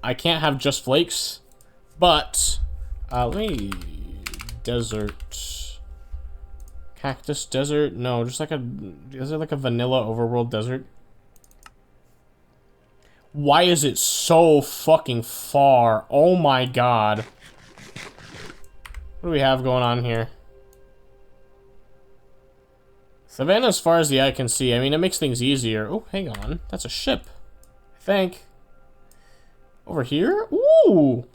I can't have just Flakes, but, let me, desert, cactus desert, no, just like is it like a vanilla overworld desert? Why is it so fucking far? Oh my god. What do we have going on here? Savannah as far as the eye can see. I mean, it makes things easier. Oh, hang on. That's a ship. I think. Over here? Ooh!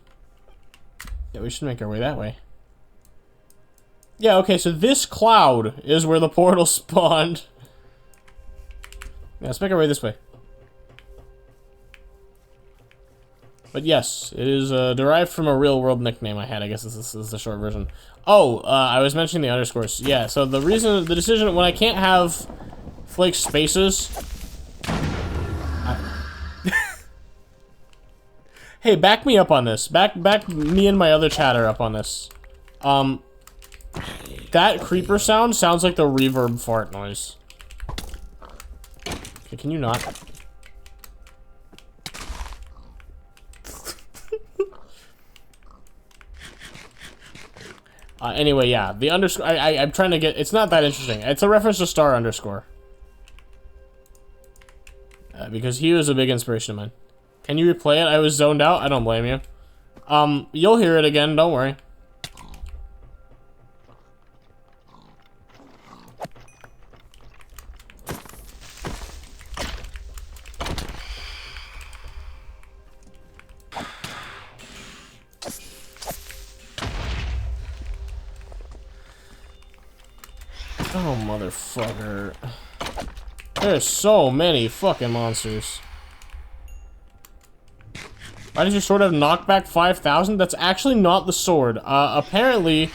Yeah, we should make our way that way. Yeah, okay, so this cloud is where the portal spawned. Yeah, let's make our way this way. But yes, it is derived from a real-world nickname I had. I guess this is the short version. Oh, I was mentioning the underscores. Yeah, so the decision, when I can't have Flake spaces... Hey, back me up on this. Back me and my other chatter up on this. That creeper sound sounds like the reverb fart noise. Okay, can you not? Anyway, yeah, the underscore, I'm trying to get, it's not that interesting. It's a reference to star underscore. Because he was a big inspiration of mine. Can you replay it? I was zoned out. I don't blame you. You'll hear it again, don't worry. Oh, motherfucker. There's so many fucking monsters. Why does your sword have knockback 5,000? That's actually not the sword. Apparently,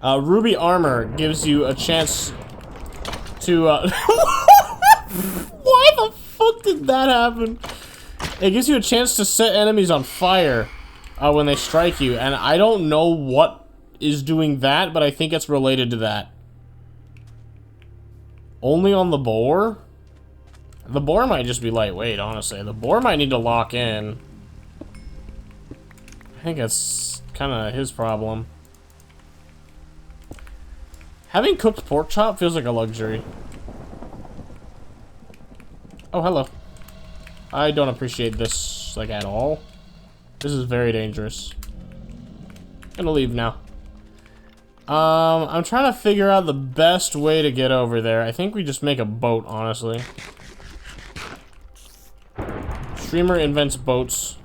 ruby armor gives you a chance to, Why the fuck did that happen? It gives you a chance to set enemies on fire, when they strike you, and I don't know what is doing that, but I think it's related to that. Only on the boar? The boar might just be lightweight, honestly. The boar might need to lock in. I think that's kind of his problem. Having cooked pork chop feels like a luxury. Oh, hello. I don't appreciate this, like, at all. This is very dangerous. Gonna leave now. I'm trying to figure out the best way to get over there. I think we just make a boat, honestly. Streamer invents boats.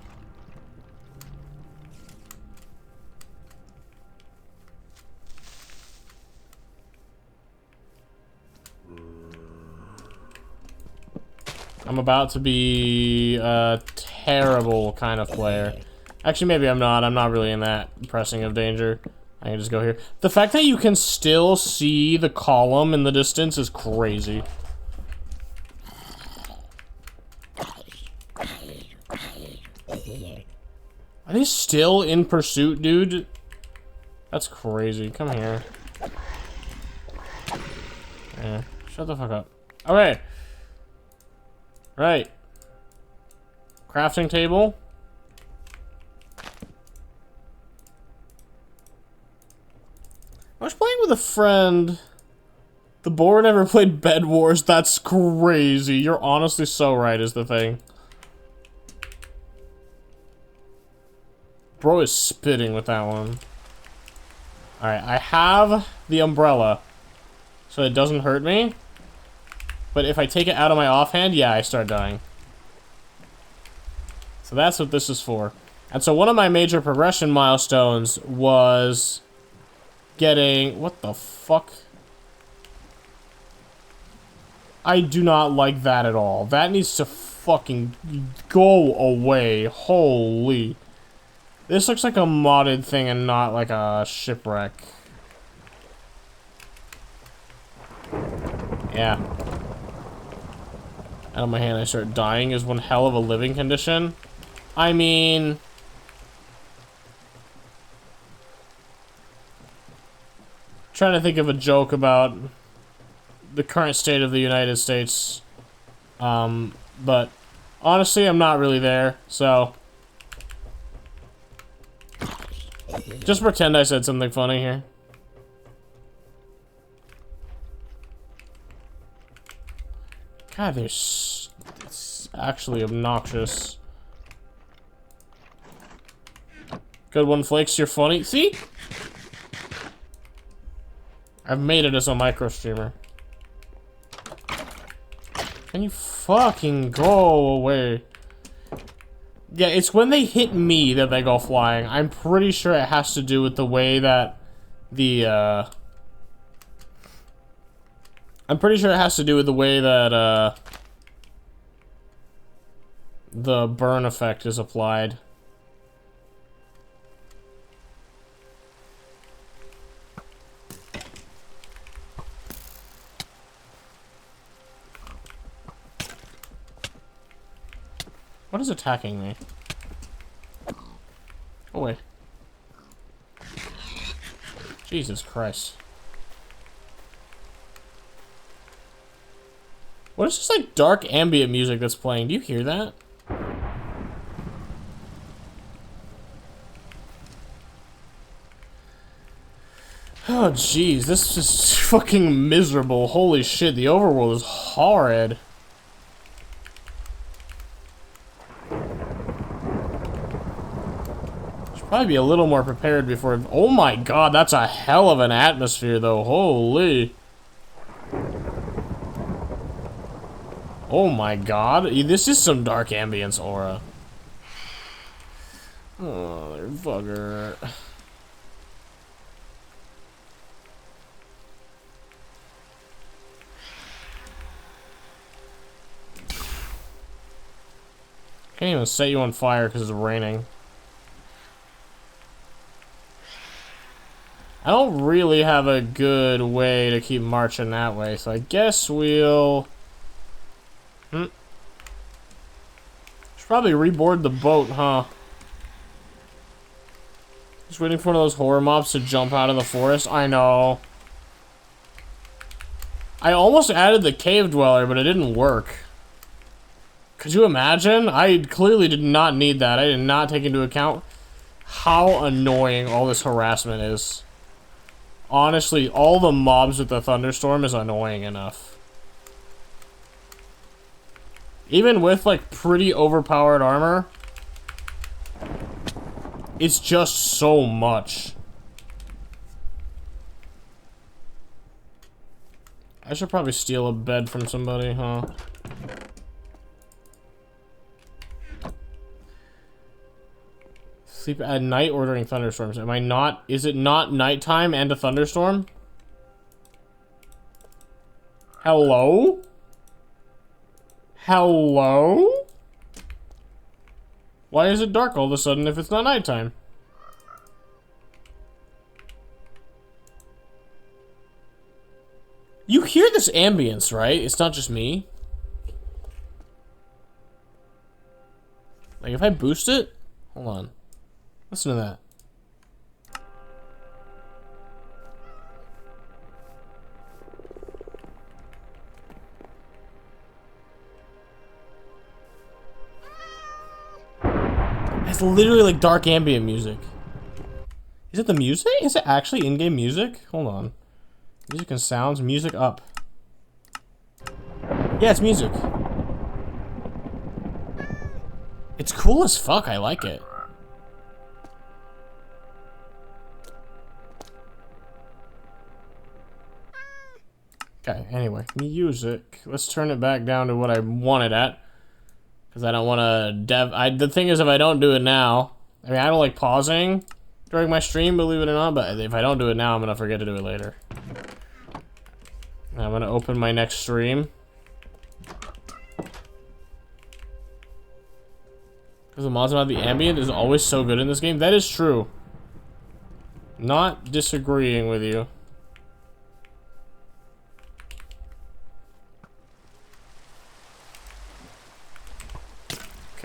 I'm about to be a terrible kind of player. Actually, maybe I'm not. I'm not really in that pressing of danger. I can just go here. The fact that you can still see the column in the distance is crazy. Are they still in pursuit, dude? That's crazy. Come here. Yeah, shut the fuck up. Okay. Right. Crafting table. I was playing with a friend. The boar never played Bed Wars. That's crazy. You're honestly so right, is the thing. Bro is spitting with that one. Alright, I have the umbrella, so it doesn't hurt me. But if I take it out of my offhand, yeah, I start dying. So that's what this is for. And so one of my major progression milestones was getting... What the fuck? I do not like that at all. That needs to fucking go away. Holy... This looks like a modded thing and not like a shipwreck. Yeah. Out of my hand, I start dying is one hell of a living condition. I mean... Trying to think of a joke about the current state of the United States. But honestly, I'm not really there, so... Just pretend I said something funny here. God, it's actually obnoxious. Good one, Flakes, you're funny. See? I've made it as a micro streamer. Can you fucking go away? Yeah, it's when they hit me that they go flying. I'm pretty sure it has to do with the way that the, I'm pretty sure it has to do with the way that, the burn effect is applied. What is attacking me? Oh, wait. Jesus Christ. What is this, like, dark ambient music that's playing? Do you hear that? Oh, jeez. This is fucking miserable. Holy shit, the overworld is horrid. Probably be a little more prepared before. Oh my god, that's a hell of an atmosphere, though. Holy. Oh my god, this is some dark ambience aura. Oh, motherfucker. Can't even set you on fire because it's raining. I don't really have a good way to keep marching that way, so I guess we'll... Should probably reboard the boat, huh? Just waiting for one of those horror mobs to jump out of the forest. I know. I almost added the cave dweller, but it didn't work. Could you imagine? I clearly did not need that. I did not take into account how annoying all this harassment is. Honestly, all the mobs with the thunderstorm is annoying enough. Even with, like, pretty overpowered armor, it's just so much. I should probably steal a bed from somebody, huh? Sleep at night or during thunderstorms. Am I not? Is it not nighttime and a thunderstorm? Hello? Hello? Why is it dark all of a sudden if it's not nighttime? You hear this ambience, right? It's not just me. Like, if I boost it? Hold on. Listen to that. It's literally like dark ambient music. Is it the music? Is it actually in-game music? Hold on. Music and sounds. Music up. Yeah, it's music. It's cool as fuck. I like it. Okay, anyway, music. Let's turn it back down to what I want it at. Because I don't want to the thing is, if I don't do it now... I mean, I don't like pausing during my stream, believe it or not, but if I don't do it now, I'm going to forget to do it later. I'm going to open my next stream. Because the mods about the ambient is always so good in this game. That is true. Not disagreeing with you.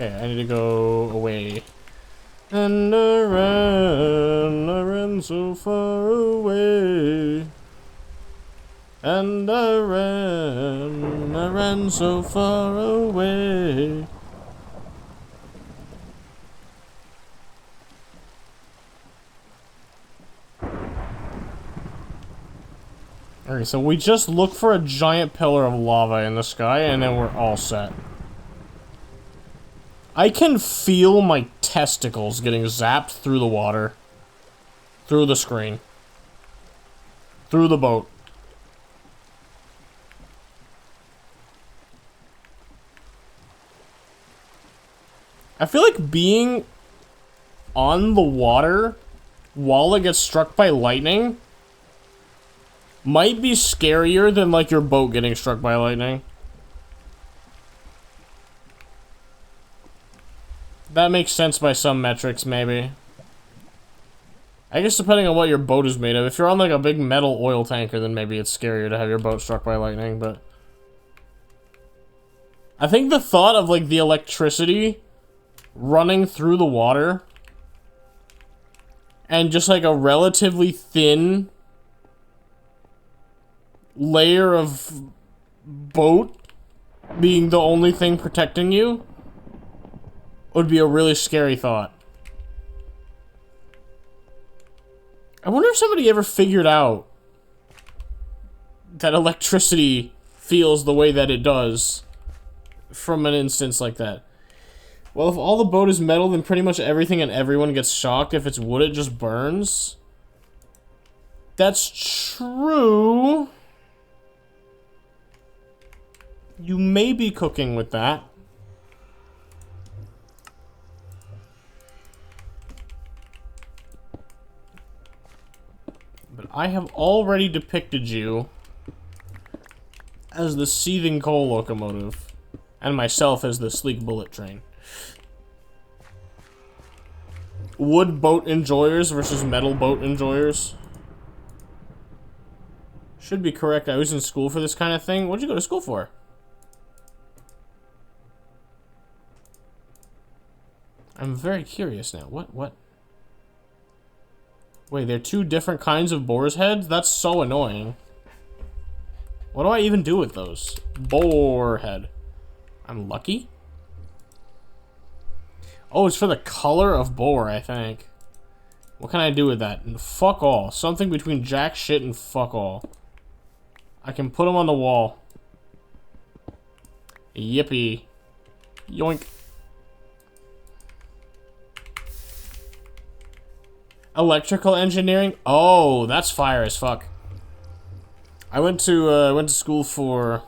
Okay, I need to go away. And I ran so far away. And I ran so far away. Okay, so we just look for a giant pillar of lava in the sky, and then we're all set. I can feel my testicles getting zapped through the water. Through the screen. Through the boat. I feel like being on the water while it gets struck by lightning might be scarier than, like, your boat getting struck by lightning. That makes sense by some metrics, maybe. I guess depending on what your boat is made of. If you're on, like, a big metal oil tanker, then maybe it's scarier to have your boat struck by lightning, but... I think the thought of, like, the electricity running through the water and just, like, a relatively thin layer of boat being the only thing protecting you would be a really scary thought. I wonder if somebody ever figured out that electricity feels the way that it does from an instance like that. Well, if all the boat is metal, then pretty much everything and everyone gets shocked. If it's wood, it just burns. That's true. You may be cooking with that. But I have already depicted you as the seething coal locomotive. And myself as the sleek bullet train. Wood boat enjoyers versus metal boat enjoyers. Should be correct. I was in school for this kind of thing. What'd you go to school for? I'm very curious now. What? Wait, they're two different kinds of boar's heads? That's so annoying. What do I even do with those? Boar head. I'm lucky? Oh, it's for the color of boar, I think. What can I do with that? Fuck all. Something between jack shit and fuck all. I can put them on the wall. Yippee. Yoink. Electrical engineering? Oh, that's fire as fuck. I went to school for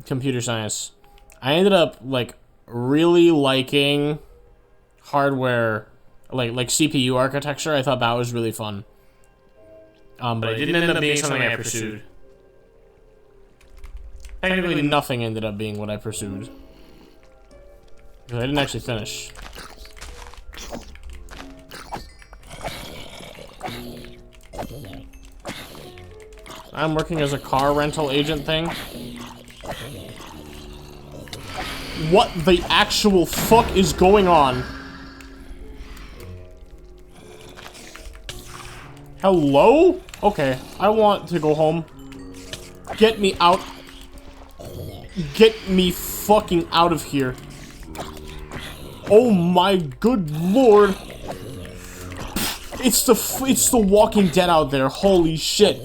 computer science. I ended up like really liking hardware, like CPU architecture. I thought that was really fun. But it didn't end up being something I pursued. Technically, nothing ended up being what I pursued. Because I didn't actually finish. I'm working as a car rental agent thing. What the actual fuck is going on? Hello? Okay, I want to go home. Get me out. Get me fucking out of here. Oh my good lord. It's the Walking Dead out there. Holy shit.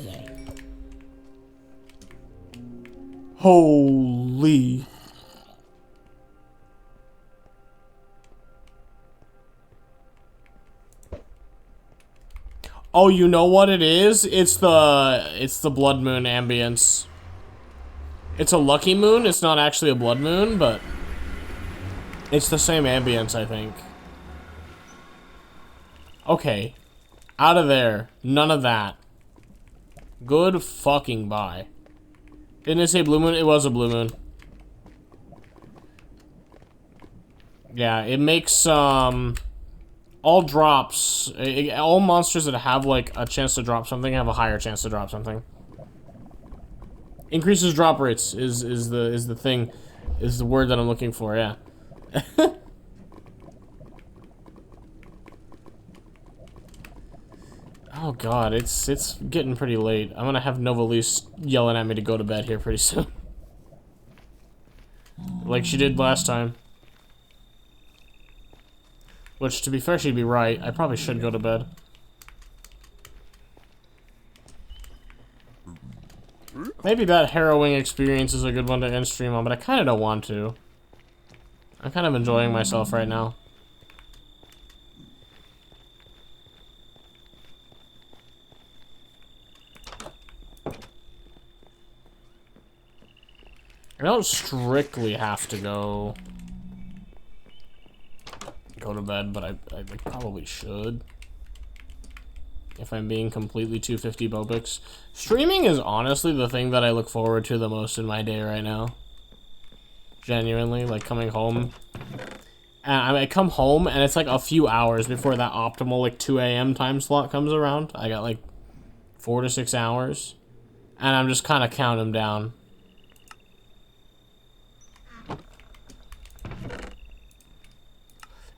Holy. Oh, you know what it is? It's the blood moon ambience. It's a lucky moon. It's not actually a blood moon, but it's the same ambience, I think. Okay. Out of there. None of that. Good fucking bye. Didn't it say blue moon? It was a blue moon. Yeah, it makes, all drops, all monsters that have, like, a chance to drop something have a higher chance to drop something. Increases drop rates is the thing, is the word that I'm looking for, yeah. Oh god, it's getting pretty late. I'm gonna have Novalise yelling at me to go to bed here pretty soon. Like she did last time. Which, to be fair, she'd be right. I probably should go to bed. Maybe that harrowing experience is a good one to end stream on, but I kind of don't want to. I'm kind of enjoying myself right now. I don't strictly have to go to bed, but I probably should. If I'm being completely 250 Bobix. Streaming is honestly the thing that I look forward to the most in my day right now. Genuinely, like coming home. And I come home and it's like a few hours before that optimal like 2 a.m. time slot comes around. I got like 4 to 6 hours. And I'm just kind of counting them down.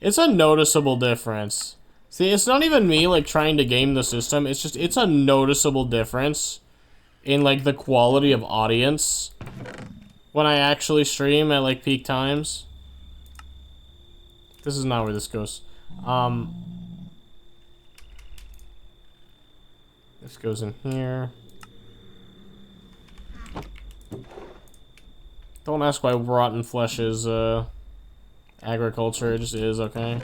It's a noticeable difference. See, it's not even me, like, trying to game the system. It's just, it's a noticeable difference in, like, the quality of audience when I actually stream at, like, peak times. This is not where this goes. This goes in here. Don't ask why rotten flesh is, agriculture. It just is, okay?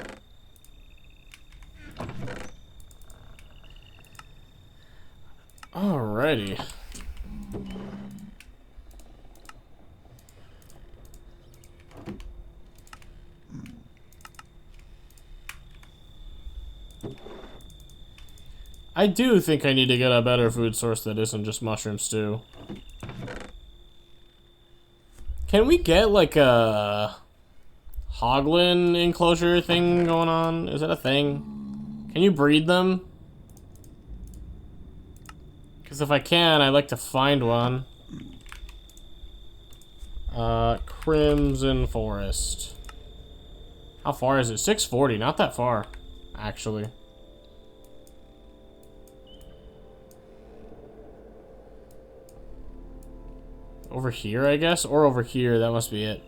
Alrighty. I do think I need to get a better food source that isn't just mushroom stew. Can we get like a hoglin enclosure thing going on? Is that a thing? Can you breed them? Because if I can, I'd like to find one. Crimson Forest. How far is it? 640, not that far, actually. Over here, I guess? Or over here, that must be it.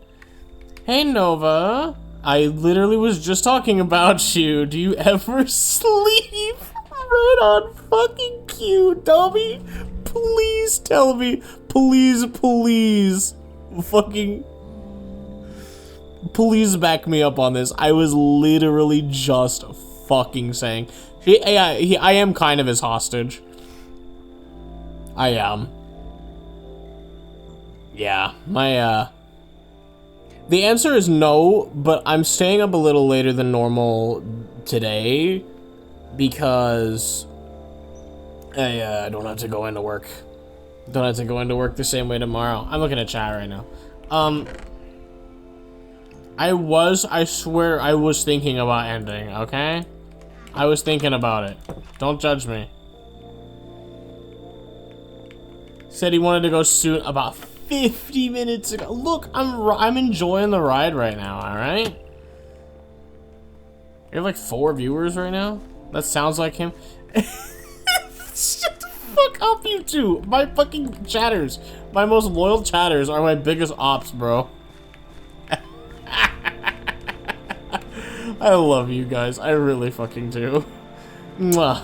Hey, Nova! I literally was just talking about you. Do you ever sleep? Right on fucking cue, dummy! Please tell me. Please, please. Fucking... Please back me up on this. I was literally just fucking saying. I am kind of his hostage. I am. Yeah, my, the answer is no, but I'm staying up a little later than normal today because I don't have to go into work. Don't have to go into work the same way tomorrow. I'm looking at chat right now. I swear I was thinking about ending, okay? I was thinking about it. Don't judge me. Said he wanted to go soon about 50 minutes ago. Look, I'm enjoying the ride right now, alright? You have like 4 viewers right now? That sounds like him. Shut the fuck up, you two! My fucking chatters. My most loyal chatters are my biggest ops, bro. I love you guys. I really fucking do. Mwah.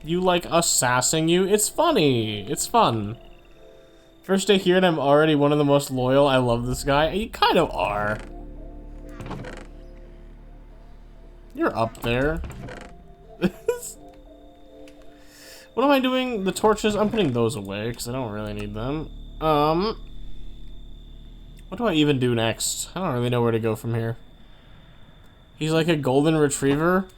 You like us sassing you? It's funny. It's fun. First day here and I'm already one of the most loyal. I love this guy. You kind of are. You're up there. What am I doing? The torches? I'm putting those away because I don't really need them. What do I even do next? I don't really know where to go from here. He's like a golden retriever.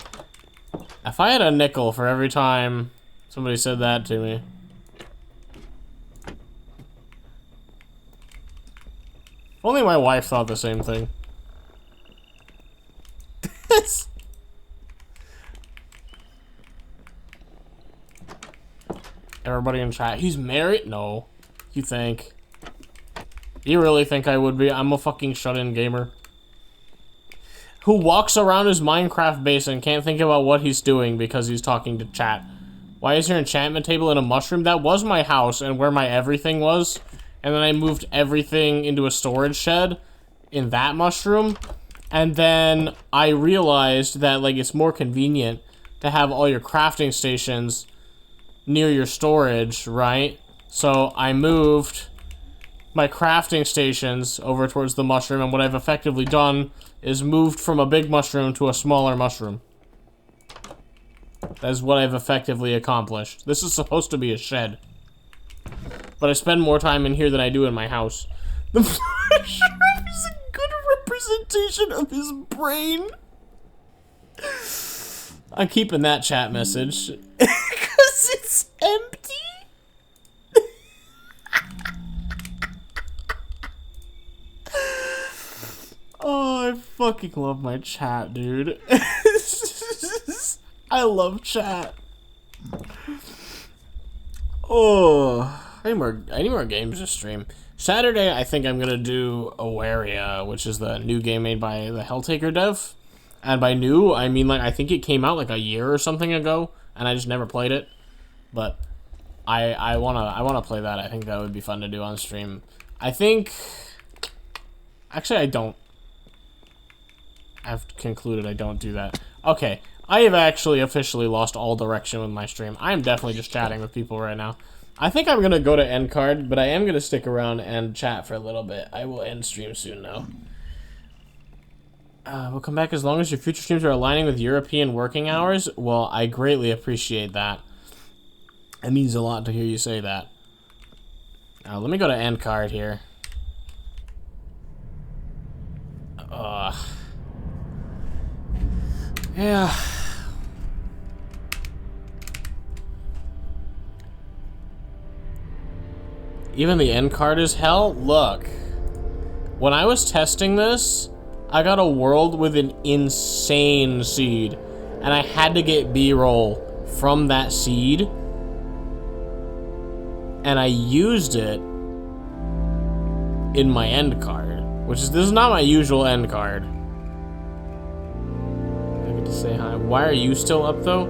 If I had a nickel for every time somebody said that to me. If only my wife thought the same thing. Everybody in chat, he's married? No. You think? You really think I would be? I'm a fucking shut-in gamer. Who walks around his Minecraft base and can't think about what he's doing because he's talking to chat. Why is your enchantment table in a mushroom? That was my house and where my everything was. And then I moved everything into a storage shed in that mushroom. And then I realized that, like, it's more convenient to have all your crafting stations near your storage, right? So I moved my crafting stations over towards the mushroom, and what I've effectively done is moved from a big mushroom to a smaller mushroom. That is what I've effectively accomplished. This is supposed to be a shed. but I spend more time in here than I do in my house. The flesh is a good representation of his brain. I'm keeping that chat message. Because it's empty? Oh, I fucking love my chat, dude. I love chat. Oh, I need more games to stream. Saturday, I think I'm gonna do Awaria, which is the new game made by the Helltaker dev. And by new, I mean, like, I think it came out like a year or something ago, and I just never played it. But I wanna play that. I think that would be fun to do on stream. I think, actually, I don't. I've concluded I don't do that. Okay, I have actually officially lost all direction with my stream. I am definitely just chatting with people right now. I think I'm gonna go to end card, but I am gonna stick around and chat for a little bit. I will end stream soon though. We'll come back as long as your future streams are aligning with European working hours. Well, I greatly appreciate that. It means a lot to hear you say that. Let me go to end card here. Yeah. Even the end card is hell? Look. When I was testing this, I got a world with an insane seed. And I had to get B-roll from that seed. And I used it in my end card. Which is, this is not my usual end card. I get to say hi. Why are you still up though?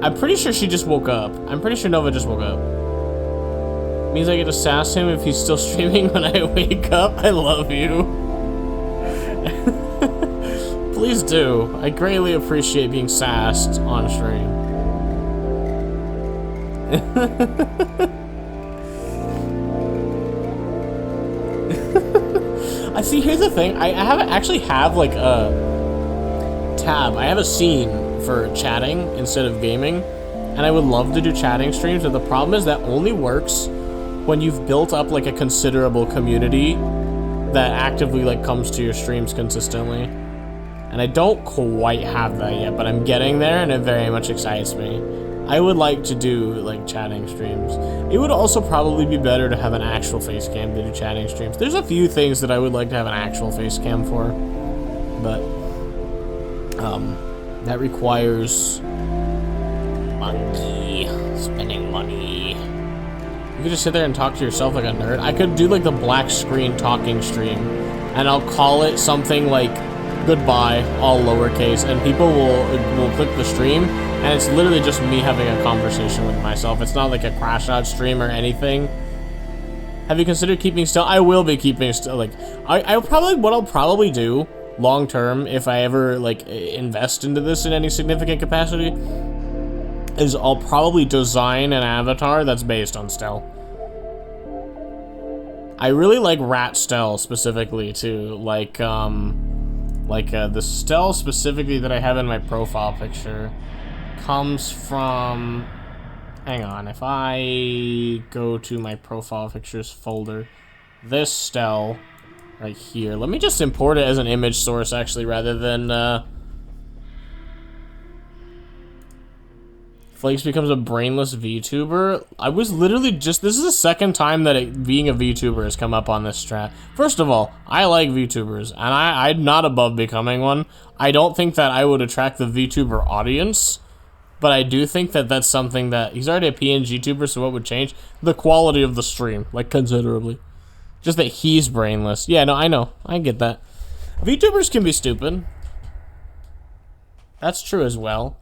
I'm pretty sure she just woke up. I'm pretty sure Nova just woke up. Means I get to sass him if he's still streaming when I wake up. I love you. Please do. I greatly appreciate being sassed on stream. I see, here's the thing. I actually have like a tab. I have a scene for chatting instead of gaming. And I would love to do chatting streams, but the problem is that only works when you've built up like a considerable community that actively like comes to your streams consistently. And I don't quite have that yet, but I'm getting there and it very much excites me. I would like to do like chatting streams. It would also probably be better to have an actual face cam to do chatting streams. There's a few things that I would like to have an actual face cam for, but that requires money, spending money. You could just sit there and talk to yourself like a nerd. I could do like the black screen talking stream, and I'll call it something like goodbye, all lowercase, and people will click the stream, and it's literally just me having a conversation with myself. It's not like a crash out stream or anything. Have you considered keeping still? I will be keeping still. Like, what I'll probably do long term, if I ever like invest into this in any significant capacity, is I'll probably design an avatar that's based on Stell. I really like Rat Stell specifically too, like the Stell specifically that I have in my profile picture comes from, hang on, if I go to my profile pictures folder, this Stell right here, let me just import it as an image source actually rather than Flakes becomes a brainless VTuber. I was literally just, this is the second time that being a VTuber has come up on this strat. First of all, I like VTubers, and I'm not above becoming one. I don't think that I would attract the VTuber audience, but I do think that that's something that, he's already a PNG tuber, so what would change? The quality of the stream, like considerably. Just that he's brainless. Yeah, no, I know. I get that. VTubers can be stupid. That's true as well.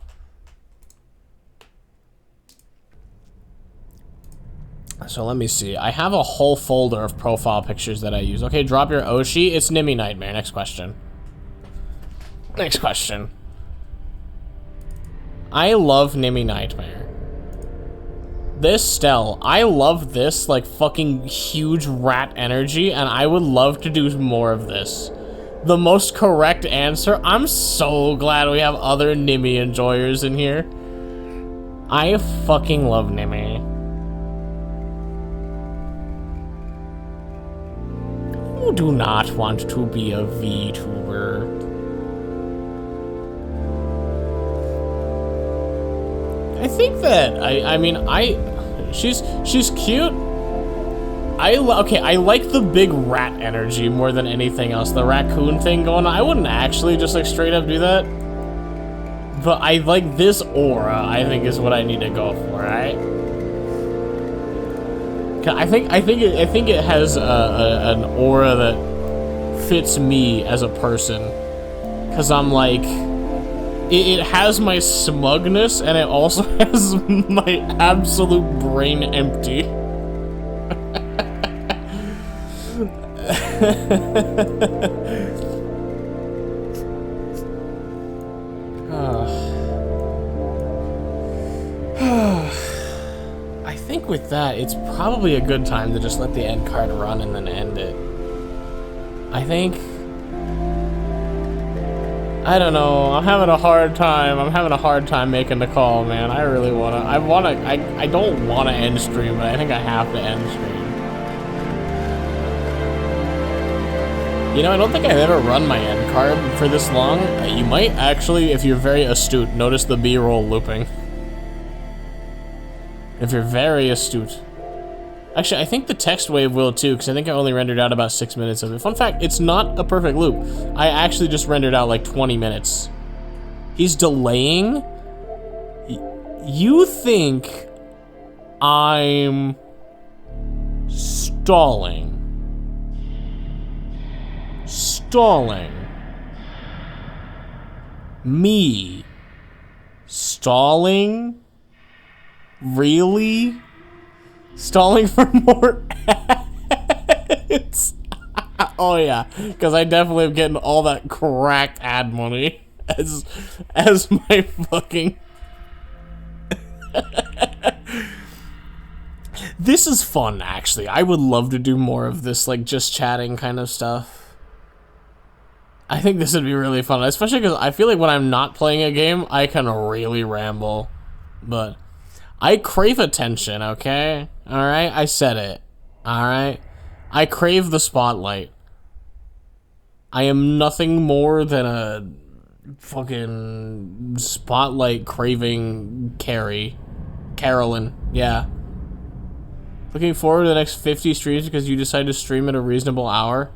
So let me see. I have a whole folder of profile pictures that I use. Okay, drop your Oshi. It's Nimmy Nightmare. Next question. Next question. I love Nimmy Nightmare. This Stell, I love this, like, fucking huge rat energy, and I would love to do more of this. The most correct answer. I'm so glad we have other Nimmy enjoyers in here. I fucking love Nimmy. do not want to be a VTuber. I think that I mean she's cute. I like the big rat energy more than anything else. The raccoon thing going on. I wouldn't actually just like straight up do that. But I like this aura, I think is what I need to go for, right? I think it has an aura that fits me as a person. Cause I'm like it has my smugness and it also has my absolute brain empty. I think with that, it's probably a good time to just let the end card run and then end it. I think... I don't know, I'm having a hard time making the call, man. I really I don't wanna end stream, but I think I have to end stream. You know, I don't think I've ever run my end card for this long. You might actually, if you're very astute, notice the B-roll looping. If you're very astute. Actually, I think the text wave will too, because I think I only rendered out about 6 minutes of it. Fun fact, it's not a perfect loop. I actually just rendered out like 20 minutes. He's delaying? You think I'm stalling? Stalling. Me. Stalling? Really? Stalling for more ads? Oh yeah, because I definitely am getting all that cracked ad money as my fucking... This is fun, actually. I would love to do more of this, like, just chatting kind of stuff. I think this would be really fun, especially because I feel like when I'm not playing a game, I can really ramble. But I crave attention, okay? Alright? I said it. Alright? I crave the spotlight. I am nothing more than a fucking spotlight craving Carolyn, yeah. Looking forward to the next 50 streams because you decide to stream at a reasonable hour.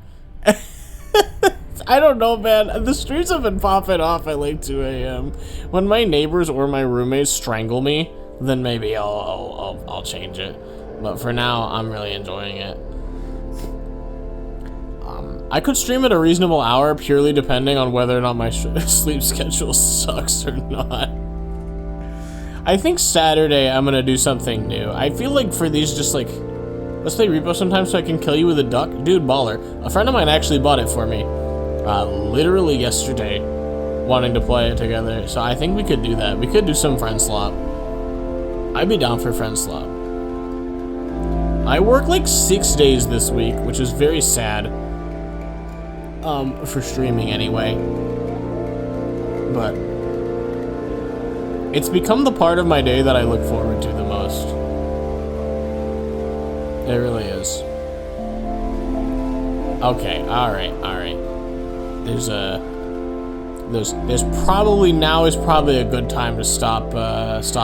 I don't know, man. The streams have been popping off at like 2 a.m. When my neighbors or my roommates strangle me, then maybe I'll change it. But for now, I'm really enjoying it. I could stream at a reasonable hour purely depending on whether or not my sleep schedule sucks or not. I think Saturday I'm gonna do something new. I feel like for these just like, let's play repo sometime so I can kill you with a duck. Dude, baller. A friend of mine actually bought it for me. Literally yesterday, wanting to play it together. So I think we could do that. We could do some friend slop. I'd be down for friend slop. I work like 6 days this week, which is very sad. For streaming anyway. But it's become the part of my day that I look forward to the most. It really is. Okay, alright. There's probably, now is probably a good time to stop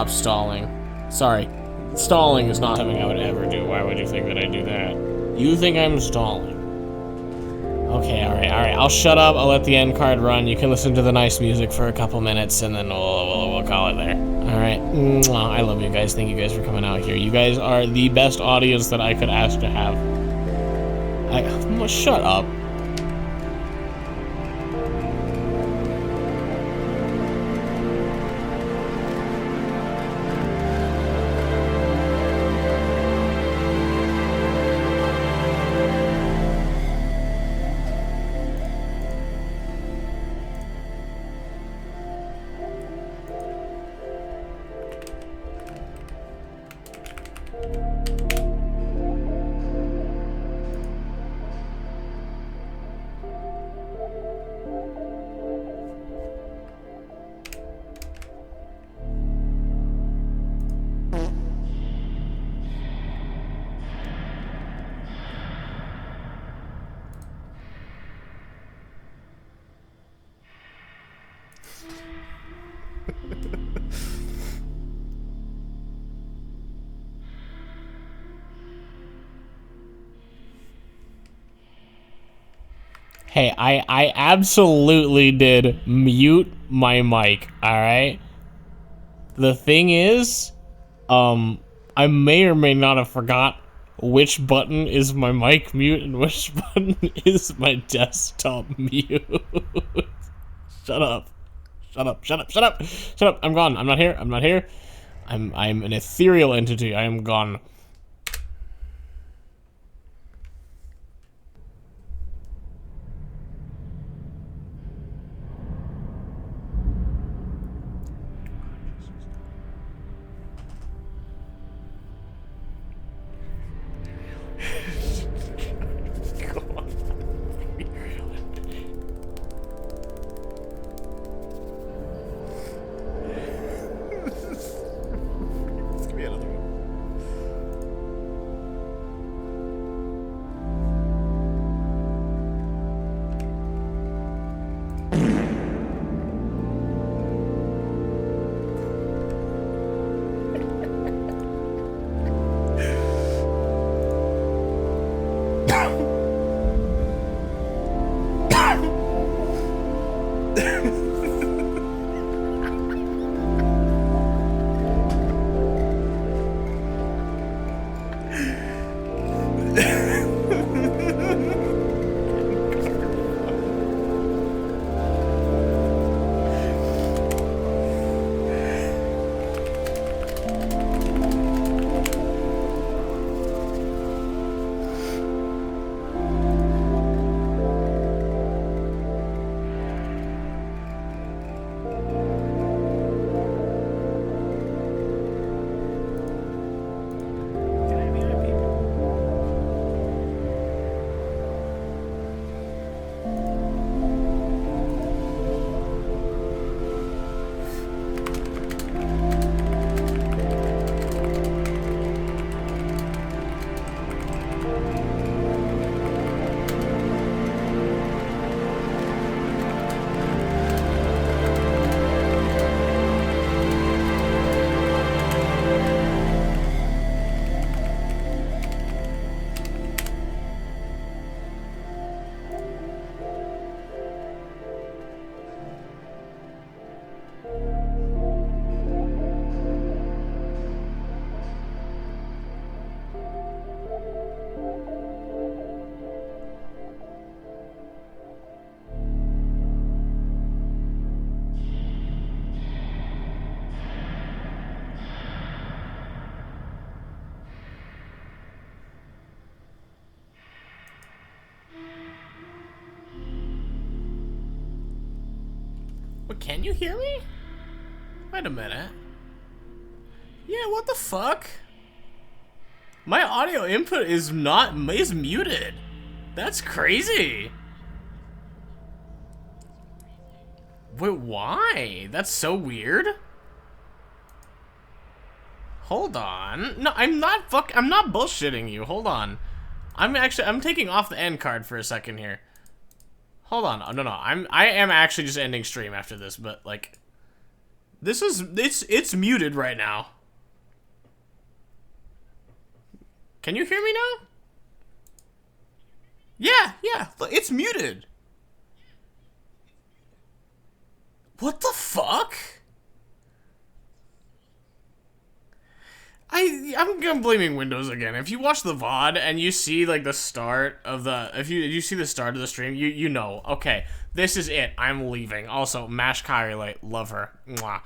stalling. Sorry. Stalling is not something I would ever do. Why would you think that I do that? You think I'm stalling. Okay, alright. I'll shut up, I'll let the end card run. You can listen to the nice music for a couple minutes and then we'll call it there. Alright. I love you guys. Thank you guys for coming out here. You guys are the best audience that I could ask to have. Shut up. Hey, I absolutely did mute my mic, alright? The thing is, I may or may not have forgot which button is my mic mute and which button is my desktop mute. Shut up. Shut up, shut up, shut up, shut up. I'm gone. I'm not here. I'm not here. I'm an ethereal entity. I am gone. What, can you hear me? Wait a minute. Yeah, what the fuck? My audio input is muted. That's crazy. Wait, why? That's so weird. Hold on. No, I'm not bullshitting you. Hold on. I'm taking off the end card for a second here. Hold on. No, I am actually just ending stream after this, but like it's muted right now. Can you hear me now? Yeah, it's muted. What the fuck? I'm blaming Windows again. If you watch the VOD and you see like the start of the if you see the start of the stream, you know, okay, this is it. I'm leaving. Also, Mash Kyrie, love her. Mwah.